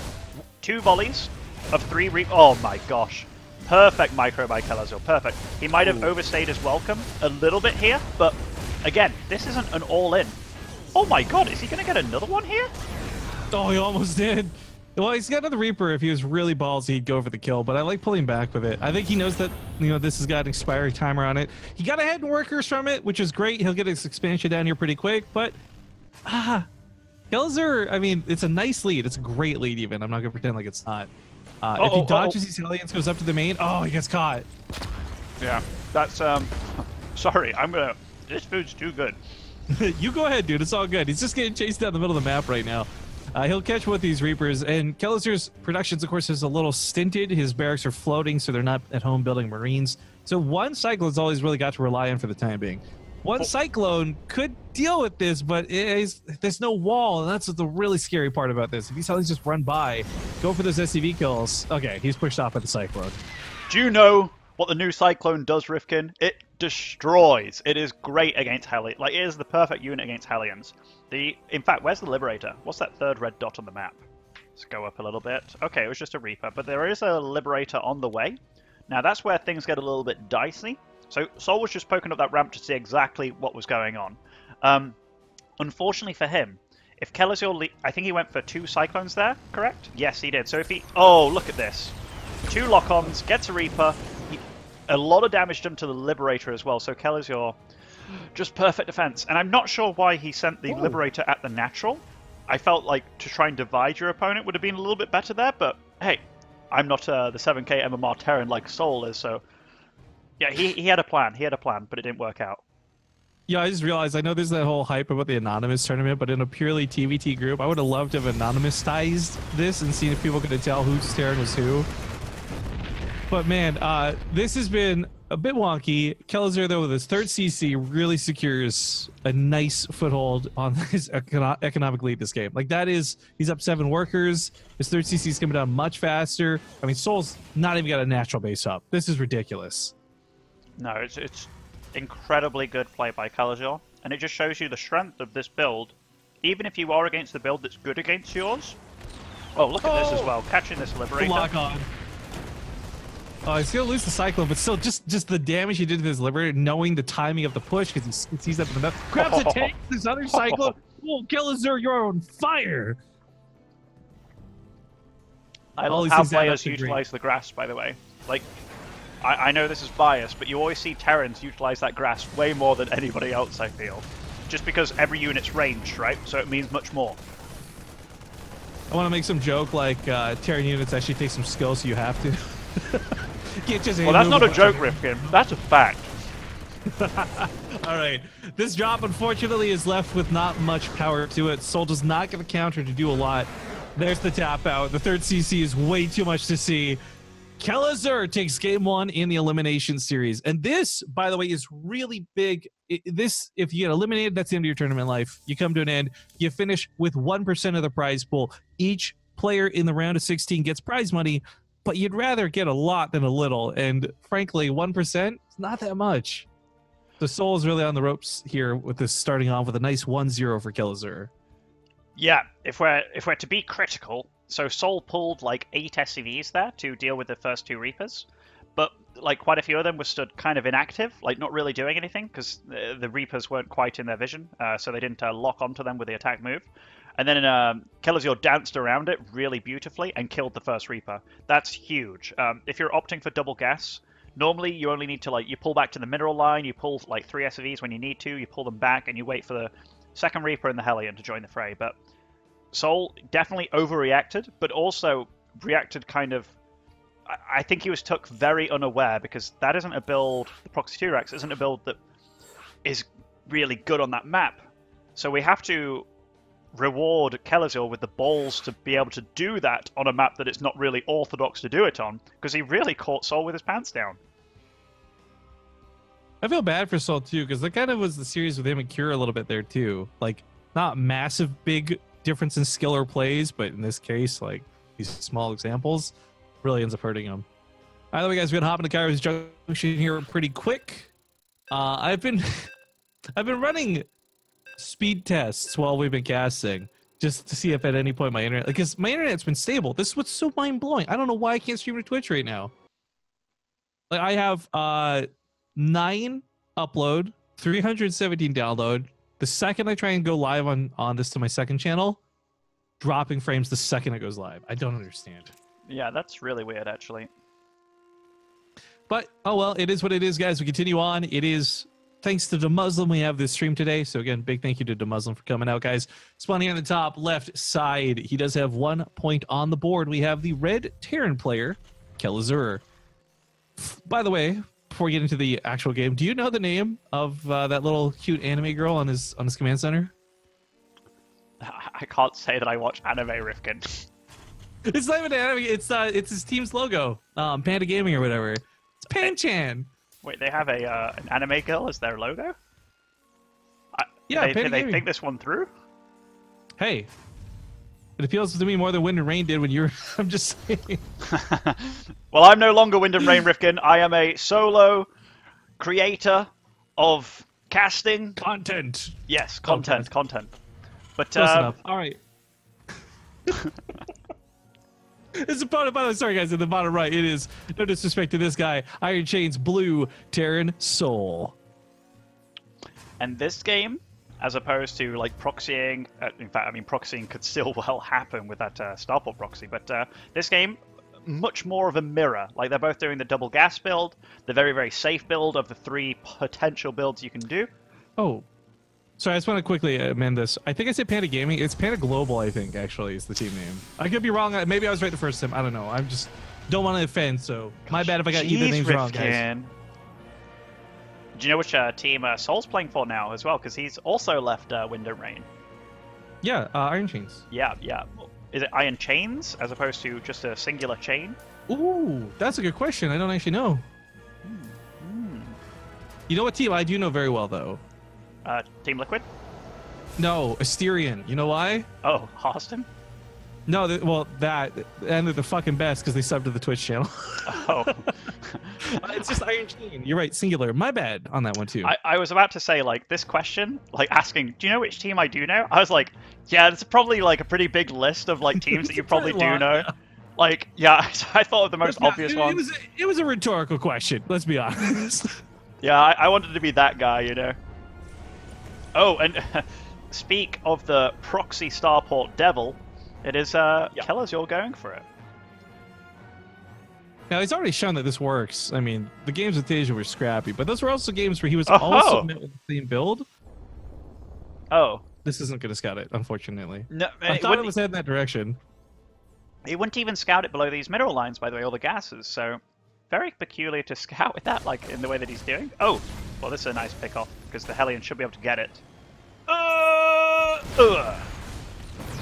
2 volleys of 3 Reapers. Oh my gosh. Perfect micro by Kellazur. Perfect. He might have overstayed his welcome a little bit here, but again, this isn't an all-in. Oh my god, is he going to get another one here? Oh, he almost did. Well, he's got another Reaper. If he was really ballsy, he'd go for the kill, but I like pulling back with it. I think he knows that, this has got an expiry timer on it. He got ahead in workers from it, which is great. He'll get his expansion down here pretty quick, but Kellazur, I mean, it's a nice lead. It's a great lead even. I'm not going to pretend like it's not. If he dodges these Hellions, goes up to the main, he gets caught. Yeah, that's, sorry, this food's too good. You go ahead, dude. It's all good. He's just getting chased down the middle of the map right now. He'll catch one of these Reapers, and Kellazur's productions, of course, is a little stinted. His barracks are floating, so they're not at home building Marines. So one Cyclone's all he's really got to rely on for the time being. One Cyclone could deal with this, but there's no wall, and that's the really scary part about this. If these Hellions just run by, go for those SCV kills, okay, he's pushed off by the Cyclone. Do you know what the new Cyclone does, Rifkin? It destroys. It is great against Hellions. Like, it is the perfect unit against Hellions. In fact, where's the Liberator? What's that 3rd red dot on the map? Let's go up a little bit. Okay, it was just a Reaper, but there is a Liberator on the way. Now, that's where things get a little bit dicey. So Sol was just poking up that ramp to see exactly what was going on. Unfortunately for him, if Kellazur... I think he went for 2 Cyclones there, correct? Yes, he did. So if he... Oh, look at this. 2 lock-ons, gets a Reaper. A lot of damage done to the Liberator as well. So Kellazur, just perfect defense. And I'm not sure why he sent the Liberator at the natural. I felt like to try and divide your opponent would have been a little bit better there. But hey, I'm not the 7k MMR Terran like Sol is, so... Yeah, he had a plan. He had a plan, but it didn't work out. Yeah, I just realized, I know there's that whole hype about the Anonymous tournament, but in a purely TVT group, I would have loved to have anonymized this and seen if people could tell whose Terran was who. But man, this has been a bit wonky. Kellazur, though, with his 3rd CC, really secures a nice foothold on his economic lead this game. Like, that is, he's up 7 workers. His 3rd CC is coming down much faster. I mean, Sol's not even got a natural base up. This is ridiculous. No, it's incredibly good play by Kelazur, and it just shows you the strength of this build. Even if you are against the build that's good against yours. Oh, look at this as well, catching this Liberator. Lock on. Oh, he's gonna lose the Cyclone, but still, just the damage he did to this Liberator, knowing the timing of the push, because he sees up in the map, grabs a tank, this other Cyclone. Oh, Kellazur, you're on fire! I love how players utilize the grass, by the way. Like, I know this is biased, but you always see Terrans utilize that grass way more than anybody else, I feel. Just because every unit's ranged, right? So it means much more. I want to make some joke like Terran units actually take some skill, so you have to. Well, that's not a joke, Rifkin. That's a fact. All right. This drop, unfortunately, is left with not much power to it. Sol does not get a counter to do a lot. There's the tap out. The 3rd CC is way too much to see. Kellazur takes game 1 in the elimination series. And this, by the way, is really big. If you get eliminated, that's the end of your tournament life. You come to an end. You finish with 1% of the prize pool. Each player in the round of 16 gets prize money, but you'd rather get a lot than a little. And frankly, 1% is not that much. The Sol is really on the ropes here with this starting off with a nice 1-0 for Kellazur. Yeah, if we're to be critical, so Sol pulled like 8 SCVs there to deal with the first 2 Reapers, but like quite a few of them were stood kind of inactive, like not really doing anything because the Reapers weren't quite in their vision, so they didn't lock onto them with the attack move. And then Kellazur danced around it really beautifully and killed the first Reaper. That's huge. If you're opting for double gas, normally you only need to like you pull back to the mineral line, you pull like 3 SVs when you need to, you pull them back, and you wait for the second Reaper and the Hellion to join the fray. But Soul definitely overreacted, but also reacted kind of. I think he was took very unaware because that isn't a build. The Proxy 2 Rex isn't a build that is really good on that map. So we have to reward Kellazur with the balls to be able to do that on a map that it's not really orthodox to do it on, because he really caught Soul with his pants down. I feel bad for Soul too, because that kind of was the series with him and Cure a little bit there too. Like, not massive big difference in skill or plays, but in this case, like these small examples really ends up hurting him. By the way, guys, we're gonna hop into Kairos Junction here pretty quick. I've been running speed tests while we've been casting, just to see if at any point my internet, because my internet's been stable. This is what's so mind-blowing. I don't know why I can't stream to Twitch right now. Like, I have 9 upload, 317 download. The second I try and go live on this to my second channel, dropping frames the second it goes live. I don't understand. Yeah, that's really weird, actually. But, oh well, it is what it is, guys. We continue on. It is thanks to the Muslim we have this stream today. So again, big thank you to the Muslim for coming out, guys. Spawn here on the top left side. He does have 1 point on the board. We have the red Terran player, Kellazur. By the way, before we get into the actual game, do you know the name of that little cute anime girl on his command center? I can't say that I watch anime, Rifkin. It's not even an anime. It's his team's logo, Panda Gaming or whatever. It's Pan-chan. Wait, they have an anime girl as their logo? Yeah, did they think this one through? Hey, it appeals to me more than Wind and Rain did when you were. I'm just saying. Well, I'm no longer Wind and Rain, Rifkin. I am a solo creator of casting content. Yes, content. But close enough. All right. It's a bottom, by the way, sorry guys, in the bottom right, it is, no disrespect to this guy, Iron Chain's blue Terran Soul. And this game, as opposed to like proxying, in fact, I mean, proxying could still well happen with that Starport proxy, but this game, much more of a mirror. Like, they're both doing the double gas build, the very, very safe build of the 3 potential builds you can do. Oh. Sorry, I just want to quickly amend this. I think I said Panda Gaming. It's Panda Global, I think, actually, is the team name. I could be wrong. Maybe I was right the first time. I don't know. I'm just don't want to offend, so my bad if I got either names wrong, guys. Do you know which team Soul's playing for now as well? Because he's also left Wind and Rain. Yeah, Iron Chains. Yeah. Is it Iron Chains as opposed to just a singular chain? Ooh, that's a good question. I don't actually know. You know what team I do know very well, though? Team Liquid? No, Asterion. You know why? Oh, Austin? No, and they're the fucking best because they subbed to the Twitch channel. Oh. It's just Iron Chain. You're right, singular. My bad on that one, too. I was about to say, like, this question, like, asking, do you know which team I do know? I was like, yeah, it's probably, like, a pretty big list of, like, teams that you probably do know. Yeah. Like, yeah, I thought of the most obvious one. It was a rhetorical question, let's be honest. Yeah, I wanted to be that guy, you know. Oh, and speak of the proxy starport devil, it is Kellazur going for it. Now, he's already shown that this works. I mean, the games with Tasia were scrappy, but those were also games where he was also met with the same build. Oh. This isn't going to scout it, unfortunately. No, I thought it was heading that direction. He wouldn't even scout it below these mineral lines, by the way, all the gases, so very peculiar to scout with that, like, in the way that he's doing. Oh, well, this is a nice pick-off, because the Hellion should be able to get it.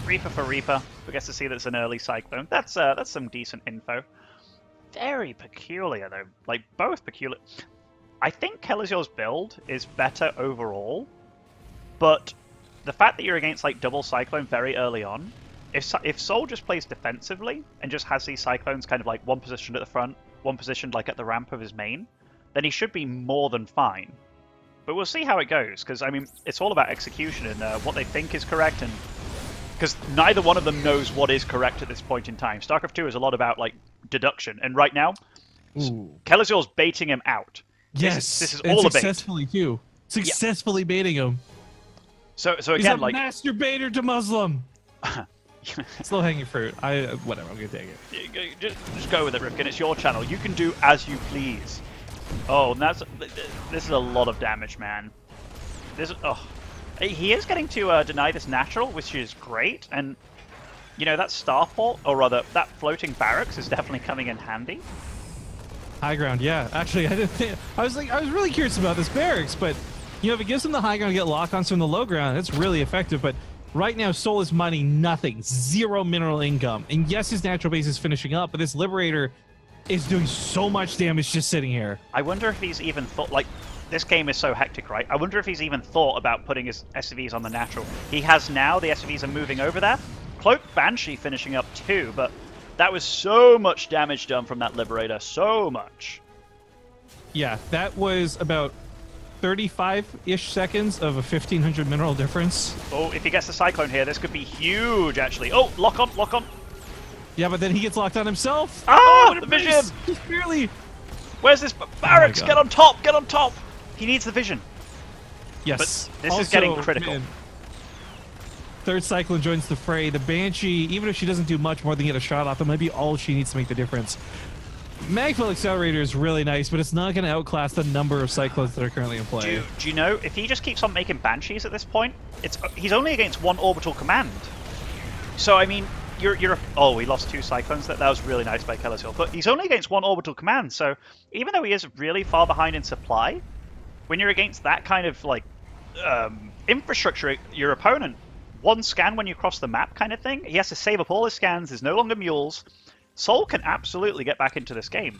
Reaper for Reaper. We get to see that's an early Cyclone. That's some decent info. Very peculiar, though. Like, both peculiar. I think Kellazur's build is better overall, but the fact that you're against, like, double Cyclone very early on, if Soul just plays defensively and just has these Cyclones kind of, like, one positioned at the front, one positioned, like, at the ramp of his main, then he should be more than fine. But we'll see how it goes, because, I mean, it's all about execution and what they think is correct, and because neither one of them knows what is correct at this point in time. StarCraft 2 is a lot about, like, deduction, and right now, Kellazur's baiting him out. Yes, this is all a bait. Successfully, too. Successfully baiting him. So again, he's a like, master baiter to Muslim. Slow hanging fruit. Whatever. I'm gonna take it. Just go with it, Rifkin. It's your channel. You can do as you please. Oh, and this is a lot of damage, man. He is getting to deny this natural, which is great. And you know that starport, or rather that floating barracks, is definitely coming in handy. High ground, yeah. Actually, I was really curious about this barracks, but you know, if it gives him the high ground to get lock-ons from the low ground, it's really effective. But right now, Soul is mining nothing, 0 mineral income, and yes, his natural base is finishing up, but this Liberator is doing so much damage just sitting here. I wonder if he's even thought, like, this game is so hectic, right? I wonder if he's even thought about putting his SCVs on the natural. He has now. The SCVs are moving over there. Cloak Banshee finishing up too, but that was so much damage done from that Liberator. So much. Yeah, that was about 35-ish seconds of a 1,500 mineral difference. Oh, if he gets the Cyclone here, this could be huge, actually. Oh, lock on, lock on. Yeah, but then he gets locked on himself. Ah, the vision! Just barely. Where's this barracks? Get on top, get on top. He needs the vision. Yes. But this is getting critical. Man, third Cyclone joins the fray. The Banshee, even if she doesn't do much more than get a shot off, that might be all she needs to make the difference. Magfield Accelerator is really nice, but it's not going to outclass the number of Cyclones that are currently in play. Do you know, if he just keeps on making Banshees at this point, he's only against one orbital command. So, I mean, oh, we lost 2 Cyclones. That was really nice by Kellazur. But he's only against one orbital command, so even though he is really far behind in supply, when you're against that kind of, like, infrastructure, your opponent, one scan when you cross the map kind of thing, he has to save up all his scans, there's no longer mules. Soul can absolutely get back into this game.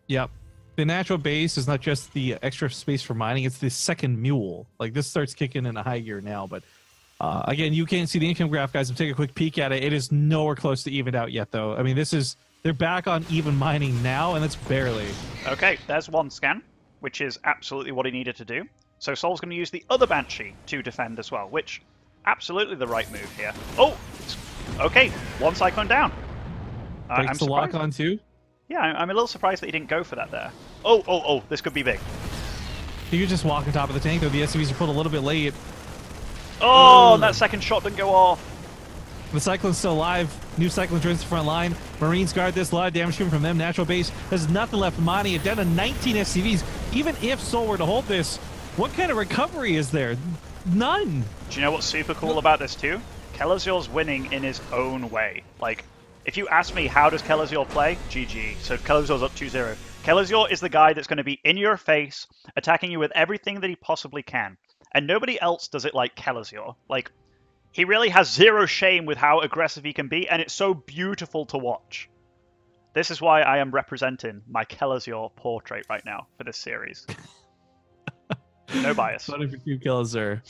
Yep. The natural base is not just the extra space for mining, it's the second mule. Like, this starts kicking in a high gear now, but again, you can't see the income graph, guys. I'm taking a quick peek at it. It is nowhere close to evened out yet, though. I mean, they're back on even mining now, and that's barely. Okay, there's one scan, which is absolutely what he needed to do. So Soul's going to use the other Banshee to defend as well, which absolutely the right move here. Oh, okay, one Cyclone down. Takes the lock on too. Yeah, I'm a little surprised that he didn't go for that there. Oh, this could be big. He could just walk on top of the tank, though. The SCVs are pulled a little bit late. Oh, that second shot didn't go off. The Cyclone's still alive. New Cyclone joins the front line. Marines guard this. A lot of damage coming from them. Natural base has nothing left mining it down to 19 SCVs. Even if Soul were to hold this, what kind of recovery is there? None. Do you know what's super cool about this too? Kellazur's winning in his own way. Like, if you ask me how does Kellazur play, GG. So Kellazur's up 2-0. Kellazur is the guy that's going to be in your face, attacking you with everything that he possibly can. And nobody else does it like Kellazur. Like, he really has zero shame with how aggressive he can be, and it's so beautiful to watch. This is why I am representing my Kellazur portrait right now for this series. No bias. Funny for you, Kellazur.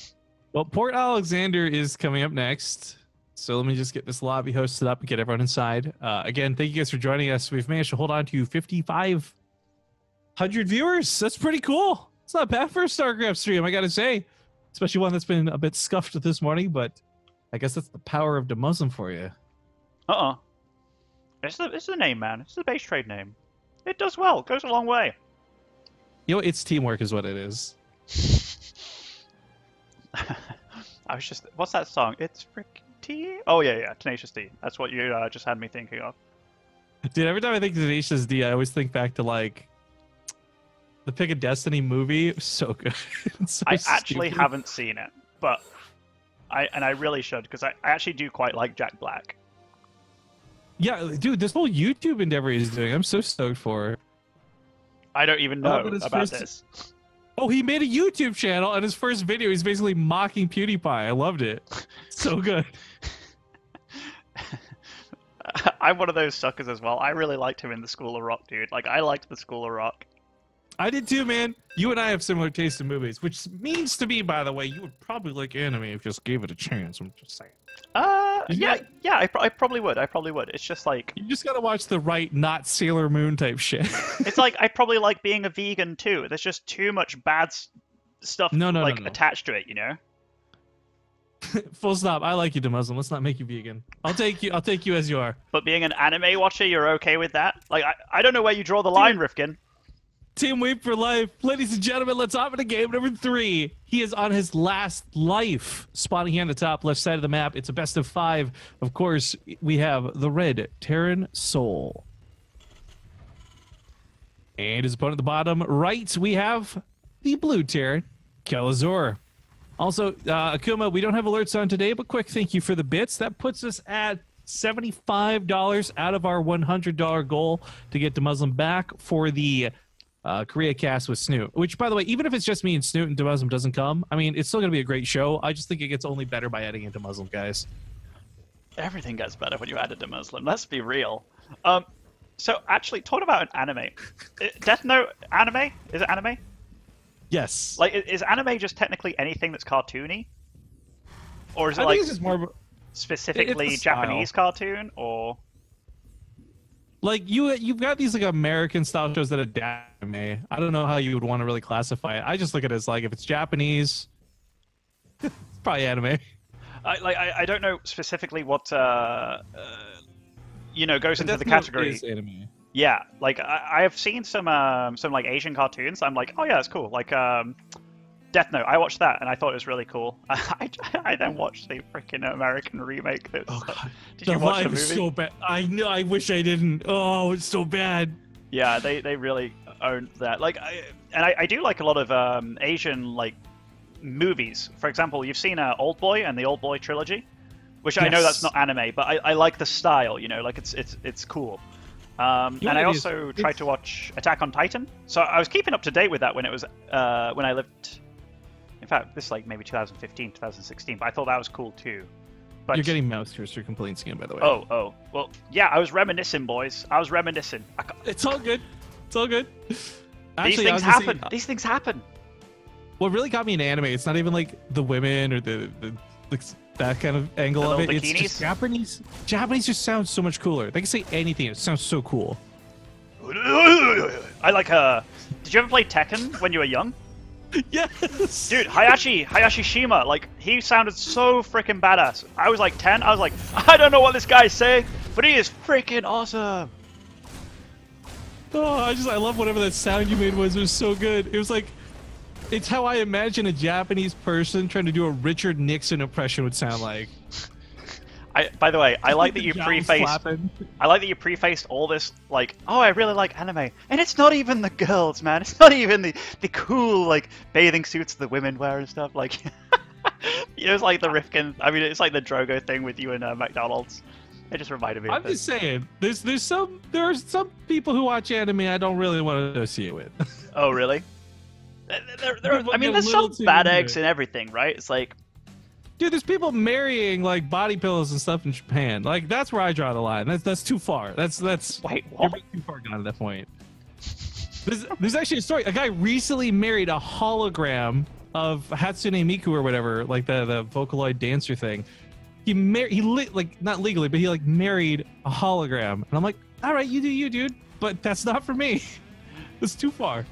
Well, Port Alexander is coming up next. So let me just get this lobby hosted up and get everyone inside. Again, thank you guys for joining us. We've managed to hold on to 5,500 viewers. That's pretty cool. It's not bad for a StarCraft stream, I gotta say. Especially one that's been a bit scuffed this morning, but I guess that's the power of the Muslim for you. It's the name, man. It's the base trade name. It does well. It goes a long way. You know, it's teamwork is what it is. I was just... What's that song? It's freaking T? Oh, yeah. Tenacious D. That's what you just had me thinking of. Dude, every time I think of Tenacious D, I always think back to, like, the Pick of Destiny movie. It was so good. So I actually haven't seen it, but I really should, because I actually do quite like Jack Black. Yeah, dude, this whole YouTube endeavor he's doing, I'm so stoked for. I don't even know about this. Oh, he made a YouTube channel, and his first video, he's basically mocking PewDiePie. I loved it. So good. I'm one of those suckers as well. I really liked him in the School of Rock, dude. Like, I liked the School of Rock. I did too, man. You and I have similar taste in movies, which means to me, by the way, you would probably like anime if you just gave it a chance. I'm just saying. Yeah, I probably would. It's just like... You just gotta watch the right, not Sailor Moon type shit. It's like, I probably like being a vegan too. There's just too much bad stuff attached to it, you know? Full stop. I like you, the Muslim. Let's not make you vegan. I'll take you as you are. But being an anime watcher, you're okay with that? Like, I don't know where you draw the line, Rifkin. Team Wait for Life. Ladies and gentlemen, let's hop into game number 3. He is on his last life. Spawning here on the top left side of the map. It's a best of 5. Of course, we have the red Terran Soul. And his opponent at the bottom right, we have the blue Terran, Kellazur. Also, Akuma, we don't have alerts on today, but quick thank you for the bits. That puts us at $75 out of our $100 goal to get to Muslim back for the Korea cast with Snoot, which, by the way, even if it's just me and Snoot and Muslim doesn't come, I mean, it's still going to be a great show. I just think it gets only better by adding into Muslim, guys. Everything gets better when you add it to Muslim. Let's be real. So, actually, talking about an anime. Death Note anime? Is it anime? Yes. Like, is anime just technically anything that's cartoony? Or is it I like think it's just more specifically Japanese cartoon, or... Like, you've got these, like, American-style shows that adapt anime. I don't know how you would want to really classify it. I just look at it as, like, if it's Japanese, it's probably anime. I don't know specifically what, you know, goes into the category. Anime. Yeah, like, I have seen some, like, Asian cartoons. I'm like, oh, yeah, it's cool. Like, Death Note, I watched that, and I thought it was really cool. I then watched the freaking American remake. Did you watch the movie? So bad. I know. I wish I didn't. Oh, it's so bad. Yeah, they really owned that. Like, I do like a lot of Asian like movies. For example, you've seen Old Boy and the Old Boy trilogy, which I know that's not anime, but I like the style. You know, like it's cool. And I also tried to watch Attack on Titan. So I was keeping up to date with that when it was when I lived. In fact, this is like maybe 2015, 2016, but I thought that was cool too. But you're getting mouse cursor complaints again, by the way. Oh. Well, yeah, I was reminiscing, boys. I was reminiscing. It's all good. It's all good. Actually, these things happen. These things happen. What really got me in anime, it's not even like the women or the that kind of angle of it. Bikinis? It's just Japanese. Japanese just sounds so much cooler. They can say anything. It sounds so cool. I like Did you ever play Tekken when you were young? Yes! Dude, Hayashi Shima, like, he sounded so freaking badass. I was like 10, I was like, I don't know what this guy's saying, but he is freaking awesome. Oh, I love whatever that sound you made was. It was so good. It was like, it's how I imagine a Japanese person trying to do a Richard Nixon impression would sound like. By the way, I like that you prefaced all this, like, oh, I really like anime. And it's not even the girls, man. It's not even the cool, like, bathing suits the women wear and stuff. Like, you know, it's like the Rifkin, I mean, it's like the Drogo thing with you and McDonald's. It just reminded me of I'm just saying, there are some people who watch anime I don't really want to associate with. Oh, really? I mean, there's some bad eggs and everything, right? It's like... Dude, there's people marrying like body pillows and stuff in Japan. Like that's where I draw the line. That's too far. That's wait, what? You're too far gone at that point. There's actually a story. A guy recently married a hologram of Hatsune Miku or whatever, like the Vocaloid dancer thing. Like not legally, but he like married a hologram, and I'm like, all right, you do you, dude, but that's not for me. It's too far.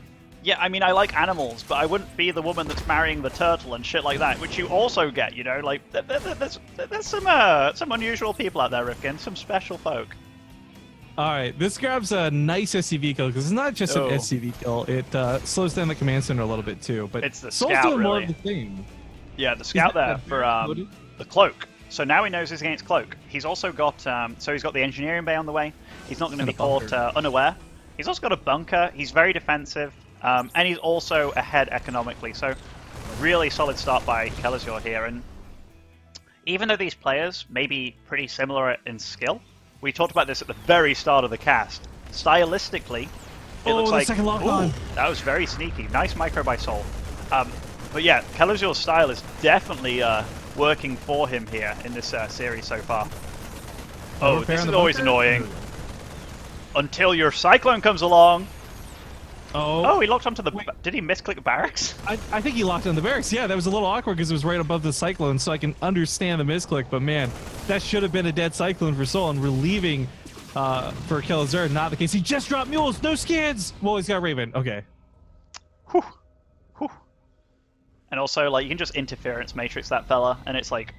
Yeah, I mean, I like animals, but I wouldn't be the woman that's marrying the turtle and shit like that, which you also get, you know? Like, there's some unusual people out there, Rifkin, some special folk. All right, this grabs a nice SCV kill, because it's not just an SCV kill. It slows down the command center a little bit, too. But it's the Soul's scout, doing really. More of the thing. Yeah, the scout there for the cloak. So now he knows he's against cloak. He's also got, so he's got the engineering bay on the way. He's not going to be caught unaware. He's also got a bunker. He's very defensive. And he's also ahead economically, so really solid start by Kelazur here. And even though these players may be pretty similar in skill, we talked about this at the very start of the cast. Stylistically, it looks like second lock on. That was very sneaky. Nice micro by Soul. But yeah, Kelazur's style is definitely working for him here in this series so far. Oh, this is always annoying. Until your Cyclone comes along. Oh, he locked onto the... Did he misclick barracks? I think he locked on the barracks. Yeah, that was a little awkward because it was right above the Cyclone, so I can understand the misclick. But man, that should have been a dead Cyclone for Soul, and relieving for Kellazur. Not the case. He just dropped mules. No scans. Well, he's got Raven. Okay. Whew. Whew. And also, like, you can just interference matrix that fella, and it's like...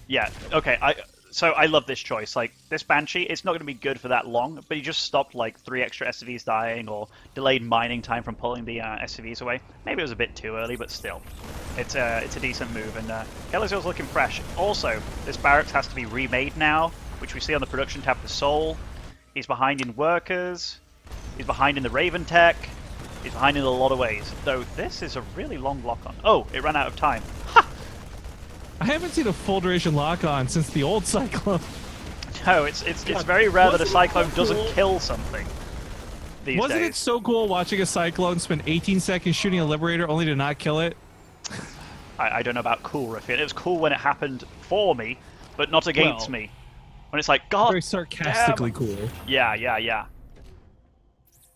Yeah, okay, So I love this choice. Like, this Banshee, it's not going to be good for that long, but he just stopped like 3 extra SCVs dying or delayed mining time from pulling the SCVs away. Maybe it was a bit too early, but still. It's a decent move, and Kellazur's looking fresh. Also, this barracks has to be remade now, which we see on the production tab for Soul. He's behind in workers. He's behind in the Raven tech. He's behind in a lot of ways. Though this is a really long lock-on. Oh, it ran out of time. Ha! I haven't seen a full duration lock-on since the old Cyclone. No, it's very rare that a Cyclone doesn't kill something these Wasn't days. it so cool watching a Cyclone spend 18 seconds shooting a Liberator only to not kill it? I don't know about cool, Raffian. It was cool when it happened for me, but not against me. When it's like, God Very sarcastically cool. Yeah.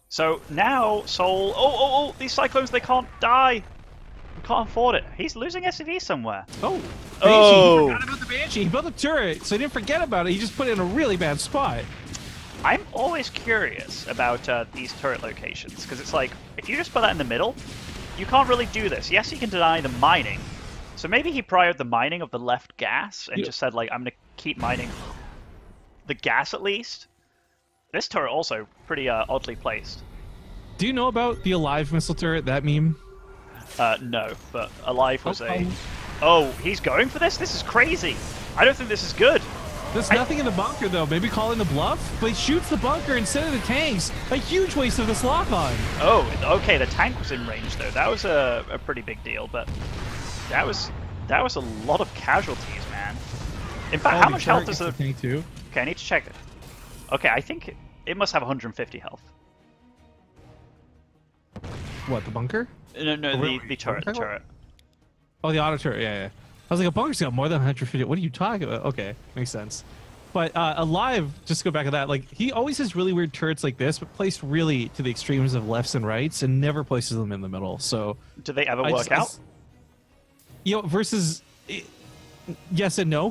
So now Soul... Oh, these Cyclones, they can't die. We can't afford it. He's losing SCV somewhere. Oh. Banshee. Oh. He forgot about the Banshee. He built a turret, so he didn't forget about it. He just put it in a really bad spot. I'm always curious about these turret locations, because it's like, if you just put that in the middle, you can't really do this. Yes, you can deny the mining. So maybe he prioritized the mining of the left gas and just said, like, I'm going to keep mining the gas at least. This turret also pretty oddly placed. Do you know about the Alive missile turret, that meme? No, but Alive was Oh, he's going for this? This is crazy. I don't think this is good. There's nothing in the bunker, though. Maybe calling the bluff? But he shoots the bunker instead of the tanks. A huge waste of this lock-on. Oh, okay, the tank was in range, though. That was a pretty big deal, but that was a lot of casualties, man. In fact, how much health does the tank too? Okay, I need to check it. Okay, I think it must have 150 health. What, the bunker? No, the turret. Oh, the auto turret, yeah. I was like, a bunker's got more than 150. What are you talking about? Okay, makes sense. But Alive, just to go back to that, like, he always has really weird turrets like this, but placed really to the extremes of lefts and rights, and never places them in the middle. So, do they ever work out? Versus yes and no.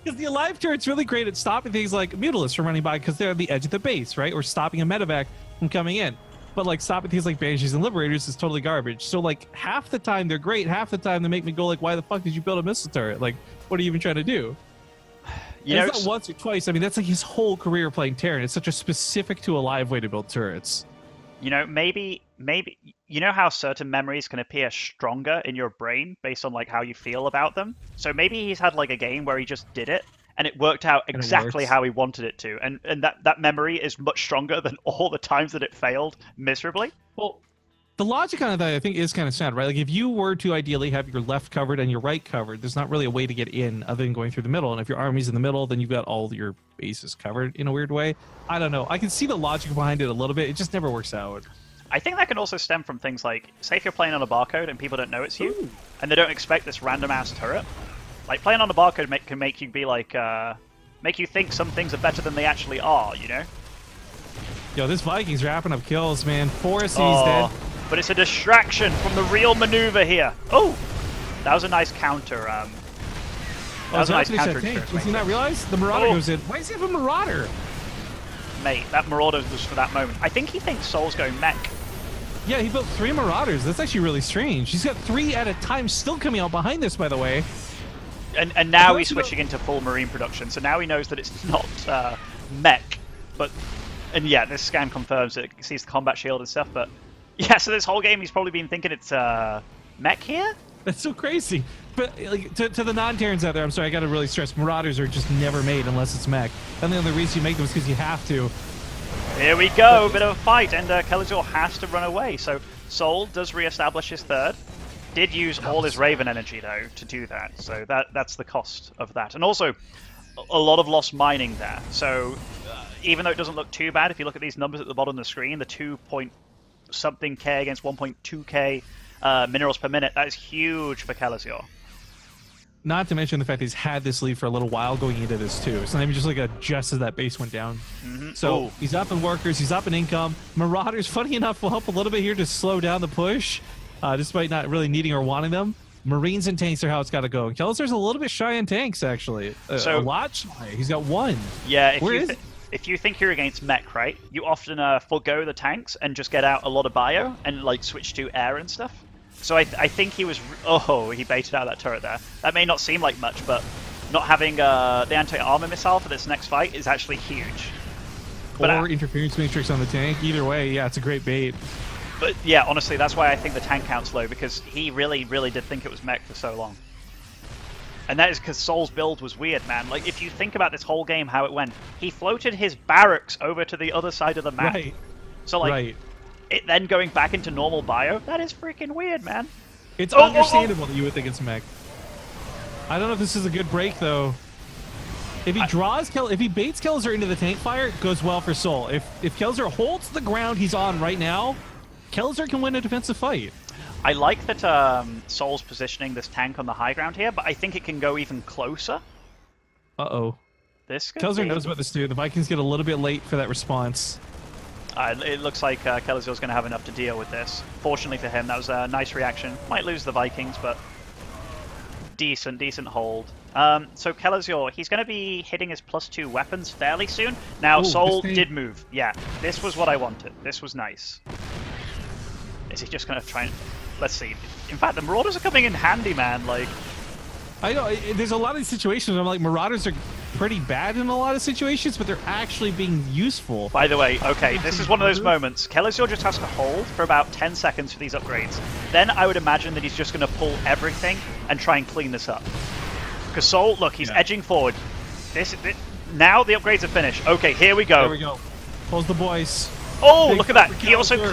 Because the Alive turret's really great at stopping things like Mutalisks from running by because they're at the edge of the base, right? Or stopping a medevac from coming in. But like stopping things like Banshees and Liberators is totally garbage. So like half the time they're great, half the time they make me go like, why the fuck did you build a missile turret? Like, what are you even trying to do? You know, it's not once or twice. I mean, that's like his whole career playing Terran. It's such a specific to Alive way to build turrets. You know, maybe you know how certain memories can appear stronger in your brain based on like how you feel about them. So maybe he's had like a game where he just did it and it worked out exactly how he wanted it to, and that memory is much stronger than all the times that it failed miserably. Well, the logic on that I think is kind of sad, right? Like if you were to ideally have your left covered and your right covered, there's not really a way to get in other than going through the middle. And if your army's in the middle, then you've got all your bases covered in a weird way. I don't know. I can see the logic behind it a little bit. It just never works out. I think that can also stem from things like, say if you're playing on a barcode and people don't know it's you, and they don't expect this random ass turret. Like playing on a barcode can make you be like, make you think some things are better than they actually are, you know? Yo, this Vikings wrapping up kills, man. 4 SCVs dead. But it's a distraction from the real maneuver here. Oh, that was a nice counter. That was a nice counter. Did you not realize the Marauder goes in? Why does he have a Marauder? Mate, that Marauder was for that moment. I think he thinks Soul's going mech. Yeah, he built 3 Marauders. That's actually really strange. He's got 3 at a time still coming out behind this, by the way. And now he's switching into full Marine production, so now he knows that it's not mech. And yeah, this scan confirms it. It sees the combat shield and stuff, but yeah, so this whole game he's probably been thinking it's mech here? That's so crazy. But like, to the non-Terrans out there, I'm sorry, I gotta really stress, Marauders are just never made unless it's mech. And the only reason you make them is because you have to. Here we go, bit of a fight, and Kellazur has to run away. So Soul does re-establish his third. Did use all his Raven energy, though, to do that. So that's the cost of that. And also, a lot of lost mining there. So even though it doesn't look too bad, if you look at these numbers at the bottom of the screen, the 2.something K against 1.2K minerals per minute, that is huge for Kellazur. Not to mention the fact that he's had this lead for a little while going into this, too. It's not even just like just as that base went down. So he's up in workers, he's up in income. Marauders, funny enough, will help a little bit here to slow down the push, despite not really needing or wanting them. Marines and tanks are how it's got to go. And Kellazur's a little bit shy on tanks, actually. A lot shy. He's got 1. Yeah, if you think you're against mech, right, you often forego the tanks and just get out a lot of bio and like switch to air and stuff. So I think he was... Oh, he baited out that turret there. That may not seem like much, but not having the anti-armor missile for this next fight is actually huge. But, or interference matrix on the tank. Either way, yeah, it's a great bait. But yeah, honestly, that's why I think the tank count's low, because he really, really did think it was mech for so long. And that is because Soul's build was weird, man. Like, if you think about this whole game, how it went, he floated his barracks over to the other side of the map. Right. So, like, it then going back into normal bio, that is freaking weird, man. It's understandable that you would think it's mech. I don't know if this is a good break, though. If he baits Kellazur into the tank fire, it goes well for Soul. If Kellazur holds the ground he's on right now, Kellazur can win a defensive fight. I like that Soul's positioning this tank on the high ground here, but I think it can go even closer. Uh-oh. Kellazur knows about this too. The Vikings get a little bit late for that response. It looks like Kellazur's going to have enough to deal with this. Fortunately for him, that was a nice reaction. Might lose the Vikings, but decent hold. So Kellazur, he's going to be hitting his +2 weapons fairly soon. Now, Soul did move. Yeah, this was what I wanted. This was nice. Is he just going to try and... Let's see. In fact, the Marauders are coming in handy, man. Like, I know, there's a lot of these situations where I'm like, Marauders are pretty bad in a lot of situations, but they're actually being useful. By the way, okay, this is one of those moments. Kellazur just has to hold for about 10 seconds for these upgrades. Then I would imagine that he's just going to pull everything and try and clean this up. Because Soul, look, he's edging forward. Now the upgrades are finished. Okay, here we go. There we go. Pulls the boys. Oh, look at that. He also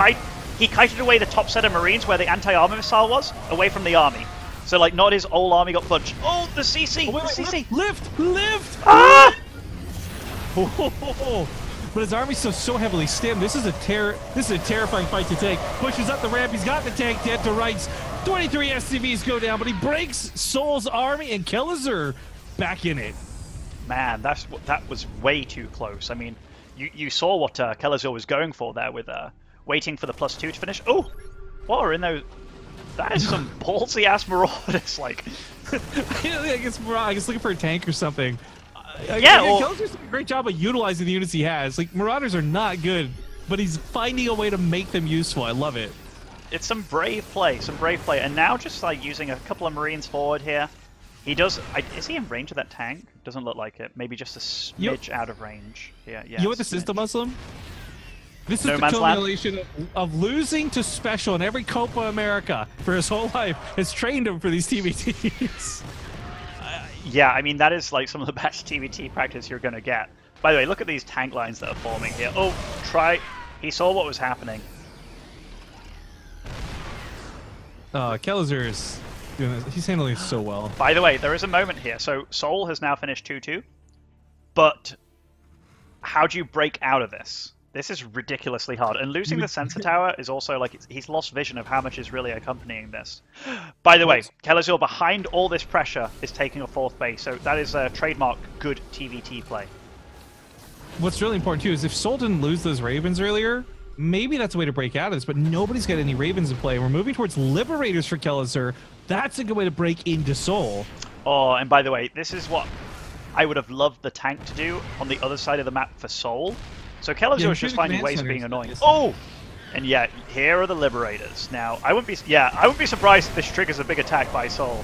kited away the top set of Marines where the anti-armor missile was, away from the army. So, like, not his whole army got punched. Oh, the CC! Oh, wait, the CC! Lift! Ah! But his army's so heavily stemmed. This is a terrifying fight to take. Pushes up the ramp. He's got the tank dead to rights. 23 SCVs go down, but he breaks Soul's army and Kellazur back in it. Man, that was way too close. I mean, you saw what Kellazur was going for there with waiting for the +2 to finish. Oh, what are in those? That is some ballsy ass Marauders. Like, I guess looking for a tank or something. Kellazur's doing a great job of utilizing the units he has. Like, Marauders are not good, but he's finding a way to make them useful. I love it. It's some brave play, and now just like using a couple of Marines forward here. He does. Is he in range of that tank? Doesn't look like it. Maybe just a smidge out of range. Yeah. You know what this is to Muslim? This is No the Man's Land? culmination of losing to Special in every Copa America for his whole life. Has trained him for these TVTs. Yeah, I mean, that is like some of the best TVT practice you're going to get. By the way, look at these tank lines that are forming here. Oh, he saw what was happening. Kellazur is doing this. He's handling it so well. By the way, there is a moment here. So Soul has now finished 2-2. But how do you break out of this? This is ridiculously hard. And losing the sensor tower is also like, he's lost vision of how much is really accompanying this. By the way, Kellazur, behind all this pressure, is taking a 4th base. So that is a trademark good TVT play. What's really important, too, is if Soul didn't lose those Ravens earlier, maybe that's a way to break out of this, but nobody's got any Ravens in play. We're moving towards Liberators for Kellazur. That's a good way to break into Soul. Oh, and by the way, this is what I would have loved the tank to do on the other side of the map for Soul. So Kellazur is just finding ways of being annoying. Oh! And yeah, here are the Liberators. Now, I wouldn't be surprised if this triggers a big attack by Soul.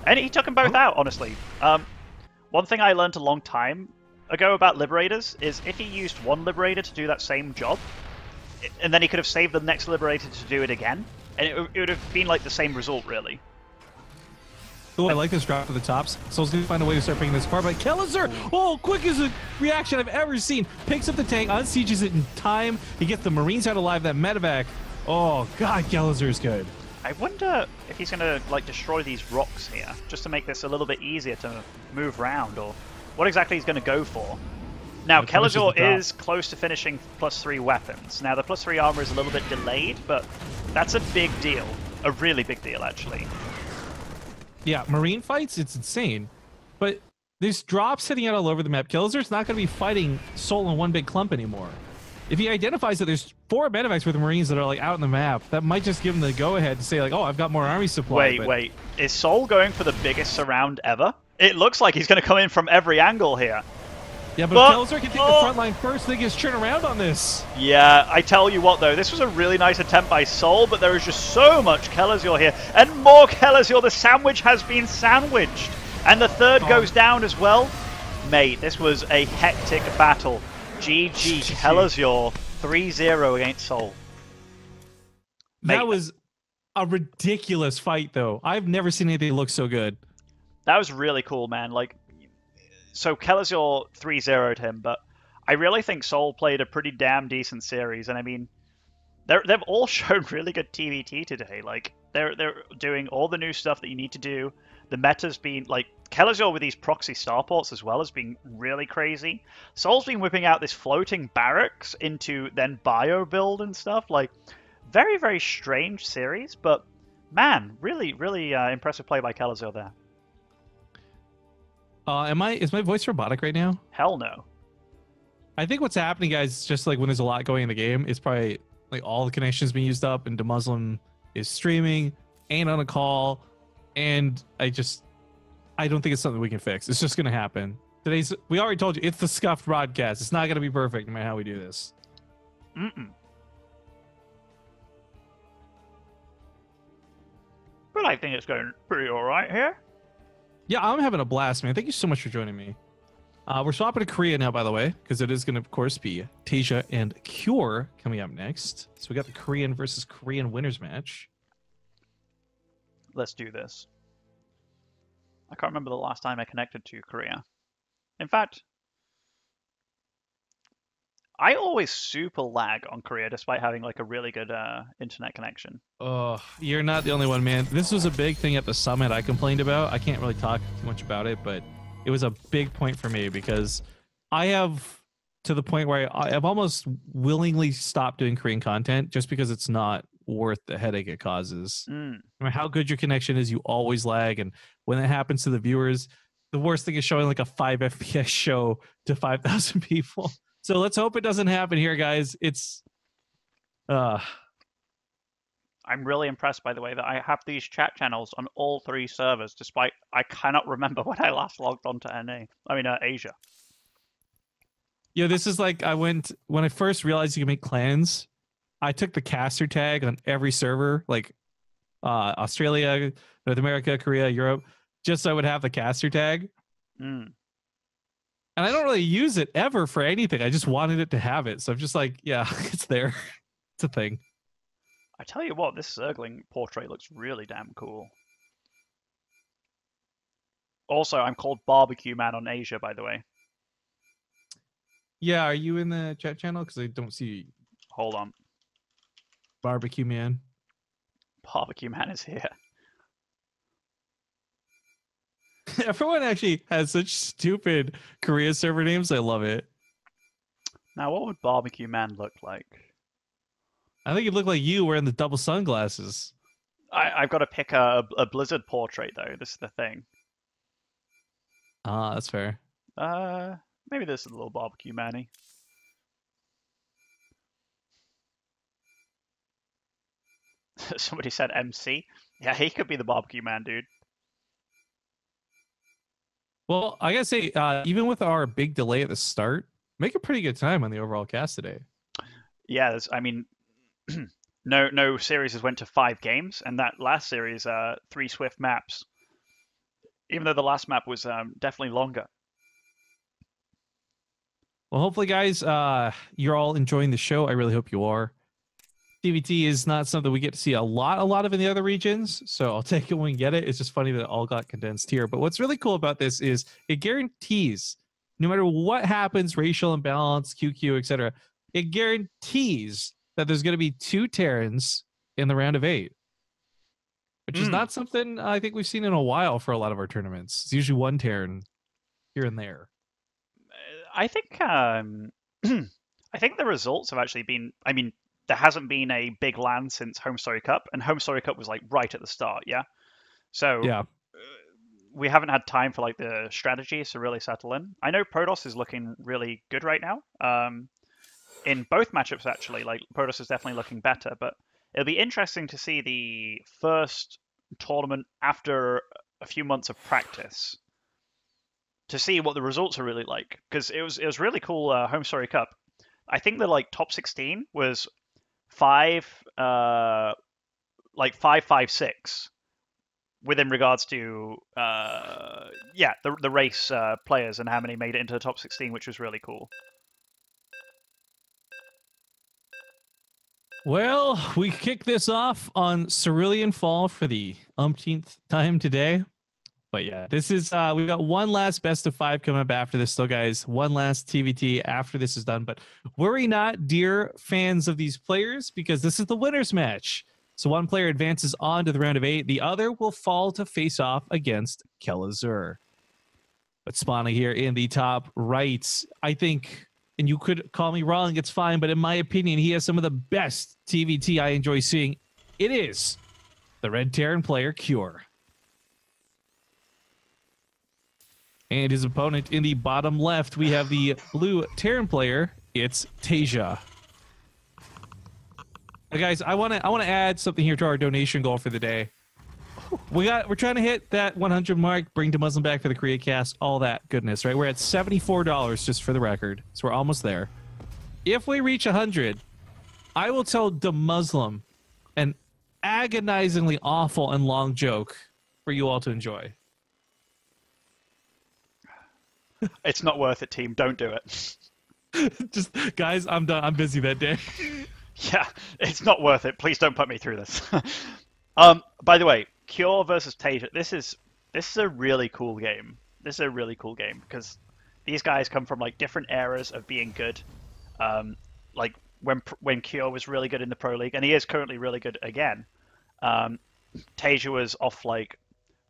And he took them both out, honestly. One thing I learned a long time ago about Liberators is if he used one Liberator to do that same job, and then he could have saved the next Liberator to do it again, and it would have been like the same result, really. Oh, I like this drop to the tops. Soul's going to find a way to start picking this apart. But Kellazur, quick as a reaction I've ever seen. Picks up the tank, unsieges it in time. He gets the Marines out alive, that medevac. Oh, God, Kellazur's good. I wonder if he's going to like destroy these rocks here, just to make this a little bit easier to move around, or what exactly he's going to go for. Now, Kellazur is close to finishing +3 weapons. Now, the +3 armor is a little bit delayed, but that's a big deal. A really big deal, actually. Yeah, Marine fights, it's insane. But there's drops hitting out all over the map. Kellazur's not going to be fighting Soul in one big clump anymore. If he identifies that there's 4 medevacs with Marines that are like out on the map, that might just give him the go-ahead to say like, oh, I've got more army supply. Wait. Is Soul going for the biggest surround ever? It looks like he's going to come in from every angle here. Yeah, but Kellazur can take the front line first, then he gets turned around on this. Yeah, I tell you what, though, this was a really nice attempt by Soul, but there is just so much Kellazur here. And more Kellazur. The sandwich has been sandwiched. And the third goes down as well. Mate, this was a hectic battle. GG Kellazur 3-0 against Soul. Mate, that was a ridiculous fight, though. I've never seen anything look so good. That was really cool, man. Like, so Kellazur 3-0'd him, but I really think Soul played a pretty damn decent series. And I mean, they've all shown really good TVT today. Like, they're doing all the new stuff that you need to do. The meta's been, like, Kellazur with these proxy starports as well has been really crazy. Soul's been whipping out this floating barracks into then bio build and stuff. Like, very, very strange series, but man, really, really impressive play by Kellazur there. Is my voice robotic right now? Hell no. I think what's happening, guys, just like when there's a lot going in the game, is probably like all the connections being used up, and DeMuslim is streaming and on a call, and I don't think it's something we can fix. It's just gonna happen. We already told you it's the scuffed broadcast. It's not gonna be perfect no matter how we do this. But I think it's going pretty all right here. Yeah, I'm having a blast, man. Thank you so much for joining me. We're swapping to Korea now, by the way, because it is going to, of course, be Tasia and Cure coming up next. So we got the Korean versus Korean winners match. Let's do this. I can't remember the last time I connected to Korea. In fact, I always super lag on Korea despite having like a really good internet connection. Oh, you're not the only one, man. This was a big thing at the summit I complained about. I can't really talk too much about it, but it was a big point for me because I have to the point where I've almost willingly stopped doing Korean content just because it's not worth the headache it causes. No matter how good your connection is, you always lag. And when it happens to the viewers, the worst thing is showing like a 5 FPS show to 5,000 people. So let's hope it doesn't happen here, guys. I'm really impressed, by the way, that I have these chat channels on all 3 servers, despite I cannot remember when I last logged on to Asia. Yeah, this is like when I first realized you can make clans, I took the caster tag on every server, like Australia, North America, Korea, Europe, just so I would have the caster tag. And I don't really use it ever for anything. I just wanted it to have it. So I'm just like, yeah, it's there. It's a thing. I tell you what, this Zergling portrait looks really damn cool. Also, I'm called Barbecue Man on Asia, by the way. Yeah, are you in the chat channel? Because I don't see. Hold on. Barbecue Man. Barbecue Man is here. Everyone actually has such stupid Korea server names. I love it. Now, what would Barbecue Man look like? I think it looked like you wearing the double sunglasses. I've got to pick a Blizzard portrait, though. This is the thing. Ah, that's fair. Maybe this is a little Barbecue Man-y. Somebody said MC. Yeah, he could be the Barbecue Man, dude. Well, I gotta say, even with our big delay at the start, make a pretty good time on the overall cast today. Yeah, I mean, no series has went to 5 games, and that last series, 3 Swift maps. Even though the last map was definitely longer. Well, hopefully, guys, you're all enjoying the show. I really hope you are. TVT is not something we get to see a lot of in the other regions, so I'll take it when we get it. It's just funny that it all got condensed here. But what's really cool about this is it guarantees, no matter what happens, racial imbalance, QQ, etc., it guarantees that there's going to be 2 Terrans in the round of 8, which is not something I think we've seen in a while for a lot of our tournaments. It's usually 1 Terran here and there. I think I think the results have actually been. I mean, there hasn't been a big LAN since Home Story Cup, and Home Story Cup was like right at the start, yeah. So yeah, we haven't had time for like the strategies to really settle in. I know Protoss is looking really good right now. In both matchups, actually, like Protoss is definitely looking better, but it'll be interesting to see the first tournament after a few months of practice to see what the results are really like, because it was really cool. Home Story Cup, I think the like top 16 was 5 5-5-6, within regards to yeah, the race players and how many made it into the top 16, which was really cool. Well, we kick this off on Cerulean Fall for the umpteenth time today. But yeah, this is we got one last best of 5 coming up after this still, guys. One last TVT after this is done. But worry not, dear fans of these players, because this is the winner's match. So one player advances on to the round of 8. The other will fall to face off against Kellazur. But spawning here in the top right, I think, and you could call me wrong, it's fine, but in my opinion, he has some of the best TVT I enjoy seeing. It is the Red Terran player, Cure. And his opponent in the bottom left, we have the blue Terran player. It's Tasia. Now, guys, I want to add something here to our donation goal for the day. We're trying to hit that 100 mark, bring the Muslim back for the Korea cast, all that goodness, right? We're at $74 just for the record, so we're almost there. If we reach 100, I will tell the Muslim an agonizingly awful and long joke for you all to enjoy. It's not worth it, team. Don't do it. Just, guys, I'm done. I'm busy that day. Yeah, it's not worth it. Please don't put me through this. By the way, Cure versus Tasia. This is a really cool game. This is a really cool game because these guys come from like different eras of being good. Like when Cure was really good in the Pro League, and he is currently really good again. Tasia was off like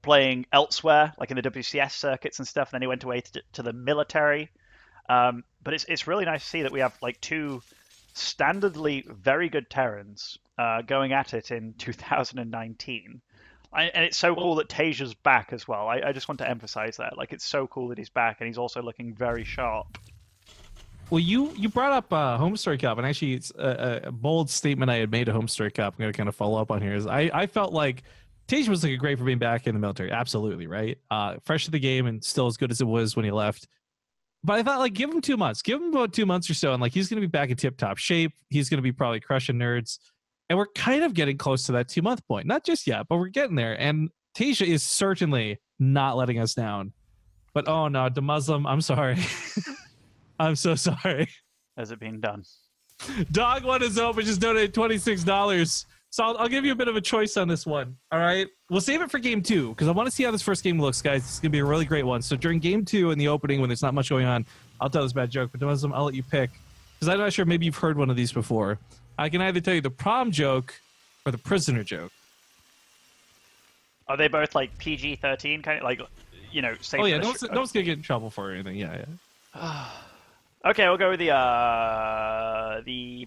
playing elsewhere, like in the WCS circuits and stuff. And then he went away to the military. But it's really nice to see that we have like two standardly very good Terrans going at it in 2019. And it's so cool that Tasia's back as well. I just want to emphasize that. Like, it's so cool that he's back, and he's also looking very sharp. Well, you brought up Home Story Cup, and actually it's a bold statement I had made to Home Story Cup. I'm going to kind of follow up on here. Is I felt like Tasia was looking great for being back in the military. Absolutely, right? Fresh to the game and still as good as it was when he left. But I thought, like, give him 2 months. Give him about 2 months or so, and like he's going to be back in tip-top shape. He's going to be probably crushing nerds. And we're kind of getting close to that 2 month point. Not just yet, but we're getting there. And Tasia is certainly not letting us down. But oh no, the Muslim, I'm sorry. I'm so sorry. Has it been done? Dog One is open, just donated $26. So I'll give you a bit of a choice on this one. All right. We'll save it for game 2 because I want to see how this first game looks, guys. It's going to be a really great one. So during game 2 in the opening, when there's not much going on, I'll tell this bad joke. But the Muslim, I'll let you pick because I'm not sure. Maybe you've heard one of these before. I can either tell you the prom joke or the prisoner joke. Are they both like PG-13 kind of like, you know? Safe. Oh yeah, no one's gonna get in trouble for anything. Yeah. Okay, we'll go with the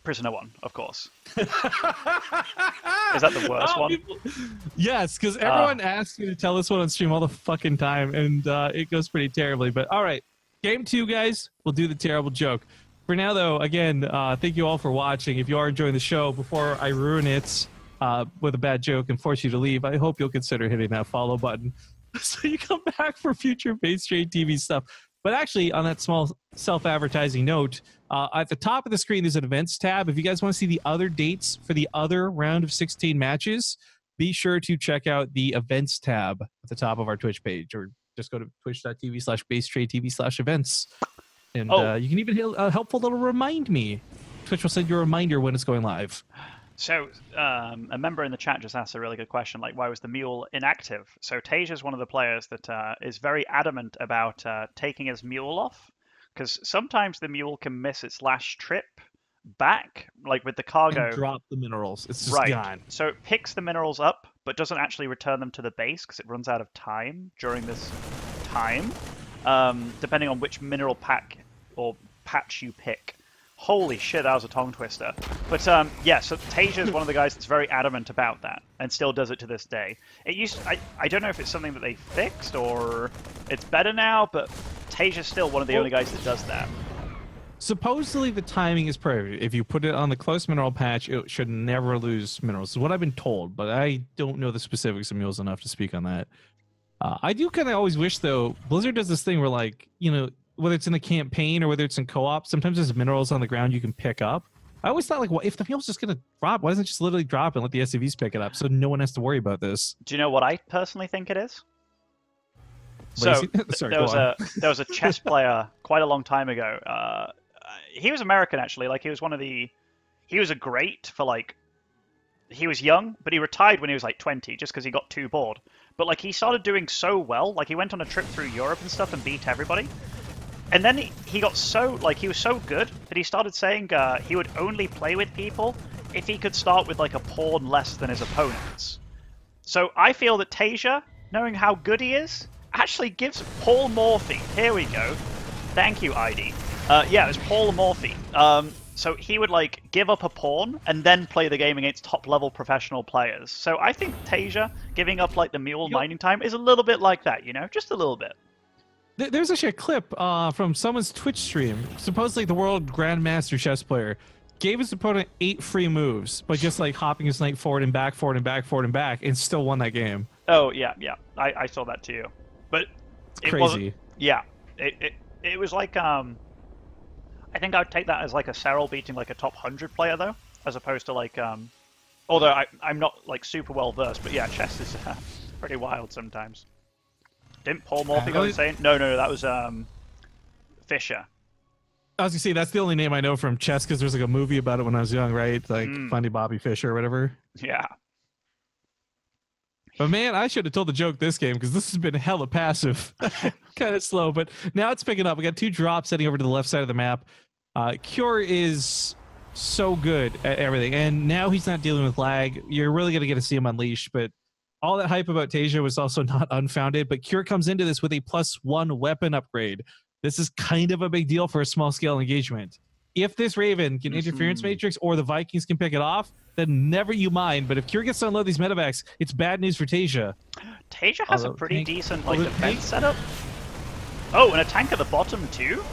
prisoner one, of course. Is that the worst one? Yes, because everyone asks me to tell this one on stream all the fucking time, and it goes pretty terribly. But all right, game 2, guys. We'll do the terrible joke. For now, though, again, thank you all for watching. If you are enjoying the show, before I ruin it with a bad joke and force you to leave, I hope you'll consider hitting that follow button so you come back for future BaseTradeTV stuff. But actually, on that small self-advertising note, at the top of the screen, there's an events tab. If you guys want to see the other dates for the other round of 16 matches, be sure to check out the events tab at the top of our Twitch page, or just go to twitch.tv/BaseTradeTV/events. And you can even hit a helpful little remind me. Twitch will send you a reminder when it's going live. So a member in the chat just asked a really good question, like, why was the mule inactive? So Tasia is one of the players that is very adamant about taking his mule off, because sometimes the mule can miss its last trip back, like with the cargo. And drop the minerals. It's just right. gone. So it picks the minerals up, but doesn't actually return them to the base because it runs out of time during this time. Depending on which mineral pack or patch you pick. Holy shit, that was a tongue twister. But yeah, so Tasia is one of the guys that's very adamant about that and still does it to this day. It used I don't know if it's something that they fixed or it's better now, but Tasia's still one of the only guys that does that. Supposedly the timing is perfect. If you put it on the close mineral patch, it should never lose minerals. Is what I've been told, but I don't know the specifics of mules enough to speak on that. I do kind of always wish, though, Blizzard does this thing where, like, you know, whether it's in the campaign or whether it's in co-op, sometimes there's minerals on the ground you can pick up. I always thought, like, well, if the fuel's just going to drop, why doesn't it just literally drop and let the SCVs pick it up so no one has to worry about this? Do you know what I personally think it is? Lazy? So Sorry, there was a chess player quite a long time ago. He was American, actually. Like, he was a great for, like, he was young, but he retired when he was like 20 just because he got too bored. But like, he started doing so well. Like, he went on a trip through Europe and stuff and beat everybody. And then he got so, like, he was so good that he started saying he would only play with people if he could start with, like, a pawn less than his opponents. So I feel that Tasia, knowing how good he is, actually gives Paul Morphy. Here we go. Thank you, ID. Yeah, it was Paul Morphy. So he would, like, give up a pawn and then play the game against top-level professional players. So I think Tasia giving up, like, the mule mining time is a little bit like that, you know? Just a little bit. There's actually a clip from someone's Twitch stream. Supposedly the world grandmaster chess player gave his opponent 8 free moves by just like hopping his knight forward and back, forward and back, forward and back, and still won that game. Oh, yeah. I saw that too. But it's crazy. Yeah. It was like, I think I would take that as like a Serral beating like a top 100 player though, as opposed to like, although I'm not like super well versed, but yeah, chess is pretty wild sometimes. Didn't Paul Morphy go insane? No, that was Fisher. I was gonna say that's the only name I know from chess because there's like a movie about it when I was young, right? Like Finding Bobby Fischer or whatever. Yeah. But man, I should have told the joke this game because this has been hella passive, kind of slow. But now it's picking up. We got 2 drops heading over to the left side of the map. Cure is so good at everything, and now he's not dealing with lag. You're really gonna get to see him unleash, but. All that hype about Tasia was also not unfounded, but Cure comes into this with a +1 weapon upgrade. This is kind of a big deal for a small-scale engagement. If this Raven can interference matrix or the Vikings can pick it off, then never you mind. But if Cure gets to unload these medevacs, it's bad news for Tasia. Tasia has a pretty decent like defense setup. Oh, and a tank at the bottom too?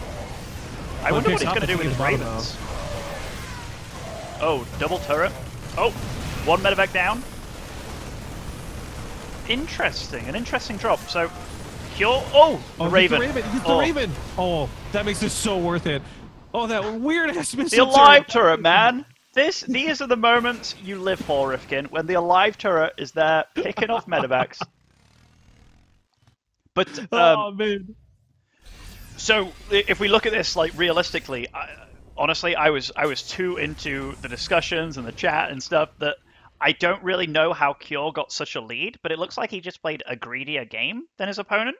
I wonder what he's going to do with his Ravens. Oh, double turret. Oh, 1 medevac down. Interesting, an interesting drop. So, Cure. Oh, the Raven. He's the Raven. Oh, that makes it so worth it. Oh, that weird ass missile. The alive turret, man. These are the moments you live for, Rifkin, when the alive turret is there picking off medevacs. But oh man. So if we look at this like realistically, honestly, I was too into the discussions and the chat and stuff that. I don't really know how Cure got such a lead, but it looks like he just played a greedier game than his opponent.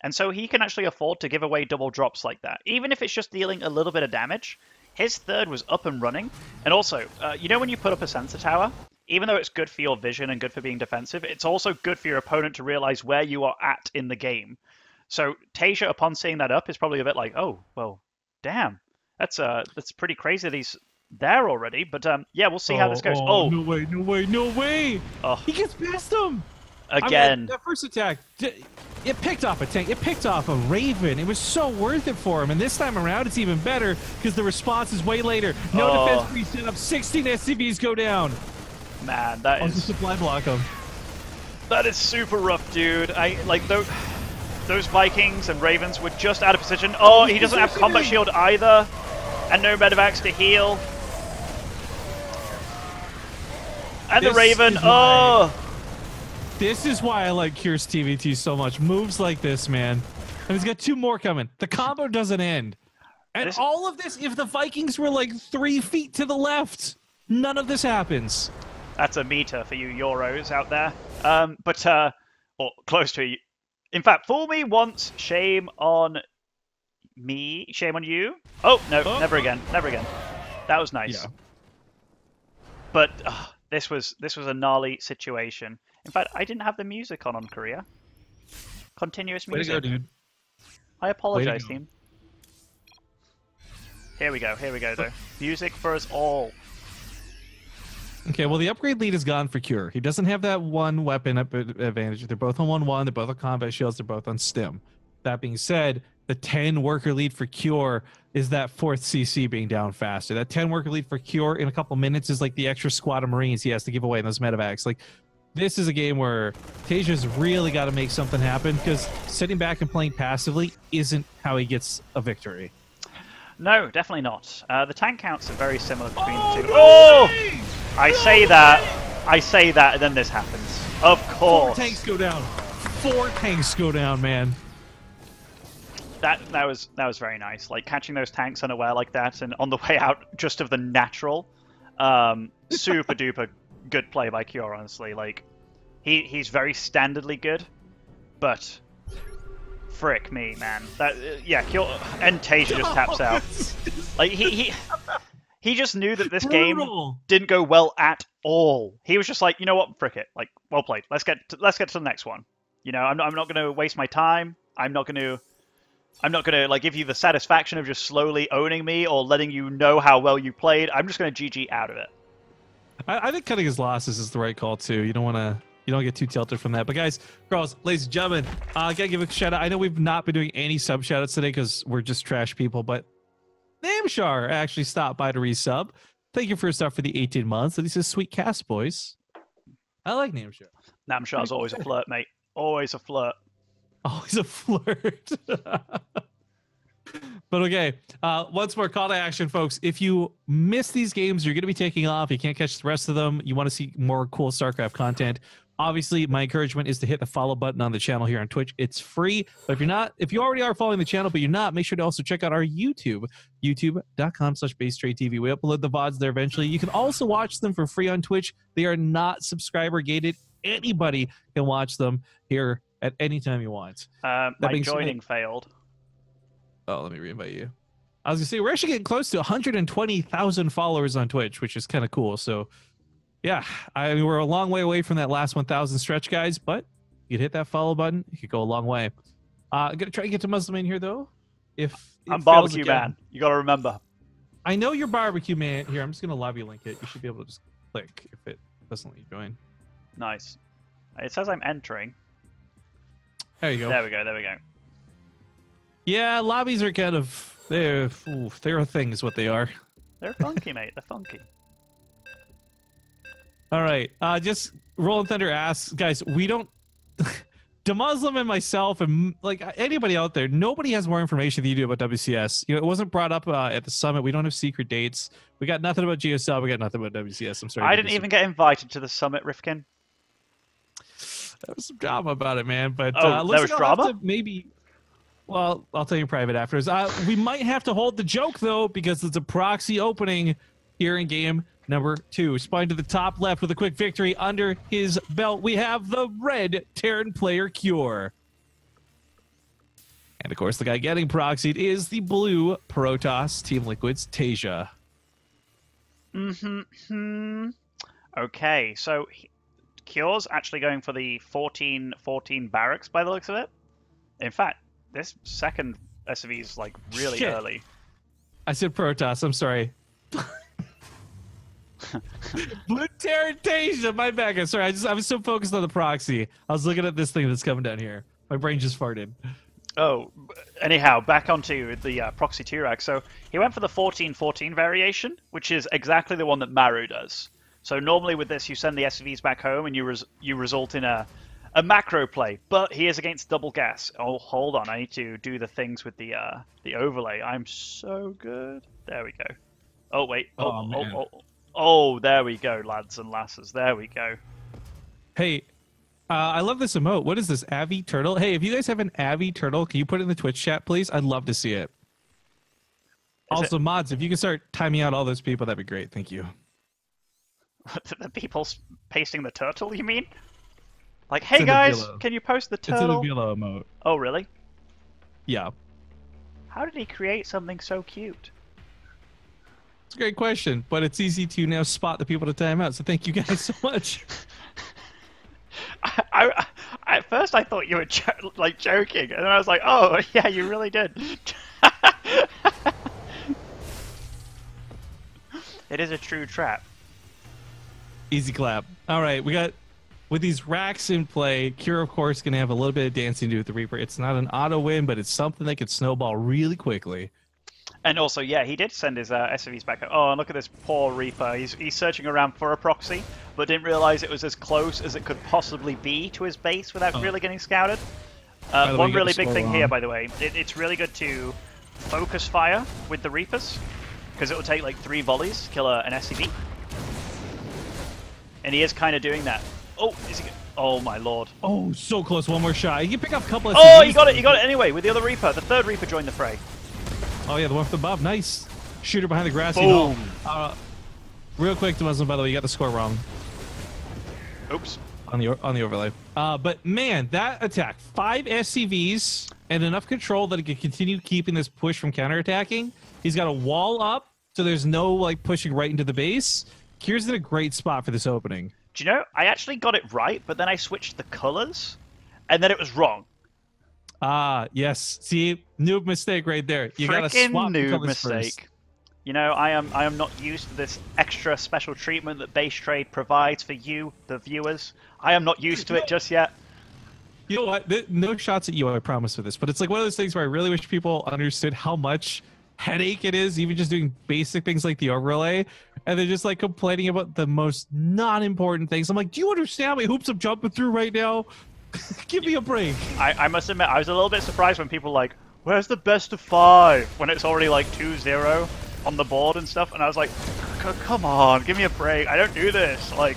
And so he can actually afford to give away double drops like that. Even if it's just dealing a little bit of damage, his third was up and running. And also, you know when you put up a sensor tower, even though it's good for your vision and good for being defensive, it's also good for your opponent to realize where you are at in the game. So Tasia, upon seeing that up, is probably a bit like, oh, well, damn. That's pretty crazy that he's there already, but yeah, we'll see how this goes. Oh, no way! Oh. He gets past him again. I mean, that first attack, it picked off a tank. It picked off a Raven. It was so worth it for him. And this time around, it's even better because the response is way later. No defense reset up. 16 SCVs go down. Man, that is just supply block him. That is super rough, dude. I like those Vikings and Ravens were just out of position. Oh, he doesn't have combat shield either, and no medevacs to heal. And the Raven, This is why I like Cure's TVT so much. Moves like this, man. And he's got 2 more coming. The combo doesn't end. And all of this, if the Vikings were like 3 feet to the left, none of this happens. That's a meter for you Euros out there. Or close to you. In fact, fool me once, shame on me, shame on you. Oh, no, never again, never again. That was nice. Yeah. But... This was a gnarly situation. In fact, I didn't have the music on Korea. Continuous music. Way to go, dude. I apologize, team. Here we go, though. Music for us all. Okay, well, the upgrade lead is gone for Cure. He doesn't have that 1 weapon advantage. They're both on 1-1. They're both on combat shields. They're both on stim. That being said, the 10 worker lead for Cure is that 4th CC being down faster. That 10 worker lead for Cure in a couple minutes is like the extra squad of Marines he has to give away in those medevacs. Like, this is a game where Tasia's really got to make something happen because sitting back and playing passively isn't how he gets a victory. No, definitely not. The tank counts are very similar between the two. Oh! I say that, and then this happens. Of course. 4 tanks go down. 4 tanks go down, man. That was very nice. Like catching those tanks unaware like that, and on the way out just of the natural. Super duper good play by Cure, honestly. Like he's very standardly good, but frick me, man. That yeah, Cure and Tasia just taps out. Like he just knew that this game didn't go well at all. He was just like, you know what, frick it. Like, well played. Let's get to the next one. You know, I'm not going to waste my time. I'm not going to like give you the satisfaction of just slowly owning me or letting you know how well you played. I'm just going to GG out of it. I think cutting his losses is the right call too. You don't get too tilted from that. But guys, girls, ladies and gentlemen, I gotta give a shout out. I know we've not been doing any sub shout outs today because we're just trash people, but Namshar actually stopped by to resub. Thank you for your stuff for the 18 months. And he says, sweet cast, boys. I like Namshar. Namshar's always a flirt, mate. Always a flirt. Always a flirt. But okay, once more call to action, folks. If you miss these games, you're going to be taking off. You can't catch the rest of them. You want to see more cool StarCraft content. Obviously, my encouragement is to hit the follow button on the channel here on Twitch. It's free. But if you already are following the channel, but you're not, make sure to also check out our YouTube, youtube.com/BaseTradeTV. We upload the VODs there eventually. You can also watch them for free on Twitch. They are not subscriber gated. Anybody can watch them here at any time you want. My joining failed. Oh, let me reinvite you. I was gonna say we're actually getting close to 120,000 followers on Twitch, which is kind of cool. So, yeah, I mean, we're a long way away from that last 1,000 stretch, guys. But you could hit that follow button, you could go a long way. I'm gonna try to get to Muslim in here though. If I'm barbecue man, you gotta remember. I know you're barbecue man. Here, I'm just gonna lobby link it. You should be able to just click if it doesn't let you join. Nice. It says I'm entering. There you go. There we go. There we go. Yeah, lobbies are kind of they're a thing, is what they are. They're funky, mate. They're funky. All right, just Rolling Thunder asks, guys, we don't. DeMuslim and myself and like anybody out there, nobody has more information than you do about WCS. You know, it wasn't brought up at the summit. We don't have secret dates. We got nothing about GSL. We got nothing about WCS. I'm sorry. I didn't even get invited to the summit, Rifkin. There was some drama about it, man. But there was drama. Maybe. Well, I'll tell you private afterwards. We might have to hold the joke though because it's a proxy opening here in game number 2. Spine to the top left with a quick victory under his belt. We have the red Terran player Cure. And of course, the guy getting proxied is the blue Protoss Team Liquid's Tasia. Okay, so Cure's actually going for the 14-14 barracks by the looks of it. In fact, this second SV is like really early. I said Protoss. I'm sorry. Blue Terran Tasia, my bad. I'm sorry. I was so focused on the proxy. I was looking at this thing that's coming down here. My brain just farted. Oh, anyhow, back onto the proxy T-Rack. So he went for the 14-14 variation, which is exactly the one that Maru does. So normally with this, you send the SVs back home and you result in a macro play, but he is against double gas. Oh, hold on. I need to do the things with the overlay. I'm so good. There we go. Oh, wait. Oh, there we go, lads and lasses. There we go. Hey, I love this emote. What is this, Avi Turtle? Hey, if you guys have an Avi Turtle, can you put it in the Twitch chat, please? I'd love to see it. Also, mods, if you can start timing out all those people, that'd be great. Thank you. The people pasting the turtle, you mean? Like, hey guys, can you post the turtle? It's in the Vilo emote. Oh, really? Yeah. How did he create something so cute? It's a great question, but it's easy to now spot the people to time out, so thank you guys so much. At first I thought you were joking, and then I was like, oh, yeah, you really did. It is a true trap. Easy clap. All right, we got, with these racks in play, Cure, of course, going to have a little bit of dancing to do with the Reaper. It's not an auto win, but it's something that could snowball really quickly. And also, yeah, he did send his SVs back. Oh, and look at this poor Reaper. He's searching around for a proxy, but didn't realize it was as close as it could possibly be to his base without really getting scouted. One really big thing here, by the way, it's really good to focus fire with the Reapers, because it will take like 3 volleys to kill an SCV. And he is kind of doing that. Oh, is he? Oh my lord. Oh, so close. One more shot. He can pick up a couple of Oh, SCVs. he got it. He got it anyway with the other Reaper. The 3rd Reaper joined the fray. Oh yeah, the one from above. Nice. Shooter behind the grassy Boom. knoll. Real quick, to Muslim, by the way, you got the score wrong. Oops. On the overlay. But man, that attack, 5 SCVs and enough control that he can continue keeping this push from counterattacking. He's got a wall up, so there's no like pushing right into the base. Kier's in a great spot for this opening. Do you know, I actually got it right, but then I switched the colors, and then it was wrong. Yes. See, noob mistake right there. You gotta swap the noob colors mistake. first. You know, I am not used to this extra special treatment that Base Trade provides for you, the viewers. I am not used to it just yet. You know what? No shots at you, I promise, for this. But it's like one of those things where I really wish people understood how much headache it is, even just doing basic things like the overlay. And they're just like complaining about the most non-important things. I'm like, do you understand how many hoops I'm jumping through right now? Give me a break. I must admit, I was a little bit surprised when people were like, where's the best of 5? When it's already like 2-0 on the board and stuff. And I was like, come on, give me a break. I don't do this. Like...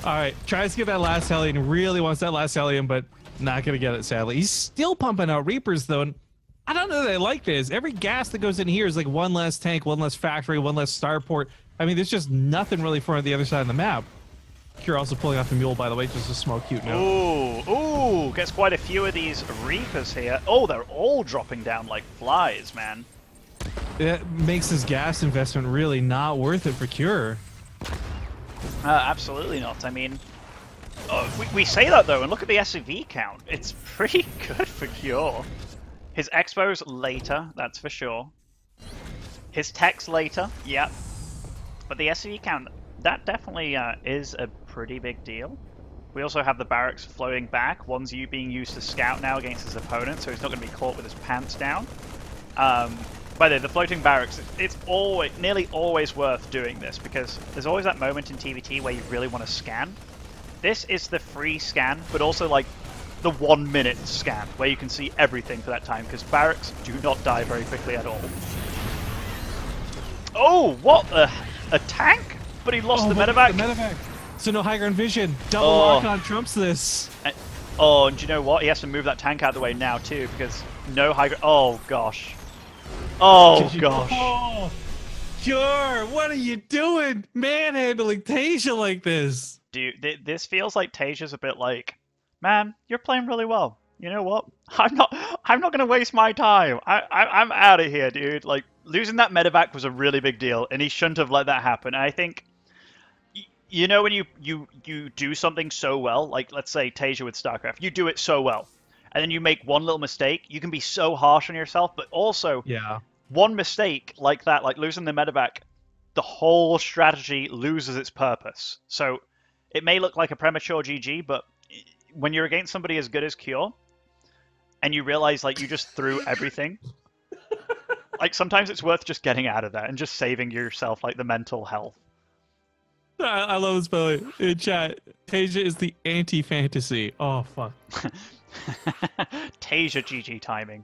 All right, tries to get that last Hellion. Really wants that last Hellion, but not going to get it, sadly. He's still pumping out Reapers, though. And I don't know that I like this. Every gas that goes in here is like one less tank, one less factory, one less starport. I mean, there's just nothing really for the other side of the map. Kier also pulling off the mule, by the way, just a small cute note. Ooh, gets quite a few of these Reapers here. Oh, they're all dropping down like flies, man. That makes this gas investment really not worth it for Kier. Absolutely not. I mean, we say that though, and look at the SCV count. It's pretty good for Cure. His expos later, that's for sure. His techs later, yep. But the SCV count, that definitely is a pretty big deal. We also have the barracks flowing back. One's being used to scout now against his opponent, so he's not going to be caught with his pants down. By the way, the floating barracks, it's nearly always worth doing this, because there's always that moment in TVT where you really want to scan. This is the free scan, but also like the 1 minute scan, where you can see everything for that time, because barracks do not die very quickly at all. Oh, what? A tank? But he lost the medevac? The medevac. So no high ground vision. Double lock-on trumps this. And do you know what? He has to move that tank out of the way now, too, because no high ground... Oh, gosh. Oh, gosh. Oh, Cure, what are you doing? Manhandling Tasia like this. Dude, this feels like Tasia's a bit like, man, you're playing really well. You know what? I'm not gonna waste my time. I'm out of here, dude. Like, losing that medevac was a really big deal, and he shouldn't have let that happen. And I think, you know, when you do something so well, like let's say Tasia with StarCraft, you do it so well, and then you make one little mistake, you can be so harsh on yourself. But also, yeah, one mistake like that, like losing the medevac, the whole strategy loses its purpose. So it may look like a premature GG, but when you're against somebody as good as Cure, and you realize like you just threw everything, like sometimes it's worth just getting out of that and just saving yourself like the mental health. I love this, by the way. In chat, Tasia is the anti-fantasy. Oh, fuck. Tasia GG timing.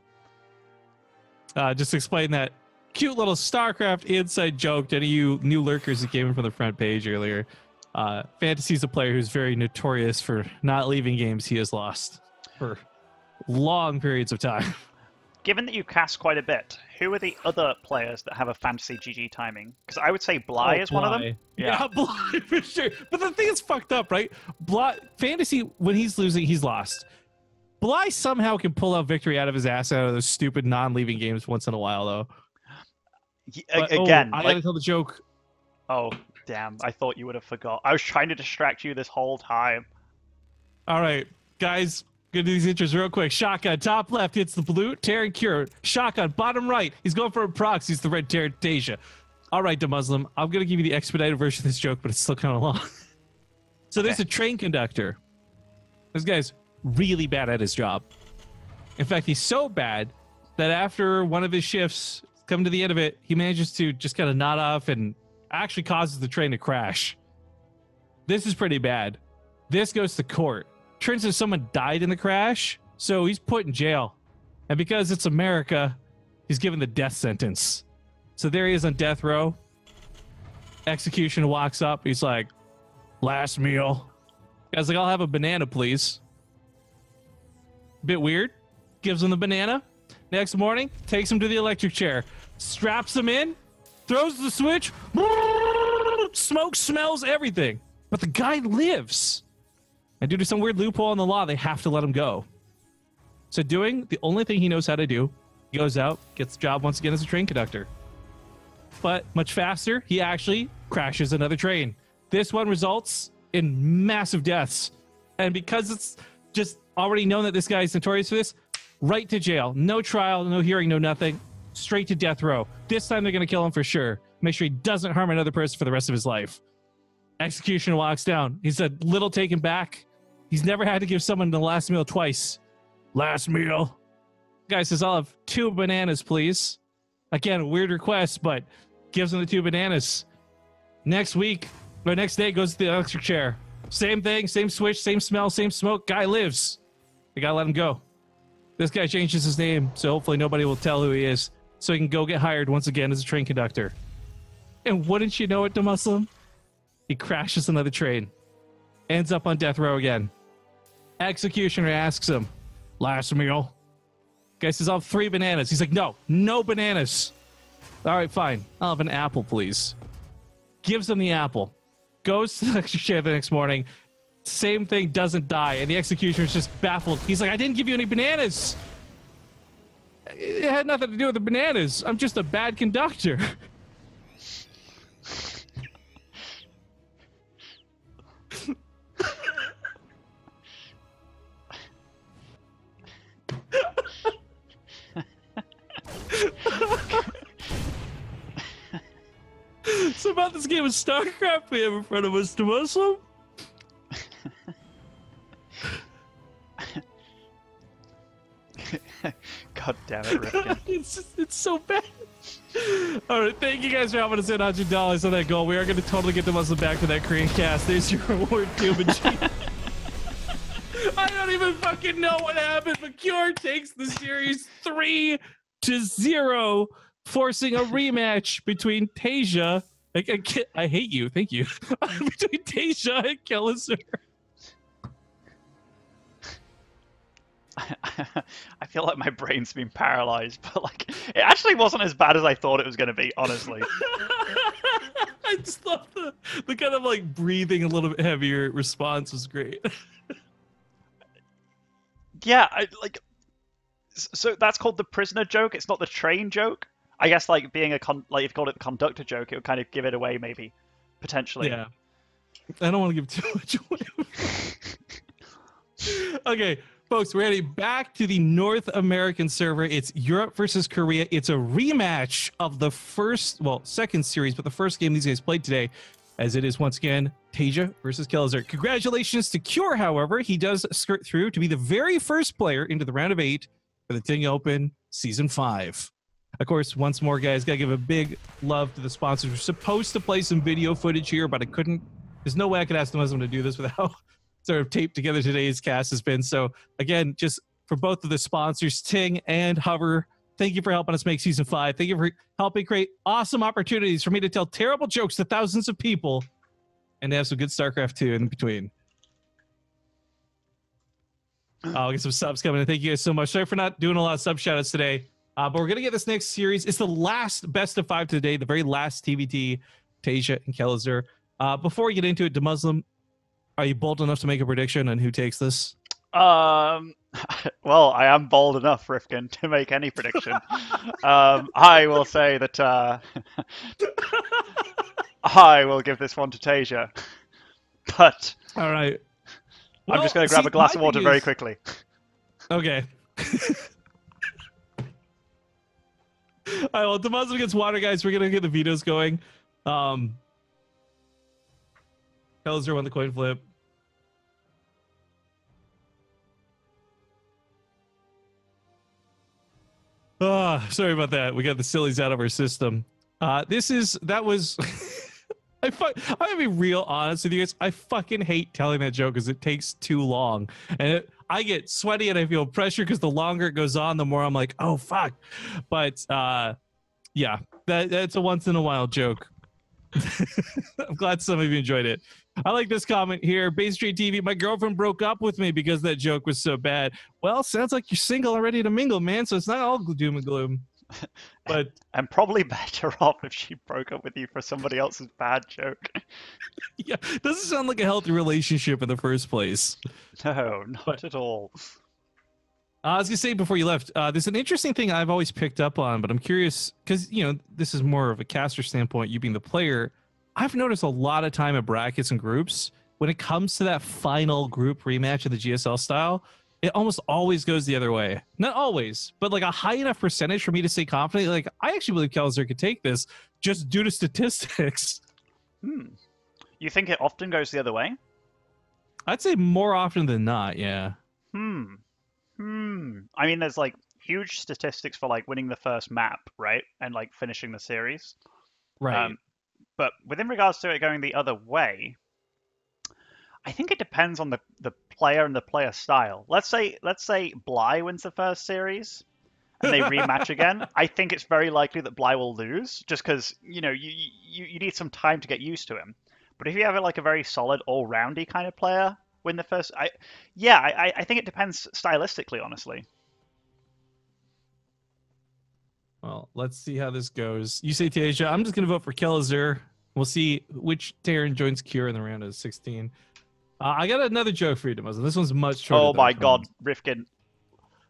Just explain that cute little StarCraft inside joke to any of you new lurkers that came in from the front page earlier. Fantasy's a player who's very notorious for not leaving games he has lost for long periods of time. Given that you cast quite a bit, who are the other players that have a fantasy GG timing? Because I would say Bly is one of them. Yeah, Bly for sure. But the thing is fucked up, right? Fantasy, when he's losing, he's lost. Bly somehow can pull out victory out of his ass out of those stupid non-leaving games once in a while, though. But, again, I gotta tell the joke. Oh, damn. I thought you would have forgot. I was trying to distract you this whole time. All right, guys. Gonna do these intros real quick. Shotgun, top left hits the blue. Terran Cure. Shotgun, bottom right. He's going for a prox. He's the red Terran Tasia. All right, Muslim. I'm gonna give you the expedited version of this joke, but it's still kind of long. So there's a train conductor. This guy's really bad at his job. In fact, he's so bad that after one of his shifts, come to the end of it, he manages to just kind of nod off and actually causes the train to crash. This is pretty bad. This goes to court. Turns out someone died in the crash, so he's put in jail. And because it's America, He's given the death sentence. So there he is on death row. Executioner walks up. He's like, last meal. Guy's like, I'll have a banana, please. Bit weird. Gives him the banana. Next morning, takes him to the electric chair. Straps him in. Throws the switch. Smoke smells everything. But the guy lives. And due to some weird loophole in the law, they have to let him go. So doing the only thing he knows how to do, he goes out, gets the job once again as a train conductor. But much faster, he actually crashes another train. This one results in massive deaths. And because it's just already known that this guy is notorious for this, right to jail. No trial, no hearing, no nothing. Straight to death row. This time they're going to kill him for sure. Make sure he doesn't harm another person for the rest of his life. Executioner walks down. He's a little taken back. He's never had to give someone the last meal twice. Last meal. Guy says, I'll have 2 bananas, please. Again, weird request, but gives him the 2 bananas. Next week, or next day, goes to the electric chair. Same thing, same switch, same smell, same smoke. Guy lives. They gotta let him go. This guy changes his name, so hopefully nobody will tell who he is, so he can go get hired once again as a train conductor. And wouldn't you know it, the Muslim? He crashes another train. Ends up on death row again. Executioner asks him, last meal. Guy says, I'll have 3 bananas. He's like, no bananas. All right, fine. I'll have an apple, please. Gives him the apple. Goes to the electric chair the next morning. Same thing, doesn't die. And the executioner is just baffled. He's like, I didn't give you any bananas. It had nothing to do with the bananas. I'm just a bad conductor. So about this game of StarCraft we have in front of us, to Muslim. God damn it, Rifkin. it's so bad. All right, thank you guys for helping us in $100 on that goal. We are going to totally get the Muslim back for that Korean cast. There's your reward, Cuban G. I don't even fucking know what happened, but Cure takes the series 3-0, forcing a rematch between Tasia. I hate you. Thank you. Between Tasia and Kellazur. I feel like my brain's been paralyzed, but like it actually wasn't as bad as I thought it was going to be, honestly. I just love the kind of like breathing a little bit heavier response was great. Yeah, so that's called the prisoner joke. It's not the train joke. I guess like being if you called it the conductor joke, it would kind of give it away, maybe potentially. Yeah, I don't want to give too much away. Okay, folks, we're heading back to the North American server. It's Europe versus Korea. It's a rematch of the second series, but the first game these guys played today, as it is once again Taeja versus Kelazur. Congratulations to Cure, however. He does skirt through to be the very first player into the round of 8 for the Ting Open Season 5. Of course, once more, guys, got to give a big love to the sponsors. We're supposed to play some video footage here, but I couldn't. There's no way I could ask the Muslim to do this without sort of taped together today's cast has been. So, again, just for both of the sponsors, Ting and Hover, thank you for helping us make Season 5. Thank you for helping create awesome opportunities for me to tell terrible jokes to thousands of people and to have some good StarCraft 2 in between. I'll get some subs coming in. Thank you guys so much. Sorry for not doing a lot of sub shoutouts today. But we're going to get this next series. It's the last best of 5 today, the very last TVT, Tasia and Kellazur. Before we get into it, Muslim, are you bold enough to make a prediction on who takes this? Well, I am bold enough, Rifkin, to make any prediction. I will say that I will give this one to Tasia. But all right. I'm just going to grab a glass of water very quickly. Okay. All right, well, the Muslim gets water, guys. We're going to get the vetoes going. Kellazur won the coin flip. Sorry about that. We got the sillies out of our system. That was... I I'm gonna be real honest with you guys. I fucking hate telling that joke because it takes too long, and I get sweaty and I feel pressure because the longer it goes on, the more I'm like, oh fuck. But yeah, that's a once in a while joke. I'm glad some of you enjoyed it. I like this comment here. BaseTradeTV, my girlfriend broke up with me because that joke was so bad. Well, sounds like you're single and ready to mingle, man. So it's not all doom and gloom. But I'm probably better off if she broke up with you for somebody else's bad joke. yeah, doesn't sound like a healthy relationship in the first place. No, not at all. I was gonna say before you left, there's an interesting thing I've always picked up on, but I'm curious because this is more of a caster standpoint. You being the player, I've noticed a lot of time at brackets and groups when it comes to that final group rematch of the GSL style. It almost always goes the other way. Not always, but like a high enough percentage for me to say confidently, like, I actually believe Kellazur could take this just due to statistics. You think it often goes the other way? I'd say more often than not, yeah. I mean, there's like huge statistics for like winning the first map, right? And like finishing the series. Right. But within regards to it going the other way, I think it depends on the player and the player style. Let's say Bly wins the first series and they rematch again. I think it's very likely that Bly will lose just because you need some time to get used to him. But if you have like a very solid all-roundy kind of player win the first, I think it depends stylistically, honestly. Well, let's see how this goes. You say Tasia. I'm just gonna vote for Kellazur. We'll see which Terran joins Cure in the round of 16. I got another joke for you, Muslim. This one's much shorter. Oh my god, Rifkin.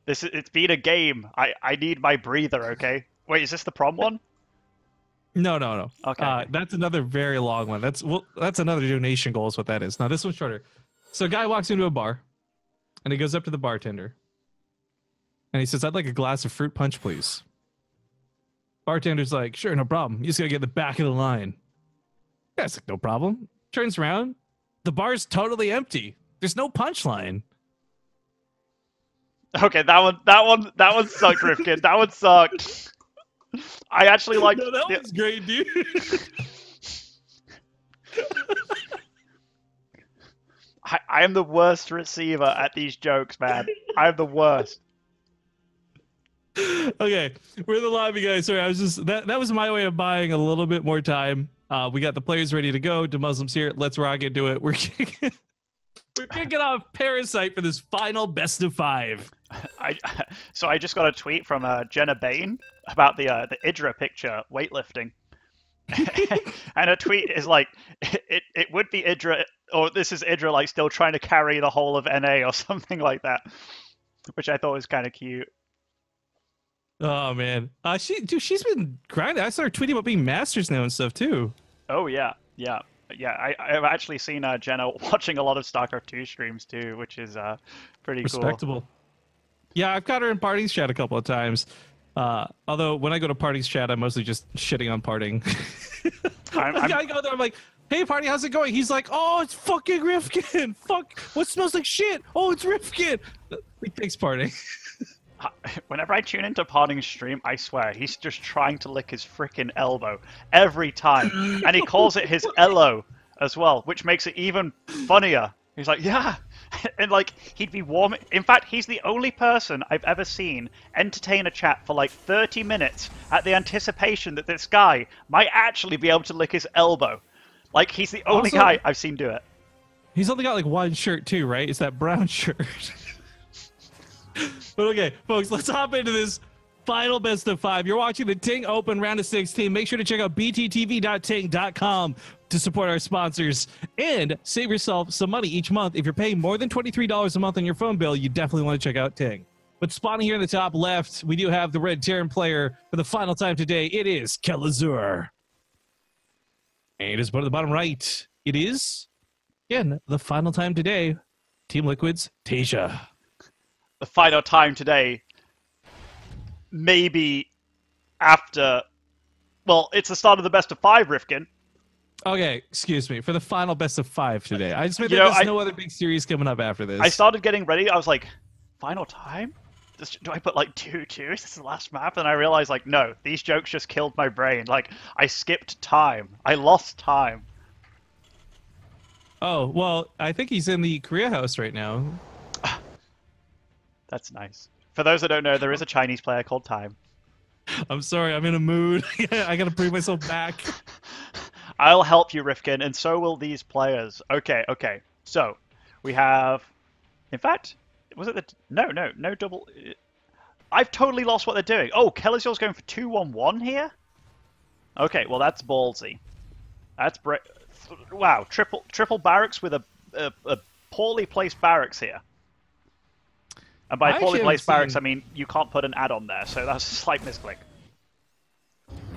It's been a game. I need my breather, okay? Wait, is this the prom one? No. Okay. That's another very long one. That's another donation goal is what that is. Now this one's shorter. So a guy walks into a bar and he goes up to the bartender and he says, I'd like a glass of fruit punch, please. Bartender's like, sure, no problem. You just gotta get the back of the line. Guy's like, no problem. Turns around. The bar's totally empty. There's no punchline. Okay, that one sucked, Rifkin. That one sucked. I actually like. No, that was great, dude. I am the worst receiver at these jokes, man. I'm the worst. Okay, we're in the lobby, guys. Sorry, I was just that was my way of buying a little bit more time. We got the players ready to go. DeMuslim's here. Let's rock into it. We're kicking off Parasite for this final best of 5. So I just got a tweet from Jenna Bain about the Idra picture weightlifting, and her tweet is like, it would be Idra, or this is Idra like still trying to carry the whole of NA or something like that, which I thought was kind of cute. Oh man, she's been grinding. I saw her tweeting about being masters now and stuff too. Oh yeah. I've actually seen Jenna watching a lot of StarCraft 2 streams too, which is pretty respectable. Cool. Yeah, I've caught her in parties chat a couple of times. Although when I go to parties chat, I'm mostly just shitting on partying. I go there, I'm like, hey party, how's it going? He's like, oh, it's fucking Rifkin. Fuck, what smells like shit? Oh, it's Rifkin. Thanks, party. Whenever I tune into Parting's stream, I swear, he's just trying to lick his frickin' elbow every time. And he calls it his ello as well, which makes it even funnier. He's like, yeah. And like, he'd be warm. In fact, he's the only person I've ever seen entertain a chat for like 30 minutes at the anticipation that this guy might actually be able to lick his elbow. Like, he's the only guy I've seen do it. He's only got like one shirt too, right? It's that brown shirt. But okay, folks, let's hop into this final best of 5. You're watching the Ting Open round of 16. Make sure to check out bttv.ting.com to support our sponsors and save yourself some money each month. If you're paying more than $23 a month on your phone bill, you definitely want to check out Ting. But spawning here in the top left, we do have the red Terran player for the final time today. It is Kellazur. And as part of the bottom right, it is, again, the final time today, Team Liquid's Tasia. The final time today, maybe after, well, it's the start of the best of 5, Rifkin. Okay, excuse me. For the final best of 5 today. I just meant that there's no other big series coming up after this. I started getting ready. I was like, final time? Do I put like 2-2? Is this the last map? And I realized like, no, these jokes just killed my brain. Like, I skipped time. I lost time. Oh, well, I think he's in the Korea house right now. That's nice. For those that don't know, there is a Chinese player called Time. I'm sorry, I'm in a mood. I gotta bring myself back. I'll help you, Rifkin, and so will these players. Okay, okay. So, we have... In fact, was it the... No double... I've totally lost what they're doing. Oh, Kellazur's going for 2-1-1 here? Okay, well, that's ballsy. That's... Wow, triple barracks with a poorly placed barracks here. And by poorly placed barracks, I mean you can't put an add-on there, so that's a slight misclick.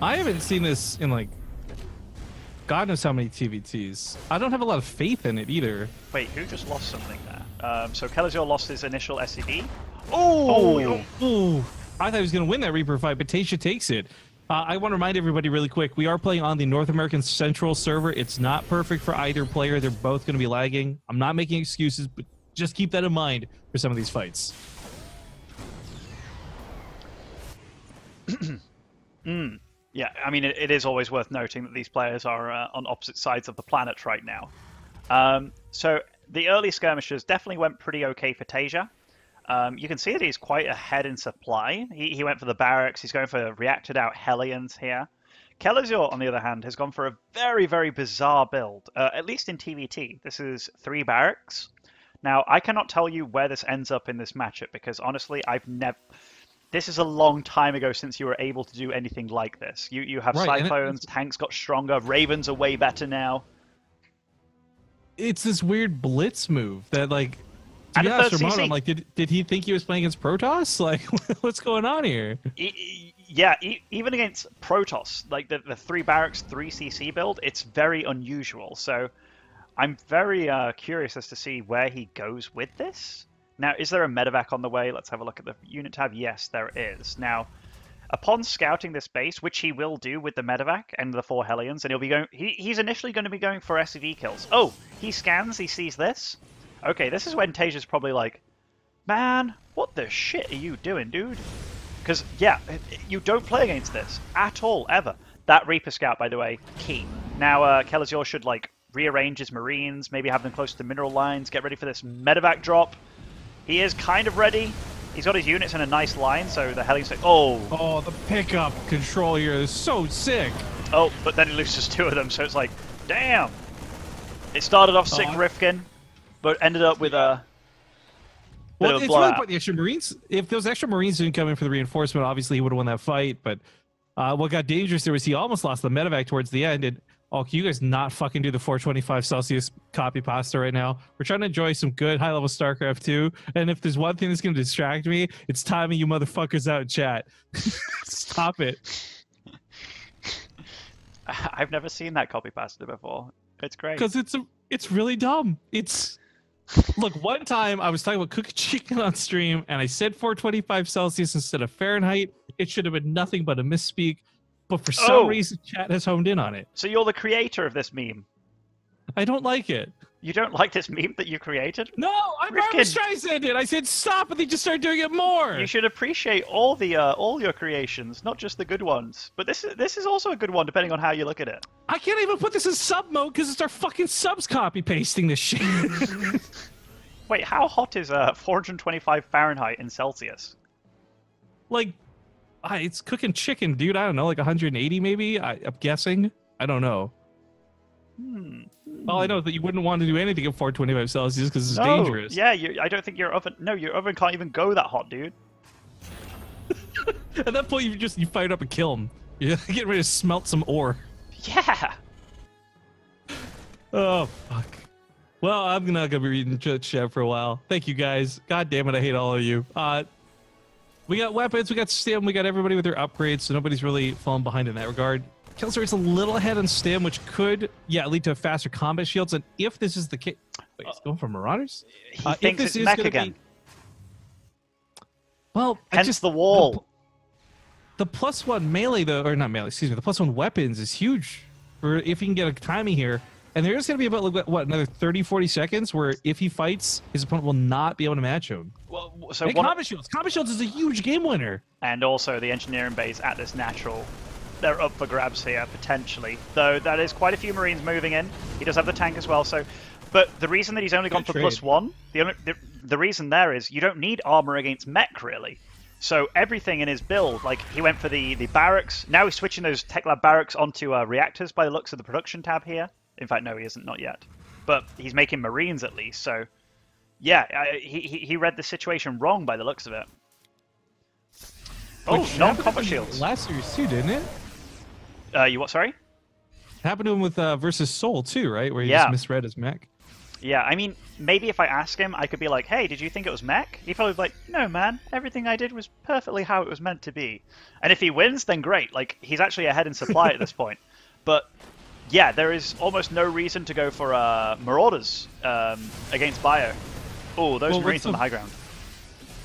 I haven't seen this in, like, God knows how many TVTs. I don't have a lot of faith in it either. Wait, who just lost something there? So Kelazhur lost his initial SCD. Oh! I thought he was going to win that Reaper fight, but Tasia takes it. I want to remind everybody really quick, we are playing on the North American Central server. It's not perfect for either player. They're both going to be lagging. I'm not making excuses, but just keep that in mind for some of these fights. Yeah, I mean, it is always worth noting that these players are on opposite sides of the planet right now. So the early skirmishes definitely went pretty okay for Taeja. You can see that he's quite ahead in supply. He went for the barracks. He's going for reacted out Hellions here. Kellazur, on the other hand, has gone for a very, very bizarre build, at least in TVT. This is 3 barracks. Now, I cannot tell you where this ends up in this matchup because, honestly, I've never... This is a long time ago since you were able to do anything like this. You have Cyclones, tanks got stronger, Ravens are way better now. It's this weird blitz move that, like... To be honest, Ramon, I'm like, did he think he was playing against Protoss? Like, what's going on here? Yeah, even against Protoss, like the 3 barracks, 3 CC build, it's very unusual. So I'm very curious as to see where he goes with this. Now, is there a medevac on the way? Let's have a look at the unit tab. Yes, there is. Now, upon scouting this base, which he will do with the medevac and the 4 Hellions, and he'll be going. He's initially going to be going for SCV kills. Oh, he scans. He sees this. Okay, this is when Taeja's probably like, man, what the shit are you doing, dude? Because, yeah, you don't play against this at all, ever. That Reaper Scout, by the way, key. Now, Kellazur should, like, rearrange his Marines, maybe have them close to the mineral lines, get ready for this medevac drop. He is kind of ready. He's got his units in a nice line, so the Hellions say, oh, the pickup control here is so sick. Oh, but then he loses 2 of them, so it's like, damn. It started off sick, Rifkin, but ended up with a... Well, it's really about the extra Marines. If those extra Marines didn't come in for the reinforcement, obviously he would have won that fight. But what got dangerous there was he almost lost the medevac towards the end. And can you guys not fucking do the 425 Celsius copy pasta right now? We're trying to enjoy some good high-level StarCraft 2. And if there's one thing that's going to distract me, it's timing you motherfuckers out in chat. Stop it. I've never seen that copy pasta before. It's great. Because it's really dumb. Look, one time I was talking about cooking chicken on stream and I said 425 Celsius instead of Fahrenheit. It should have been nothing but a misspeak, but for some reason chat has honed in on it. So you're the creator of this meme? I don't like it. You don't like this meme that you created? No, I'm Barbra Streisand it. I said stop and they just started doing it more. You should appreciate all your creations, not just the good ones. But this is also a good one depending on how you look at it. I can't even put this in sub mode because it's our fucking subs copy pasting this shit. Wait, how hot is 425 Fahrenheit in Celsius? Like, it's cooking chicken, dude. I don't know, like 180 maybe. I'm guessing. I don't know. All I know is that you wouldn't want to do anything at 425 Celsius because it's dangerous. Yeah, I don't think your oven... No, your oven can't even go that hot, dude. At that point, you fire it up and kill him. You're getting ready to smelt some ore. Yeah! Oh, fuck. Well, I'm not going to be reading chat for a while. Thank you, guys. God damn it, I hate all of you. We got weapons, we got stim, we got everybody with their upgrades, so nobody's really falling behind in that regard. Kellazur is a little ahead on stim, which could, lead to faster combat shields. And if this is the case, wait, he's going for Marauders. He thinks it's mech again. Well, hence the wall. The +1 melee, or not melee, excuse me, the +1 weapons is huge for if he can get a timing here. And there's going to be about, like, what, another 30, 40 seconds where if he fights, his opponent will not be able to match him. Well, so and combat shields. Combat shields is a huge game winner. And also the engineering base at this natural. They're up for grabs here, potentially. Though that is quite a few Marines moving in. He does have the tank as well, so But the reason that he's only gone for +1, the reason there is you don't need armor against mech, really. So everything in his build, like he went for the barracks. Now he's switching those Tech Lab barracks onto reactors by the looks of the production tab here. In fact, no, he isn't, not yet. But he's making Marines at least, so... Yeah, he read the situation wrong by the looks of it. Oh, non-combat shields. Last series too, didn't it? You what, sorry? Happened to him with versus Soul too, right? Where he just misread his mech. Yeah, I mean, maybe if I ask him, I could be like, hey, did you think it was mech? He'd probably be like, no, man, everything I did was perfectly how it was meant to be. And if he wins, then great. Like, he's actually ahead in supply at this point. But, yeah, there is almost no reason to go for Marauders against Bio. Oh, those Marines on the high ground.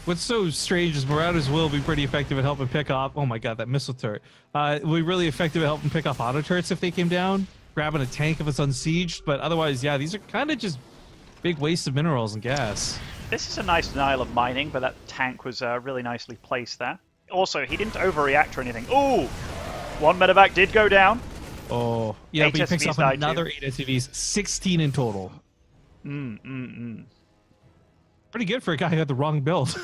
What's so strange is Marauders will be pretty effective at helping pick off... Oh my god, that missile turret. Will be really effective at helping pick off auto turrets if they came down. Grabbing a tank if it's unsieged. But otherwise, yeah, these are kind of just big wastes of minerals and gas. This is a nice denial of mining, but that tank was really nicely placed there. Also, he didn't overreact or anything. Ooh! One medevac did go down. Oh, yeah, but he picks up another 8 SCVs. 16 in total. Pretty good for a guy who had the wrong build.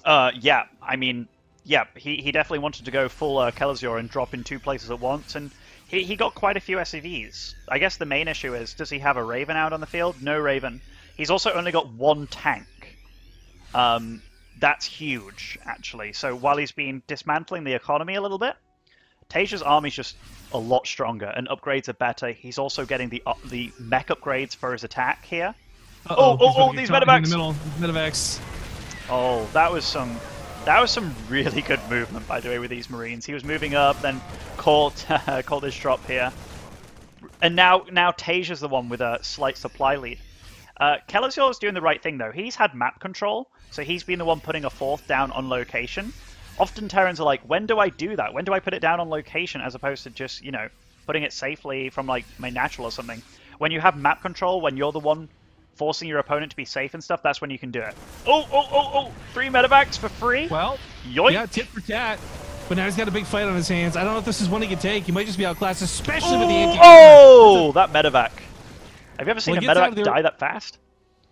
Yeah, I mean, yeah, he definitely wanted to go full Kellazur and drop in 2 places at once, and he got quite a few SCVs. I guess the main issue is, does he have a Raven out on the field? No Raven. He's also only got 1 tank. That's huge, actually. So while he's been dismantling the economy a little bit, Taesia's army's just a lot stronger, and upgrades are better. He's also getting the mech upgrades for his attack here. These medevacs! Medevacs. Oh, that was some really good movement, by the way, with these Marines. He was moving up, then caught his drop here. And now Taesia's the one with a slight supply lead. Kellazur is doing the right thing, though. He's had map control, so he's been the one putting a 4th down on location. Often Terrans are like, when do I do that? When do I put it down on location, as opposed to just, you know, putting it safely from, like, my natural or something. When you have map control, when you're the one forcing your opponent to be safe and stuff, that's when you can do it. Oh! 3 medevacs for free? Well, yoink! Yeah, tit for tat. But now he's got a big fight on his hands. I don't know if this is one he can take. He might just be outclassed, especially with the anti- Oh! That medevac. Have you ever seen a medevac die that fast?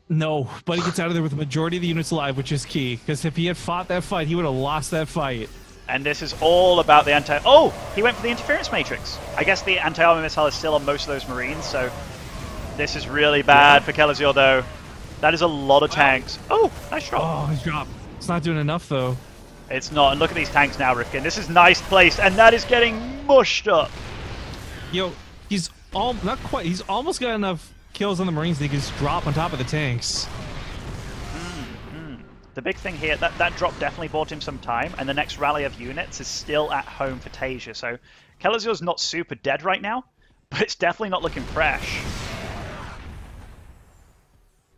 No, but he gets out of there with the majority of the units alive, which is key. Because if he had fought that fight, he would have lost that fight. And this is all about the anti... Oh! He went for the interference matrix. I guess the anti-armor missile is still on most of those Marines, so... This is really bad for Kellazur, though. That is a lot of tanks. Oh, nice drop. Oh, his drop. It's not doing enough, though. It's not. And look at these tanks now, Rifkin. This is nice placed, and that is getting mushed up. Yo, he's not quite. He's almost got enough kills on the Marines that he can just drop on top of the tanks. The big thing here, that drop definitely bought him some time, and the next rally of units is still at home for Taeja. So Kellazur's not super dead right now, but it's definitely not looking fresh.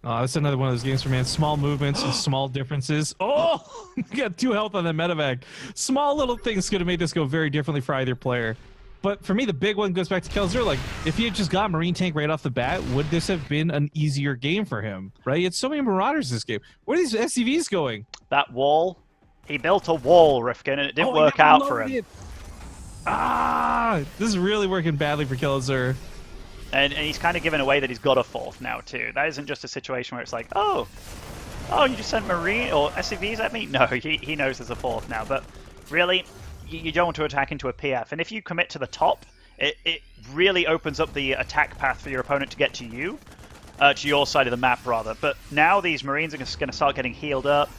Oh, that's another one of those games for man. Small movements and small differences. Oh, you got 2 health on that medevac. Small little things could have made this go very differently for either player. But for me, the big one goes back to Kellazur. Like, if he had just got Marine Tank right off the bat, would this have been an easier game for him? Right? He had so many Marauders this game. Where are these SCVs going? That wall. He built a wall, Rifkin, and it didn't work out for him. This is really working badly for Kellazur. And he's kind of given away that he's got a 4th now, too. That isn't just a situation where it's like, oh, you just sent Marine or SCVs at me? No, he knows there's a 4th now. But really, you don't want to attack into a PF. And if you commit to the top, it really opens up the attack path for your opponent to get to you, to your side of the map, rather. But now these Marines are just going to start getting healed up.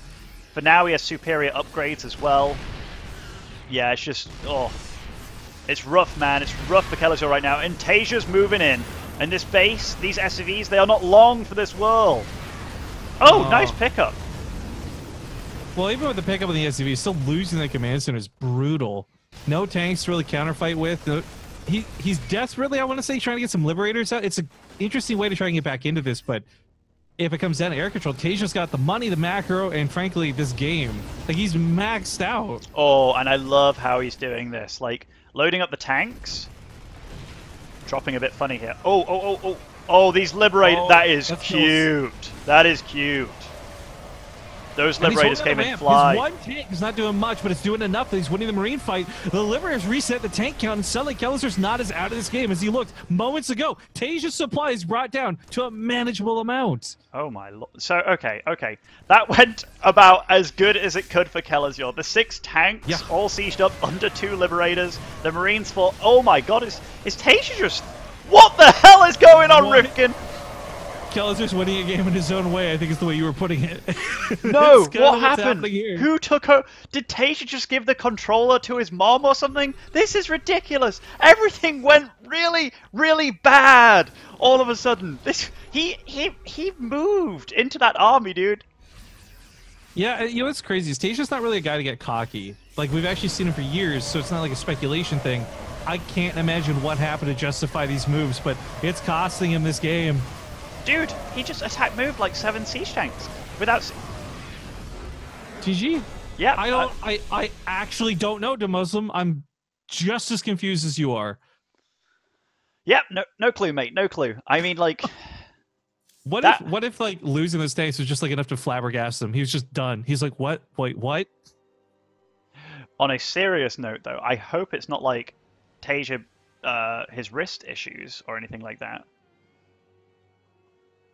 For now, he has superior upgrades as well. Yeah, it's just, it's rough, man. It's rough for Kellazur right now. And Taesia's moving in. And this base, these SCVs, they are not long for this world. Oh, nice pickup. Well, even with the pickup on the SCV, still losing the command center is brutal. No tanks to really counterfight with. He's desperately, I want to say, trying to get some Liberators out. It's an interesting way to try and get back into this, but if it comes down to air control, Taesia's got the money, the macro, and frankly, this game. Like, he's maxed out. Oh, and I love how he's doing this. Like, loading up the tanks. Dropping a bit funny here. Oh, these Liberators. That is cute. That is cute. Those And he's Liberators holding came on the in ramp. fly. His one tank is not doing much, but it's doing enough that he's winning the Marine fight. The Liberators reset the tank count, and suddenly Kellazur's not as out of this game as he looked moments ago. Taesia's supply is brought down to a manageable amount. Oh my lord. So, okay. That went about as good as it could for Kelazur. The 6 tanks all sieged up under 2 Liberators. The Marines fought. Oh my god, is Tasia just... What the hell is going on, Rifkin? Kellazur's winning a game in his own way, I think is the way you were putting it. No, what happened? Who took her? Did Tasia just give the controller to his mom or something? This is ridiculous. Everything went really, really bad all of a sudden. He moved into that army, dude. Yeah, you know what's crazy is Tasia's not really a guy to get cocky. Like, we've actually seen him for years, so it's not like a speculation thing. I can't imagine what happened to justify these moves, but it's costing him this game. Dude, he just moved like 7 siege tanks without... GG? Yeah. I actually don't know, Muslim. I'm just as confused as you are. Yeah, no clue, mate. No clue. I mean, like... What if like losing those tanks was just like enough to flabbergast him? He was just done. He's like, what? Wait, what? On a serious note, though, I hope it's not like Tasia, his wrist issues or anything like that.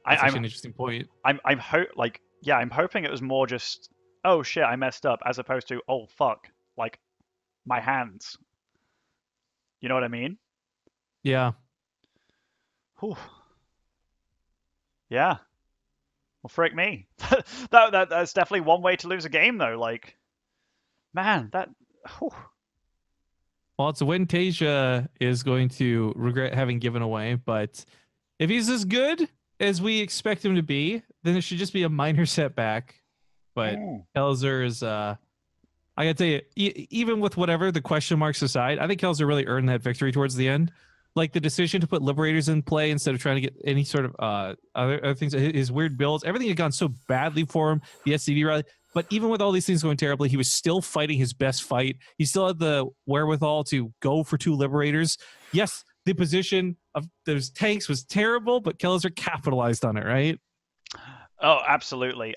That's actually an interesting point. I'm hoping it was more just, oh shit, I messed up, as opposed to, oh fuck, like my hands. You know what I mean? Yeah. Whew. Yeah. Well, frick me. That's definitely one way to lose a game, though. Like, man, that. Whew. Well, it's a win Tasia is going to regret having given away, but if he's as good as we expect him to be, then it should just be a minor setback. But Kellazur is, I gotta tell you, even with whatever the question marks aside, I think Kellazur really earned that victory towards the end. Like the decision to put Liberators in play instead of trying to get any sort of other things, his weird builds, everything had gone so badly for him, the SCV rally. But even with all these things going terribly, he was still fighting his best fight. He still had the wherewithal to go for 2 Liberators. Yes, the position of those tanks was terrible, but Kellazur capitalized on it, right? Oh, absolutely.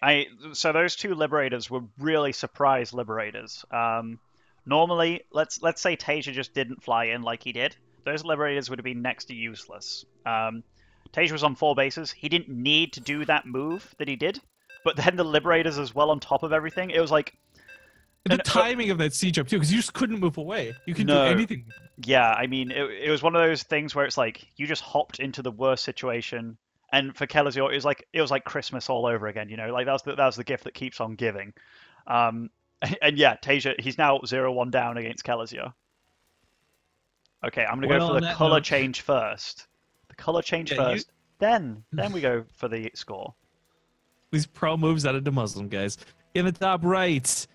So those 2 Liberators were really surprise Liberators. Normally, let's say Tasia just didn't fly in like he did. Those Liberators would have been next to useless. Tasia was on 4 bases. He didn't need to do that move that he did. But then the Liberators as well on top of everything. It was like... The timing of that siege up, too, because you just couldn't move away. You could do anything. Yeah, I mean, it was one of those things where it's like, you just hopped into the worst situation. And for Kellazur, it was like Christmas all over again, you know? Like, that was the gift that keeps on giving. And yeah, Tasia, he's now 0-1 down against Kellazur. Okay, I'm going to go for the color change first. The color change first. Then we go for the score. These pro moves out of the Muslim, guys. In the top right,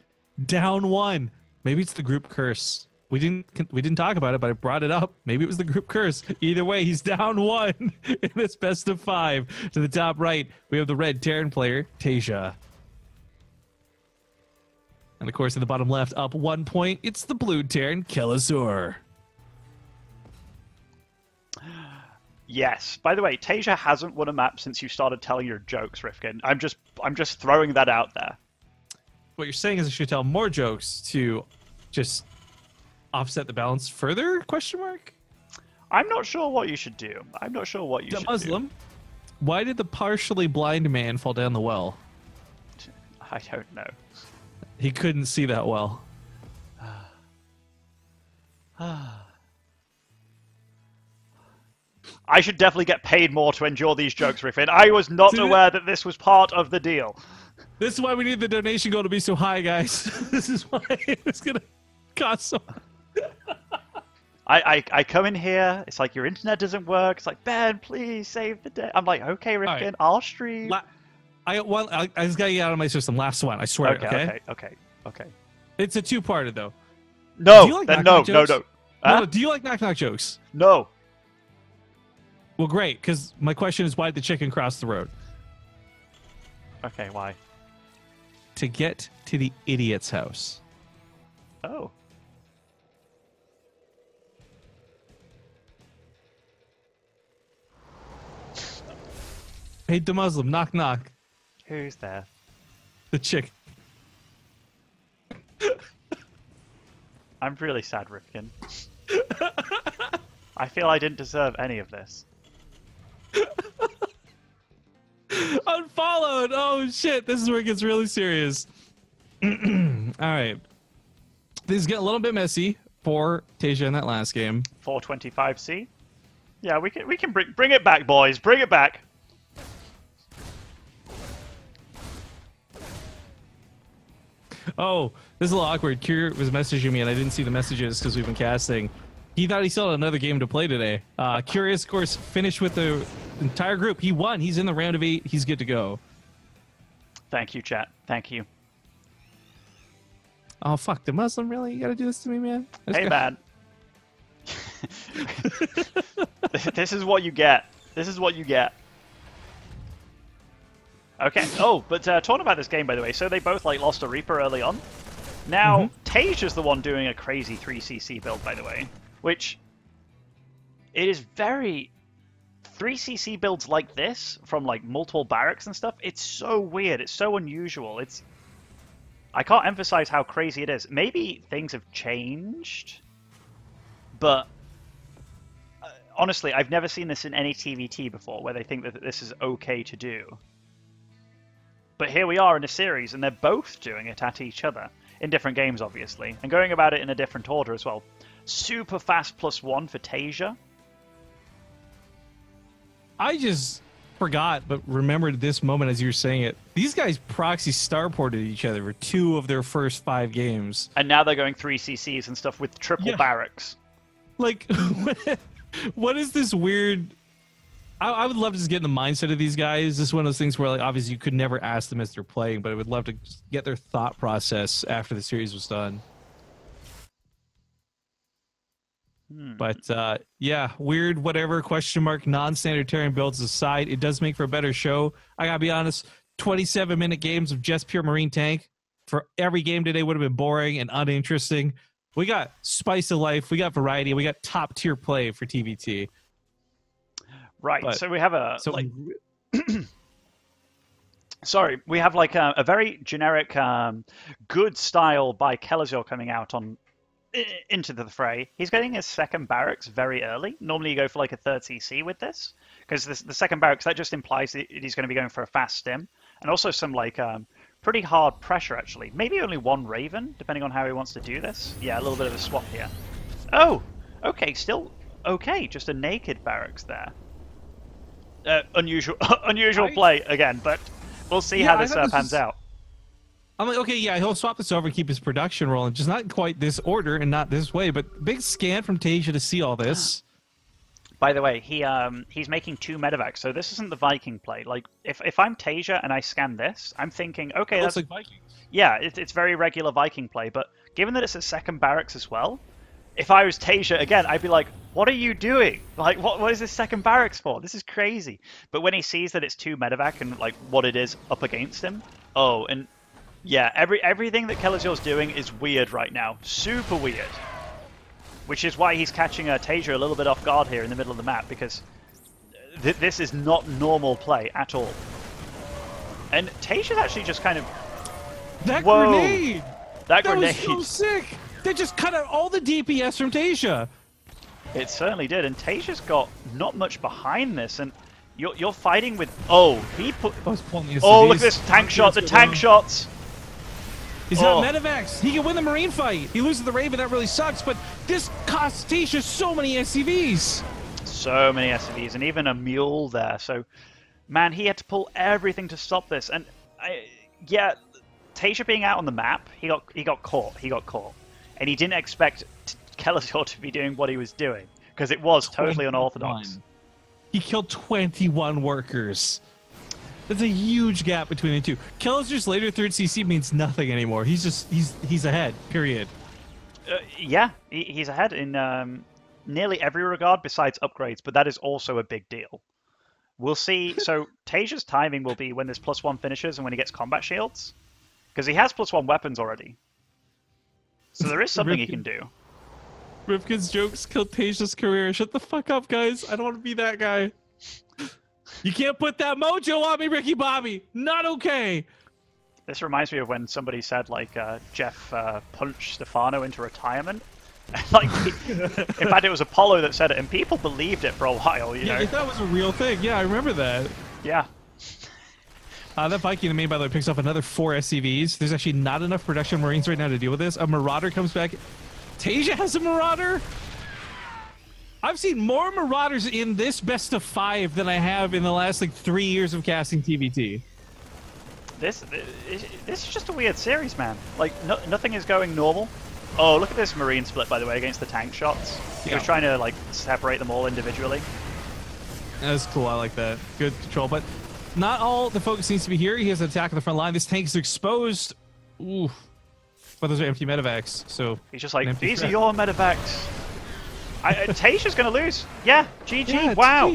down 1. Maybe it's the group curse. We didn't talk about it, but I brought it up. Maybe it was the group curse. Either way, he's down 1 in this best of 5. To the top right, we have the red Terran player, Tasia. And of course, in the bottom left, up 1 point, it's the blue Terran, Kellazur. Yes. By the way, Tasia hasn't won a map since you started telling your jokes, Rifkin. I'm just throwing that out there. What you're saying is I should tell more jokes to just offset the balance further? Question mark. I'm not sure what you should do. The Muslim. Why did the partially blind man fall down the well? I don't know. He couldn't see that well. I should definitely get paid more to endure these jokes, Riffin. I was not aware that this was part of the deal. This is why we need the donation goal to be so high, guys. This is why it's going to cost so much. I come in here, it's like your internet doesn't work. It's like, Ben, please save the day. I'm like, okay, Riffin, right. I'll stream. I just got to get out of my system. Last one, I swear. Okay. It's a 2-parter, though. No, do you like no. No, do you like knock-knock jokes? No. Well, great, because my question is, why did the chicken cross the road? Okay, why? To get to the idiot's house. Oh. Hey, the Muslim, knock knock. Who's there? The chicken. I'm really sad, Rifkin. I feel I didn't deserve any of this. Unfollowed. Oh shit! This is where it gets really serious. All right, this is getting a little bit messy for Tasia in that last game. 425C. Yeah, we can bring it back, boys. Bring it back. Oh, this is a little awkward. Kier was messaging me, and I didn't see the messages because we've been casting. He thought he still had another game to play today. Curious, of course, finished with the entire group. He won. He's in the round of 8. He's good to go. Thank you, chat. Thank you. Oh, fuck. The Muslim, really? You gotta do this to me, man? Hey, man. This is what you get. This is what you get. Okay. Oh, but talking about this game, by the way, so they both like lost a Reaper early on. Now, Taeja's the one doing a crazy 3cc build, by the way, which it is very 3cc builds like this from like multiple barracks and stuff. It's so weird. It's so unusual. I can't emphasize how crazy it is. Maybe things have changed, but honestly, I've never seen this in any TVT before where they think that this is okay to do. But here we are in a series, and they're both doing it at each other. In different games, obviously. And going about it in a different order as well. Super fast +1 for Tasia. I just forgot, but remembered this moment as you were saying it. These guys proxy starported each other for 2 of their first 5 games. And now they're going 3CCs and stuff with triple barracks. Like, what is this weird... I would love to just get in the mindset of these guys. This is one of those things where, like, obviously you could never ask them as they're playing, but I would love to just get their thought process after the series was done. But, yeah, weird, whatever, question mark, non-standard Terran builds aside, it does make for a better show. I gotta be honest, 27-minute games of just pure Marine tank for every game today would have been boring and uninteresting. We got spice of life, we got variety, we got top-tier play for TVT. Right, But, so we have a... Sorry, we have like a very generic good style by Kellazur coming out on into the fray. He's getting his second barracks very early. Normally you go for like a 3rd CC with this, because the second barracks, that just implies that he's going to be going for a fast stim, and also some like pretty hard pressure actually. Maybe only 1 Raven, depending on how he wants to do this. Yeah, a little bit of a swap here. Oh, okay, still okay, just a naked barracks there. Unusual play again, but we'll see how this pans out. I'm like, okay, yeah, he'll swap this over and keep his production rolling. Just not quite this order and not this way, but big scan from Tasia to see all this. By the way, he's making 2 medevacs, so this isn't the Viking play. Like, if I'm Tasia and I scan this, I'm thinking, okay, that's like Viking. Yeah, it's very regular Viking play, but given that it's a second barracks as well, if I was Tasia again, I'd be like, what are you doing? Like, what is this second barracks for? This is crazy. But when he sees that it's 2 medevac and like what it is up against him, oh, and yeah, everything that Kellazur's doing is weird right now, super weird. Which is why he's catching Tasia a little bit off guard here in the middle of the map, because this is not normal play at all. And Tasia's actually just kind of... That grenade! That grenade! Was so sick! They just cut out all the DPS from Tasia! It certainly did, and Tasia's got not much behind this, and you're fighting with... Oh, he put... Oh, look at this tank shot, the tank shots! He's got medevacs. He can win the Marine fight. He loses the Raven, that really sucks, but this costs Tasia so many SCVs. So many SCVs, and even a mule there. So, man, he had to pull everything to stop this. And, yeah, Tasia being out on the map, he got caught. He got caught. And he didn't expect Kellazur to be doing what he was doing, because it was totally unorthodox. He killed 21 workers. There's a huge gap between the two. Kellazur's later 3rd CC means nothing anymore. He's ahead, period. Yeah, he's ahead in nearly every regard besides upgrades, but that is also a big deal. We'll see. So Tasia's timing will be when this +1 finishes and when he gets combat shields, because he has +1 weapons already. So there is something he can do. Rifkin's jokes killed Tasia's career. Shut the fuck up, guys. I don't want to be that guy. You can't put that mojo on me, Ricky Bobby. Not okay. This reminds me of when somebody said like Jeff punched Stefano into retirement. Like, in fact, it was Apollo that said it, and people believed it for a while. You know, they thought it was a real thing. Yeah, I remember that. Yeah. That Viking in the main, by the way, picks up another 4 SCVs. There's actually not enough production Marines right now to deal with this. A Marauder comes back. Tasia has a Marauder. I've seen more Marauders in this best of 5 than I have in the last like 3 years of casting TVT. This is just a weird series, man. Like, nothing is going normal. Oh, look at this Marine split, by the way, against the tank shots. He was trying to, like, separate them all individually. That's cool. I like that. Good control. But not all the focus needs to be here. He has an attack on the front line. This tank is exposed. Ooh. But those are empty medevacs, so... He's just like, these are your medevacs. Tayshia's going to lose. Yeah, GG. Yeah, wow.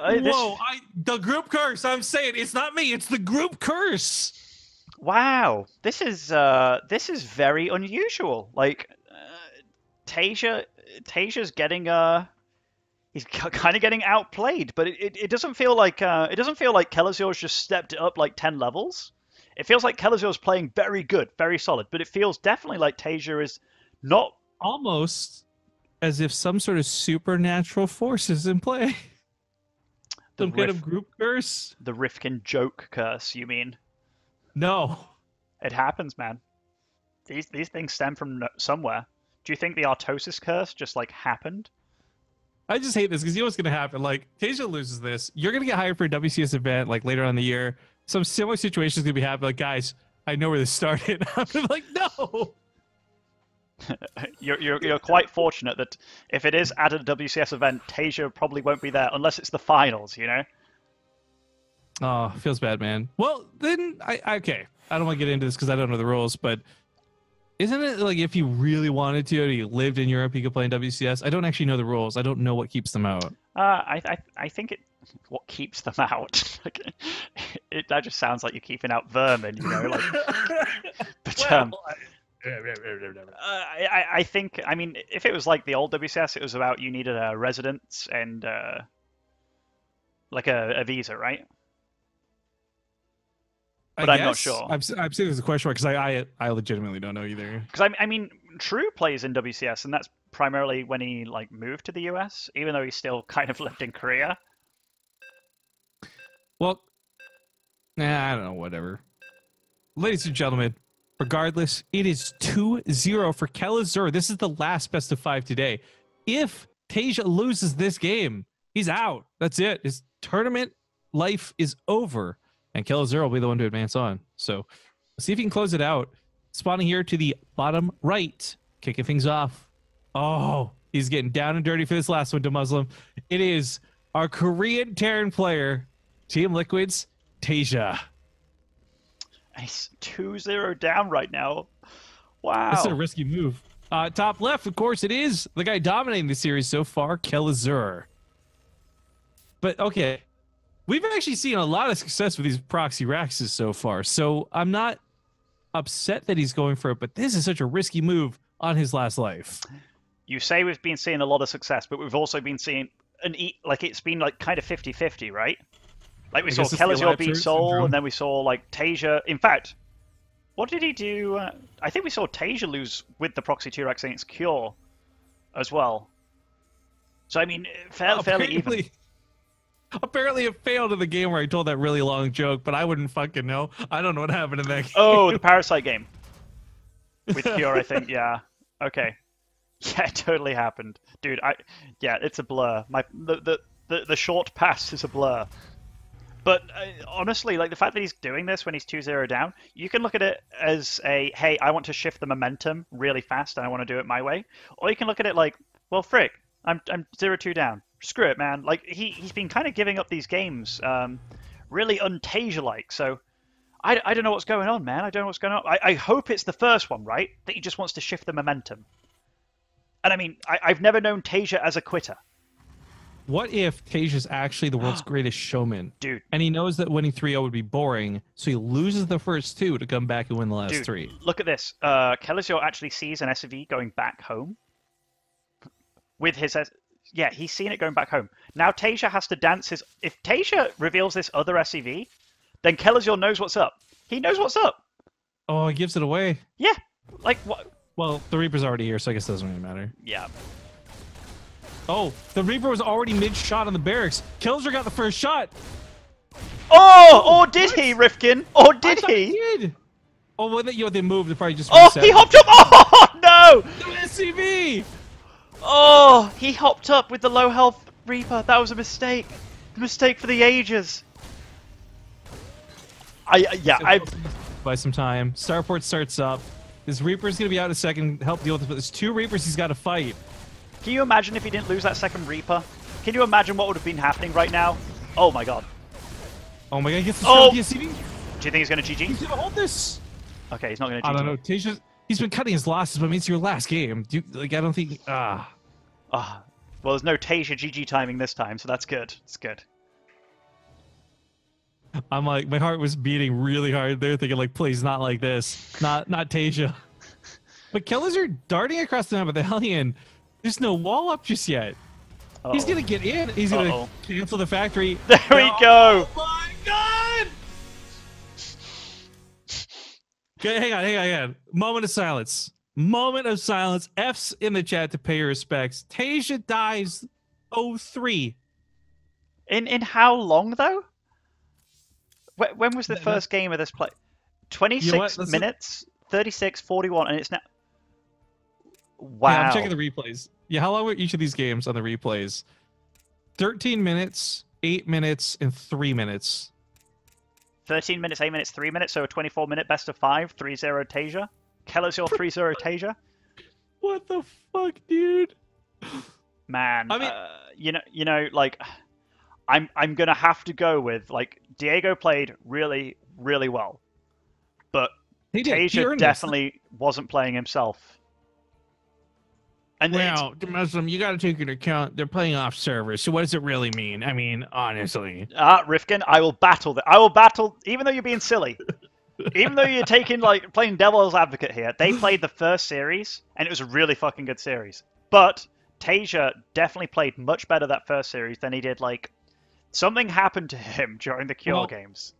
Whoa, the group curse. I'm saying it's not me. It's the group curse. Wow, this is very unusual. Like, Taesia's getting he's kind of getting outplayed, but it doesn't feel like Kellazur's just stepped it up like 10 levels. It feels like Kellazur's playing very good, very solid, but it feels definitely like Taeja is not. Almost as if some sort of supernatural force is in play. Some kind of group curse. The Rifkin joke curse, you mean? No. It happens, man. These things stem from somewhere. Do you think the Artosis curse just, like, happened? I just hate this because you know what's going to happen. Like, Tasia loses this. You're going to get hired for a WCS event, like, later on in the year. Some similar situation is going to be happening. Like, guys, I know where this started. I'm like, no. You're quite fortunate that if it is at a WCS event, Tasia probably won't be there unless it's the finals, you know? Oh, feels bad, man. Well, then, okay. I don't want to get into this because I don't know the rules, but isn't it like if you really wanted to, or you lived in Europe, you could play in WCS? I don't actually know the rules. I don't know what keeps them out. I think what keeps them out. That just sounds like you're keeping out vermin, you know? Like, but I think, I mean, if it was like the old WCS, it was about you needed a residence and like a visa, right? But I'm not sure. I'm saying there's a question mark because I legitimately don't know either. Because I mean, True plays in WCS, and that's primarily when he like moved to the US, even though he still kind of lived in Korea. Well, I don't know, whatever. Ladies and gentlemen, regardless, it is 2-0 for Kellazur. This is the last best of 5 today. If Tasia loses this game, he's out. That's it. His tournament life is over. And Kellazur will be the one to advance on. So let's see if he can close it out. Spawning here to the bottom right. Kicking things off. Oh, he's getting down and dirty for this last one to Muslim. It is our Korean Terran player, Team Liquid's Tasia. He's 2-0 down right now. Wow. This is a risky move. Top left, of course, it is the guy dominating the series so far, Kellazur. But okay. We've actually seen a lot of success with these proxy Raxes so far, so I'm not upset that he's going for it, but this is such a risky move on his last life. You say we've been seeing a lot of success, but we've also been seeing like it's been like kind of 50-50, right? Like we saw Kellazur beat Soul, and then we saw like Tasia. In fact, what did he do? I think we saw Tasia lose with the proxy 2 Rax against Cure as well. So I mean, fairly even. Apparently it failed in the game where I told that really long joke, but I wouldn't fucking know. I don't know what happened in that game. Oh, the Parasite game. With Cure, I think, yeah. Okay. Yeah, it totally happened. Dude, yeah, it's a blur. The short pass is a blur. But honestly, like the fact that he's doing this when he's 2-0 down, you can look at it as a, hey, I want to shift the momentum really fast and I want to do it my way. Or you can look at it like, well, frick, I'm 0-2 down. Screw it, man. Like he's been kind of giving up these games, really un-Tasia-like. So I don't know what's going on, man. I don't know what's going on. I hope it's the first one, right? That he just wants to shift the momentum. And I mean, I've never known Tasia as a quitter. What if Tasia's actually the world's greatest showman? Dude. And he knows that winning 3-0 would be boring, so he loses the first 2 to come back and win the last 3. Look at this. Kellazur actually sees an SUV going back home. With his... Yeah, he's seen it going back home. Now Tasia has to dance his... If Tasia reveals this other SUV, then Kellazur knows what's up. He knows what's up. Oh, he gives it away. Yeah. Like, what? Well, the Reaper's already here, so I guess it doesn't really matter. Yeah. Oh, the Reaper was already mid-shot on the barracks. Kellazur got the first shot. Oh! Or did he, Rifkin? Or did I he? did. Oh, well, they moved. They probably just Oh, reset. he hopped up! Oh, no! The SCV! Oh, he hopped up with the low health Reaper. That was a mistake. A mistake for the ages. I Buy some time. Starport starts up. This Reaper's gonna be out in a second. Help deal with it. But there's 2 Reapers he's got to fight. Can you imagine if he didn't lose that second Reaper? Can you imagine what would have been happening right now? Oh my god. Oh my god, he gets the Oh! SCV. Do you think he's gonna GG? He's gonna hold this. Okay, he's not gonna GG. I don't know. Tasia, he's been cutting his losses, but I mean, it's your last game. I don't think. Well, there's no Tasia GG timing this time, so that's good. It's good. I'm like, my heart was beating really hard there, thinking like, please, not like this, not Tasia. But Kellazur darting across the map with the Hellion. There's no wall up just yet. Uh-oh. He's gonna get in. He's gonna cancel the factory. There we go. Oh my god! Okay, hang on. Moment of silence. Moment of silence. F's in the chat to pay your respects. Tasia dies 0-3. In how long though? When was the first game of this play? 26 minutes, 36, 41, and it's now. Wow. Yeah, I'm checking the replays. Yeah, how long were each of these games on the replays? 13 minutes, 8 minutes, and 3 minutes. 13 minutes, 8 minutes, 3 minutes, so a 24-minute best of 5, 3-0 Tasia. Kellazur 3-0 Tasia. What the fuck, dude? Man, I mean, you know, like, I'm gonna have to go with like Diego played really, really well, but Tasia definitely wasn't playing himself. And well, Muslim, you got to take into account they're playing off servers. So what does it really mean? I mean, honestly. Rifkin, I will battle that. I will battle, even though you're being silly. Even though you're taking like playing devil's advocate here. They played the first series, and it was a really fucking good series. But Tasia definitely played much better that first series than he did. Like something happened to him during the Cure games.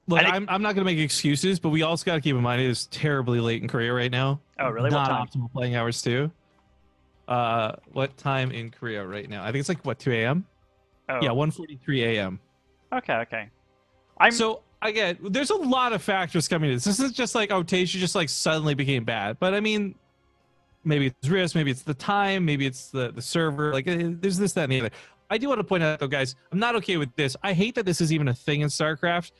Look, I'm not going to make excuses, but we also got to keep in mind it is terribly late in Korea right now. Oh, really? Not what time? Optimal playing hours too. What time in Korea right now? I think it's like what 2 a.m. Oh. Yeah, 1:43 a.m. Okay. So again, there's a lot of factors coming in. This isn't just like Tasia just like suddenly became bad, but I mean, maybe it's risk, maybe it's the time, maybe it's the server. Like there's this, that, and the other. I do want to point out though, guys, I'm not okay with this. I hate that this is even a thing in StarCraft.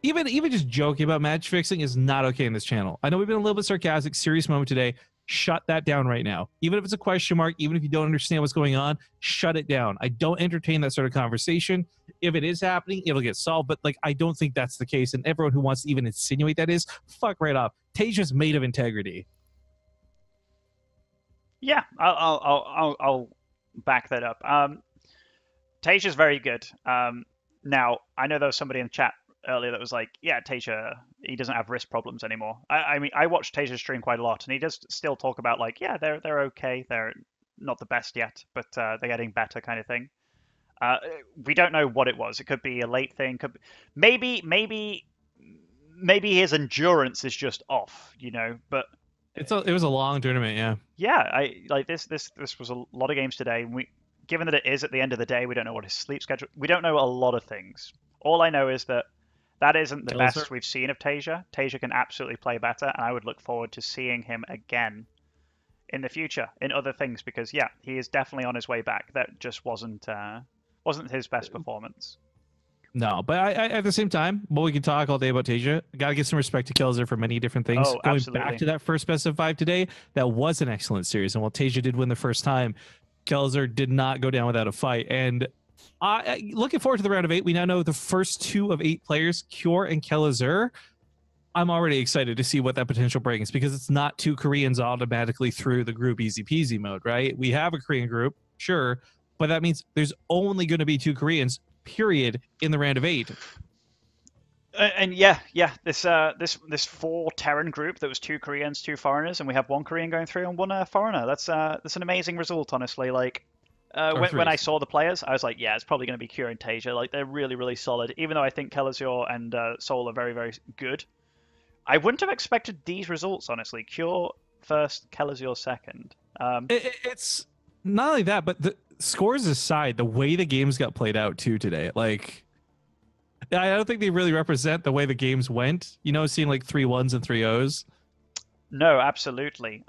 Even just joking about match fixing is not okay in this channel. I know we've been a little bit sarcastic, serious moment today. Shut that down right now. Even if it's a question mark, even if you don't understand what's going on, shut it down. I don't entertain that sort of conversation. If it is happening, it'll get solved. But like, I don't think that's the case. And everyone who wants to even insinuate that is, fuck right off. Tasia's made of integrity. Yeah, I'll back that up. Tasia's very good. Now I know there was somebody in the chat earlier that was like, yeah, Tasia, he doesn't have wrist problems anymore. I mean, I watch Tasia stream quite a lot, and he does still talk about like, yeah, they're okay. They're not the best yet, but they're getting better, kind of thing. We don't know what it was. It could be a late thing. Could be, maybe his endurance is just off, you know. But it was a long tournament, yeah. Yeah, I like this was a lot of games today. Given that it is at the end of the day, we don't know what his sleep schedule. We don't know a lot of things. All I know is that isn't the best we've seen of Tasia. Tasia can absolutely play better, and I would look forward to seeing him again in the future in other things because, yeah, he is definitely on his way back. That just wasn't his best performance. No, but I at the same time, we can talk all day about Tasia. Got to give some respect to Kellazur for many different things. Oh, Going absolutely. back to that first best of 5 today, that was an excellent series. And while Tasia did win the first time, Kellazur did not go down without a fight. And looking forward to the round of 8. We now know the first 2 of 8 players, Cure and Kellazur. I'm already excited to see what that potential brings because it's not 2 Koreans automatically through the group easy peasy mode, right? We have a Korean group, sure, but that means there's only going to be 2 Koreans, period, in the round of 8. And this 4 Terran group that was 2 Koreans, 2 foreigners, and we have 1 Korean going through and 1 foreigner. That's an amazing result, honestly. Like, Or when I three. saw the players, I was like, yeah, it's probably going to be Cure and Tasia. Like, they're really, really solid. Even though I think Kellazur and Soul are very, very good, I wouldn't have expected these results, honestly. Cure first, Kellazur second. It's not only that, but the scores aside, the way the games got played out too today, like I don't think they really represent the way the games went. You know, seeing like 3-1s and 3-0s. No, absolutely.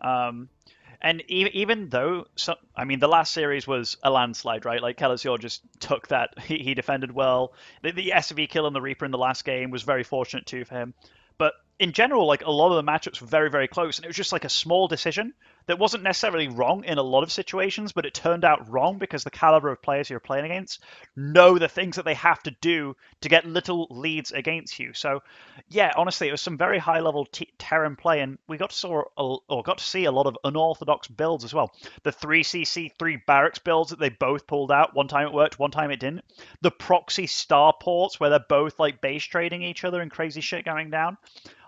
And even though, I mean, the last series was a landslide, right? Like, Kelazur just took that. He defended well. The SV kill on the Reaper in the last game was very fortunate too for him. But in general, like, a lot of the matchups were very, very close. And it was just like a small decision that wasn't necessarily wrong in a lot of situations, but it turned out wrong because the caliber of players you're playing against know the things that they have to do to get little leads against you. So, yeah, honestly, it was some very high level Terran play, and we got to see a lot of unorthodox builds as well. The 3CC 3 barracks builds that they both pulled out. One time it worked, one time it didn't. The proxy starports where they're both like base trading each other and crazy shit going down.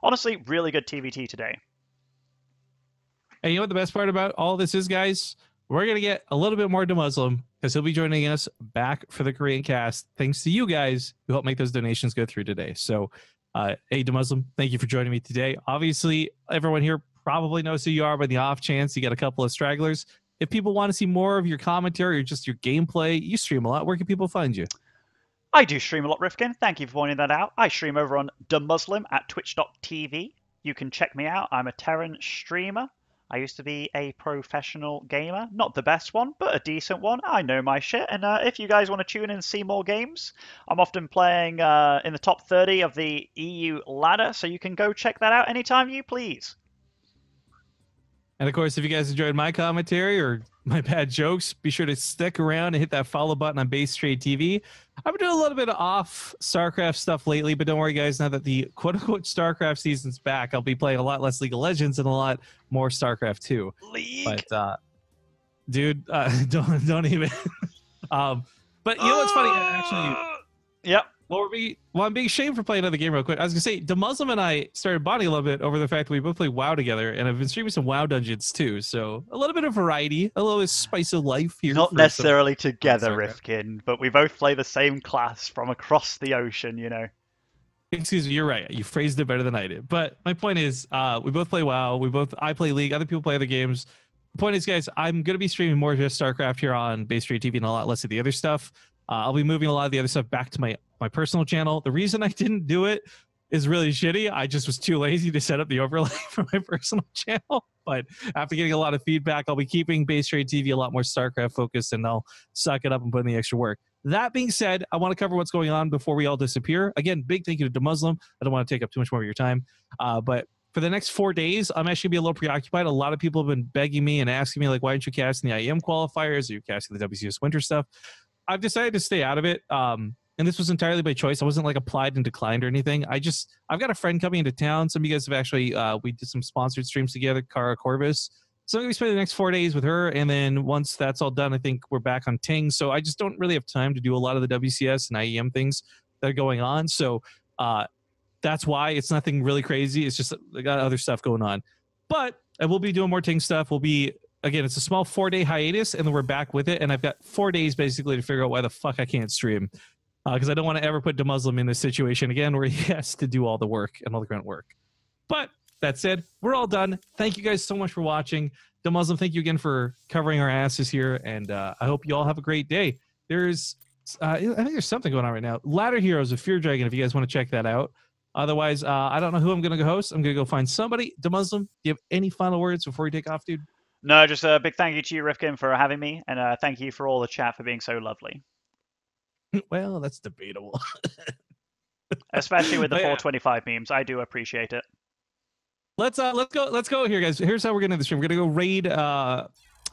Honestly, really good TVT today. And you know what the best part about all this is, guys? We're going to get a little bit more to Muslim because he'll be joining us back for the Korean cast, thanks to you guys who helped make those donations go through today. So, hey, to Muslim, thank you for joining me today. Obviously, everyone here probably knows who you are, but in the off chance you got a couple of stragglers. If people want to see more of your commentary or just your gameplay, you stream a lot. Where can people find you? I do stream a lot, Rifkin. Thank you for pointing that out. I stream over on TheMuslim at twitch.tv. You can check me out. I'm a Terran streamer. I used to be a professional gamer. Not the best one, but a decent one. I know my shit. And if you guys want to tune in and see more games, I'm often playing in the top 30 of the EU ladder, so you can go check that out anytime you please. And of course, if you guys enjoyed my commentary or my bad jokes, be sure to stick around and hit that follow button on BaseTradeTV. I've been doing a little bit of off StarCraft stuff lately, but don't worry, guys. Now that the quote-unquote StarCraft season's back, I'll be playing a lot less League of Legends and a lot more StarCraft 2. League. But, dude, don't even. But you know what's funny? Actually, Yep. well, I'm being shamed for playing another game real quick. I was gonna say, DeMuslim and I started bonding a little bit over the fact that we both play WoW together, and I've been streaming some WoW dungeons too. So a little bit of variety, a little spice of life here. Not necessarily together, Rifkin, but we both play the same class from across the ocean, you know. Excuse me, you're right. You phrased it better than I did. But my point is, we both play WoW. I play League. Other people play other games. The point is, guys, I'm gonna be streaming more just StarCraft here on BaseTradeTV and a lot less of the other stuff. I'll be moving a lot of the other stuff back to my personal channel. The reason I didn't do it is really shitty. I just was too lazy to set up the overlay for my personal channel. But after getting a lot of feedback, I'll be keeping BaseTradeTV a lot more StarCraft focused, and I'll suck it up and put in the extra work. That being said, I want to cover what's going on before we all disappear. Again, big thank you to Muslim. I don't want to take up too much more of your time. But for the next 4 days, I'm actually going to be a little preoccupied. A lot of people have been begging me and asking me, like, why aren't you casting the IEM qualifiers? Are you casting the WCS winter stuff? I've decided to stay out of it. And this was entirely by choice. I wasn't like applied and declined or anything. I've got a friend coming into town. Some of you guys have actually, we did some sponsored streams together, Cara Corvus. So I'm going to be spending the next 4 days with her. And then once that's all done, I think we're back on Ting. So I just don't really have time to do a lot of the WCS and IEM things that are going on. So that's why it's nothing really crazy. It's just I got other stuff going on. But I will be doing more Ting stuff. Again, it's a small 4-day hiatus, and then we're back with it. And I've got 4 days basically to figure out why the fuck I can't stream. Because I don't want to ever put DeMuslim in this situation again where he has to do all the work and all the grunt work. But that said, we're all done. Thank you guys so much for watching. DeMuslim, thank you again for covering our asses here. And I hope you all have a great day. I think there's something going on right now. Ladder Heroes of Fear Dragon, if you guys want to check that out. Otherwise, I don't know who I'm going to go host. I'm going to go find somebody. DeMuslim, do you have any final words before we take off, dude? No, just a big thank you to you, Rifkin, for having me, and thank you for all the chat for being so lovely. Well, that's debatable. Especially with the 425 memes. I do appreciate it. Let's go here, guys. Here's how we're gonna do the stream. We're gonna go raid oh,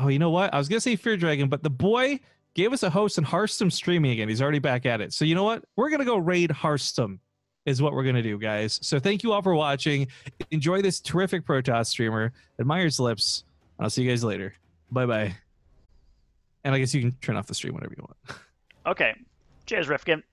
you know what? I was gonna say Fear Dragon, but the boy gave us a host and Hearthstone streaming again. He's already back at it. So you know what? We're gonna go raid Hearthstone is what we're gonna do, guys. So thank you all for watching. Enjoy this terrific Protoss streamer. Admire his lips. I'll see you guys later. Bye-bye. And I guess you can turn off the stream whenever you want. Okay. Cheers, Rifkin.